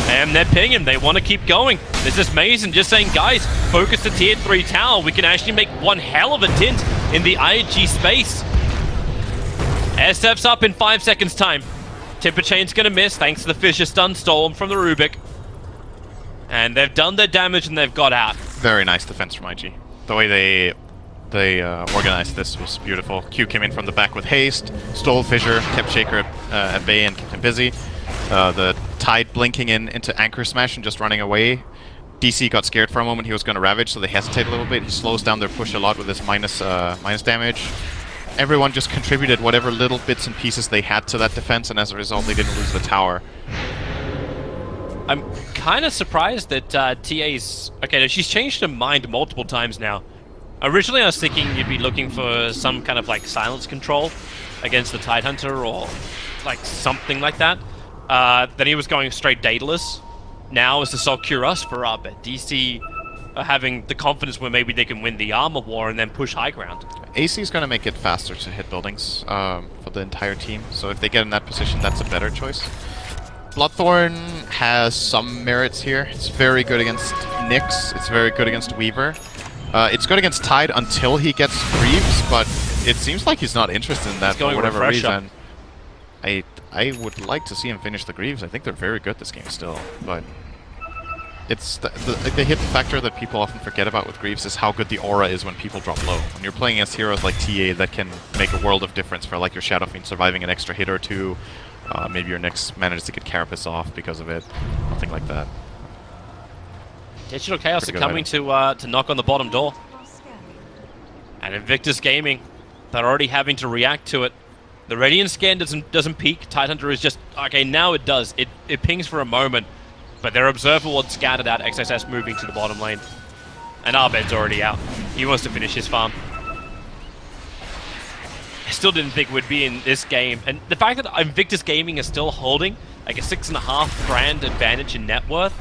S1: And they're pinging. They want to keep going. This is Mason just saying, guys, focus the tier 3 tower. We can actually make one hell of a dint in the IG space. SF's up in 5 seconds time. Timber Chain's going to miss thanks to the Fisher stun storm from the Rubik. And they've done their damage and they've got out.
S2: Very nice defense from IG. The way they organized this was beautiful. Q came in from the back with haste, stole Fissure, kept Shaker at bay and kept him busy. The Tide blinking into Anchor Smash and just running away. DC got scared for a moment, he was going to Ravage, so they hesitate a little bit. He slows down their push a lot with his minus damage. Everyone just contributed whatever little bits and pieces they had to that defense, and as a result they didn't lose the tower.
S1: I'm kind of surprised that TA's... Okay, no, she's changed her mind multiple times now. Originally I was thinking you'd be looking for some kind of like silence control against the Tidehunter or like something like that. Then he was going straight dataless. Now is to secure us for Abed. DC are having the confidence where maybe they can win the armor war and then push high ground.
S2: AC is going to make it faster to hit buildings for the entire team, so if they get in that position, that's a better choice. Bloodthorn has some merits here. It's very good against Nyx, it's very good against Weaver. It's good against Tide until he gets Greaves, but it seems like he's not interested in that for whatever reason. I would like to see him finish the Greaves. I think they're very good this game still, but it's the hidden factor that people often forget about with Greaves is how good the aura is when people drop low. When you're playing against heroes like TA that can make a world of difference for like your Shadow Fiend surviving an extra hit or two, maybe your Nyx manages to get Carapace off because of it, nothing like that.
S1: Digital Chaos are coming to knock on the bottom door. And Invictus Gaming, they're already having to react to it. The Radiant scan doesn't peak. Tidehunter is just... Okay, now it does. It pings for a moment. But their Observer Ward scattered out. XSS moving to the bottom lane. And Abed's already out. He wants to finish his farm. I still didn't think we'd be in this game. And the fact that Invictus Gaming is still holding like a 6.5 grand advantage in net worth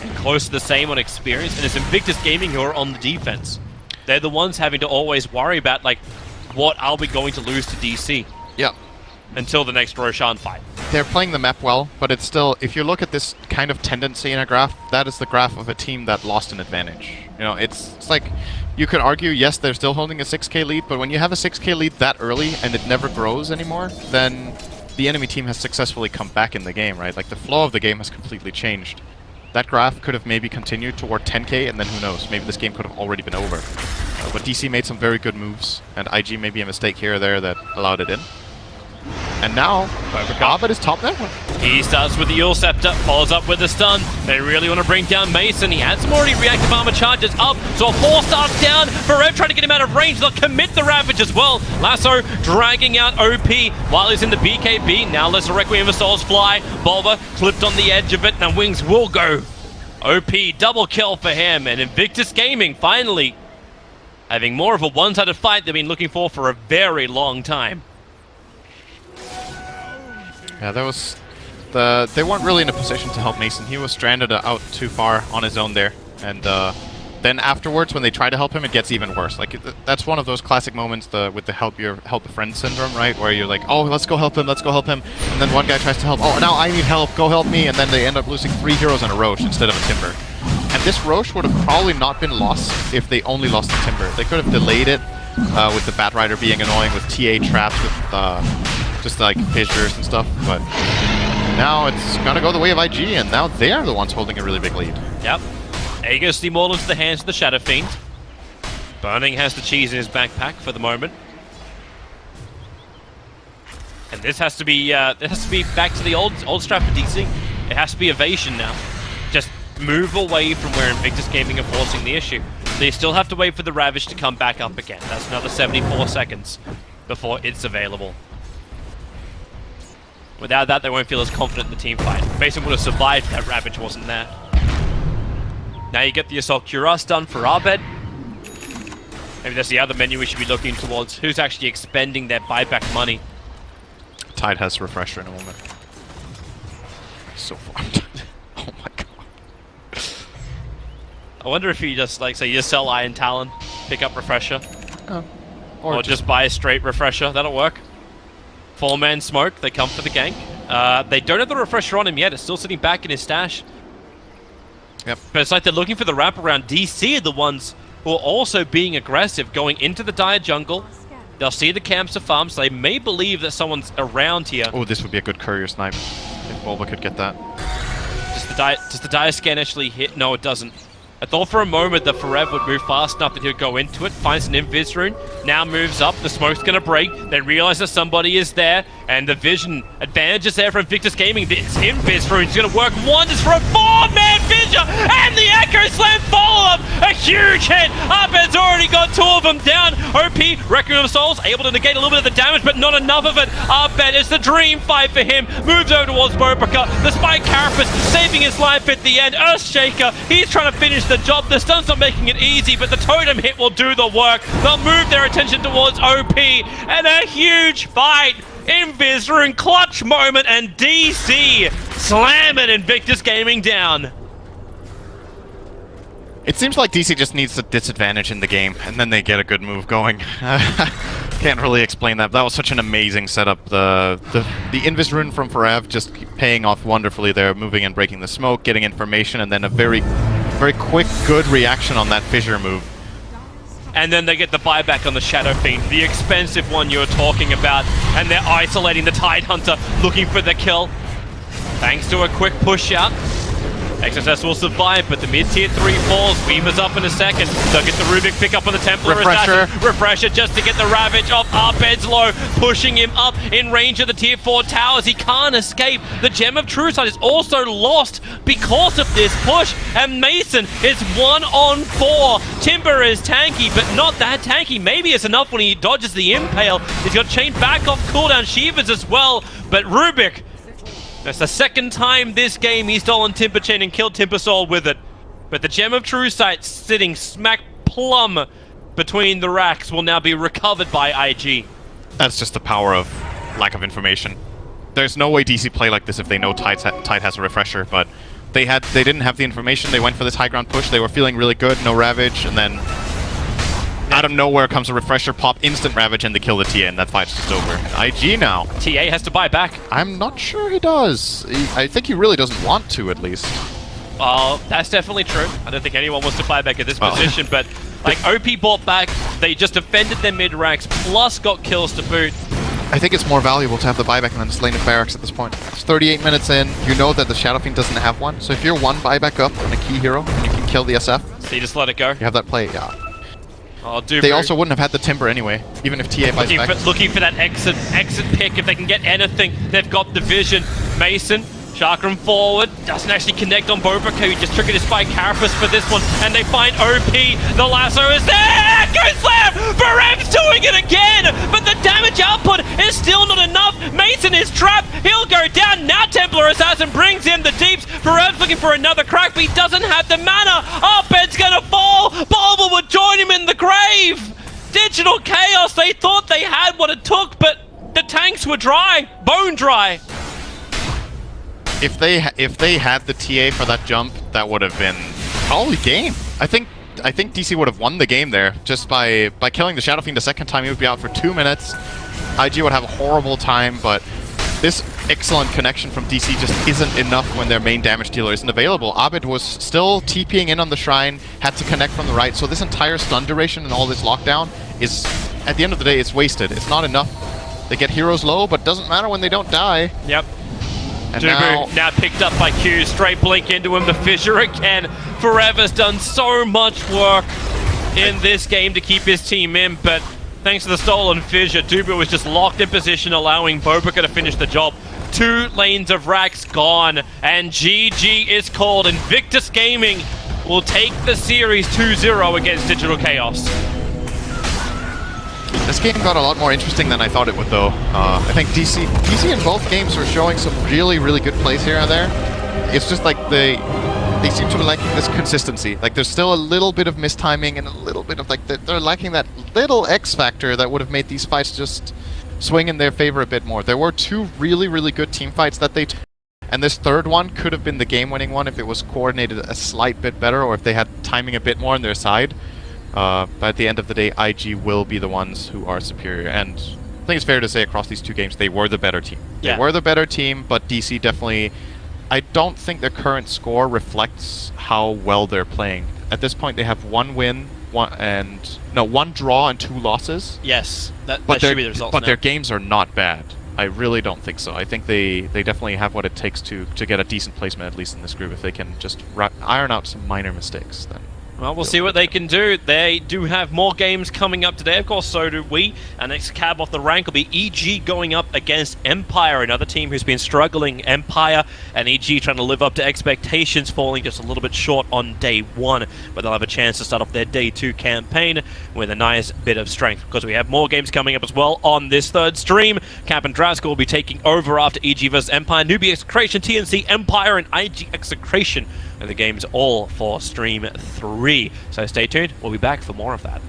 S1: and close to the same on experience, and it's Invictus Gaming who are on the defense. They're the ones having to always worry about, like, what are we going to lose to DC?
S2: Yeah.
S1: Until the next Roshan fight.
S2: They're playing the map well, but it's still, if you look at this kind of tendency in a graph, that is the graph of a team that lost an advantage. You know, it's like, you could argue, yes, they're still holding a 6k lead, but when you have a 6k lead that early and it never grows anymore, then the enemy team has successfully come back in the game, right? Like, the flow of the game has completely changed. That graph could have maybe continued toward 10k, and then who knows, maybe this game could have already been over. But DC made some very good moves, and IG maybe a mistake here or there that allowed it in. And now, Abed is top net.
S1: He starts with the Eel Scepter, follows up with the stun. They really want to bring down Mason. He had some already reactive armor charges up, so a 4-star down. Forever trying to get him out of range. They'll commit the Ravage as well. Lasso dragging out OP while he's in the BKB. Now lets the Requiem of Souls fly. Bulba clipped on the edge of it, and Wings will go. OP, double kill for him, and Invictus Gaming finally having more of a one-sided fight they've been looking for a very long time.
S2: Yeah, that was... they weren't really in a position to help Mason. He was stranded out too far on his own there. And then afterwards, when they try to help him, it gets even worse. Like, that's one of those classic moments with the help a friend syndrome, right? Where you're like, oh, let's go help him. And then one guy tries to help. Oh, now I need help. Go help me. And then they end up losing 3 heroes on a Roche instead of a Timber. And this Roche would have probably not been lost if they only lost the Timber. They could have delayed it with the Bat Rider being annoying, with TA traps, with just like fissures and stuff. But now it's gonna go the way of IG, and now they're the ones holding a really big lead.
S1: Yep. Aegis Steamwall into the hands of the Shadow Fiend. Burning has the cheese in his backpack for the moment. And this has to be back to the old strat for DC. It has to be evasion now. Just move away from where Invictus Gaming are forcing the issue. They still have to wait for the Ravage to come back up again. That's another 74 seconds before it's available. Without that, they won't feel as confident in the team fight. Mason would have survived if that Ravage wasn't there. Now you get the Assault Cuirass done for Abed. Maybe that's the other menu we should be looking towards. Who's actually expending their buyback money?
S2: Tide has Refresher in a moment. So farmed. Oh my god.
S1: I wonder if you just, like, say you sell Iron Talon, pick up Refresher. Or just buy a straight Refresher. That'll work. 4-man smoke, they come for the gank. They don't have the Refresher on him yet, it's still sitting back in his stash.
S2: Yep.
S1: But it's like they're looking for the wraparound. DC are the ones who are also being aggressive, going into the dire jungle. They'll see the camps of farms, so they may believe that someone's around here.
S2: Oh, this would be a good courier snipe, if Bulba could get that.
S1: Does the dire scan actually hit? No, it doesn't. I thought for a moment that Forever would move fast enough that he would go into it, finds an Invis rune, now moves up, the smoke's gonna break, they realize that somebody is there, and the vision advantage is there from Invictus Gaming. This Invis rune is gonna work wonders for a 4-man fissure, and the Echo Slam follow-up! A huge hit! Abed's already got 2 of them down. OP, Requiem of Souls, able to negate a little bit of the damage, but not enough of it. Abed, it's the dream fight for him, moves over towards Bo2, the Spike Carapace saving his life at the end. Earthshaker, he's trying to finish the job. The stun's not making it easy, but the totem hit will do the work. They'll move their attention towards OP, and a huge fight. Invis rune clutch moment, and DC slamming Invictus Gaming down.
S2: It seems like DC just needs a disadvantage in the game, and then they get a good move going. Can't really explain that. That was such an amazing setup. The Invis rune from Forev just paying off wonderfully there, moving and breaking the smoke, getting information, and then a very quick, good reaction on that fissure move.
S1: And then they get the buyback on the Shadow Fiend, the expensive one you were talking about, and they're isolating the Tide Hunter, looking for the kill. Thanks to a quick push out, XSS will survive, but the mid-tier 3 falls. Weaver's up in a second. They'll get the Rubik pick up on the Templar Assassin. Refresher just to get the Ravage off. Abed's low, pushing him up in range of the tier 4 towers. He can't escape. The Gem of True Sight is also lost because of this push, and Mason is 1-on-4. Timber is tanky, but not that tanky. Maybe it's enough when he dodges the Impale. He's got chained back off cooldown. Shivers as well, but Rubik, that's the second time this game he's stolen Timber Chain and killed Timbersaw with it. But the Gem of True Sight sitting smack plumb between the racks will now be recovered by IG.
S2: That's just the power of lack of information. There's no way DC play like this if they know Tide has a Refresher, but they didn't have the information. They went for this high ground push. They were feeling really good, no Ravage, and then out of nowhere comes a Refresher, pop, instant Ravage, and they kill the TA, and that fight's just over. IG now.
S1: TA has to buy back.
S2: I'm not sure he does. I think he really doesn't want to, at least.
S1: Well, that's definitely true. I don't think anyone wants to buy back at this position, but like OP bought back, they just defended their mid-ranks, plus got kills to boot.
S2: I think it's more valuable to have the buyback than just lane of barracks at this point. It's 38 minutes in, you know that the Shadow Fiend doesn't have one, so if you're one buyback up on a key hero and you can kill the SF,
S1: so you just let it go?
S2: You have that play, yeah.
S1: Oh, dude.
S2: They also wouldn't have had the timber anyway, even if TA fights back.
S1: Looking for that exit pick. If they can get anything, they've got the vision. Mason, Chakram forward, doesn't actually connect on Bo2, who just triggered his spike Carapace for this one, and they find OP. The lasso is there! Go slam! Barev's doing it again! But the damage output is still not enough. Mason is trapped. He'll go down. Now Templar Assassin brings in the deeps. Barev's looking for another crack, but he doesn't have the mana. Op-Ed's gonna fall. Bulba would join him in the grave. Digital Chaos, they thought they had what it took, but the tanks were dry. Bone dry.
S2: If they had the TA for that jump, that would have been probably game. I think DC would have won the game there just by killing the Shadow Fiend the second time. He would be out for 2 minutes. IG would have a horrible time, but this excellent connection from DC just isn't enough when their main damage dealer isn't available. Abed was still TPing in on the shrine, had to connect from the right, so this entire stun duration and all this lockdown is, at the end of the day, it's wasted. It's not enough. They get heroes low, but doesn't matter when they don't die.
S1: Yep.
S2: And
S1: now picked up by Q, straight blink into him, the fissure again. Forever's done so much work in this game to keep his team in, but thanks to the stolen fissure, Dubu was just locked in position, allowing Bo2 to finish the job. 2 lanes of racks gone, and GG is called. Invictus Gaming will take the series 2-0 against Digital Chaos.
S2: This game got a lot more interesting than I thought it would, though. I think DC in both games were showing some really, really good plays here and there. It's just like they seem to be lacking this consistency. Like, there's still a little bit of mistiming and a little bit of, like, they're lacking that little X factor that would have made these fights just swing in their favor a bit more. There were 2 really, really good team fights that they took, and this third one could have been the game-winning one if it was coordinated a slight bit better or if they had timing a bit more on their side. But at the end of the day, IG will be the ones who are superior, and I think it's fair to say across these 2 games, they were the better team.
S1: Yeah.
S2: They were the better team, but DC definitely... I don't think their current score reflects how well they're playing. At this point, they have 1 win, 1 draw and 2 losses.
S1: Yes, that
S2: But
S1: should be the results
S2: But
S1: now.
S2: their games are not bad. I really don't think so. I think they definitely have what it takes to get a decent placement, at least in this group. If they can just iron out some minor mistakes, then...
S1: Well, we'll see what they can do. They do have more games coming up today. Of course, so do we. Our next cab off the rank will be EG going up against Empire, another team who's been struggling. Empire and EG trying to live up to expectations, falling just a little bit short on day 1, but they'll have a chance to start off their day 2 campaign with a nice bit of strength, because we have more games coming up as well on this 3rd stream. Cap and Draskell will be taking over after EG vs Empire, Newbie Execration, TNC, Empire, and IG Execration. And the game's all for stream 3. So stay tuned. We'll be back for more of that.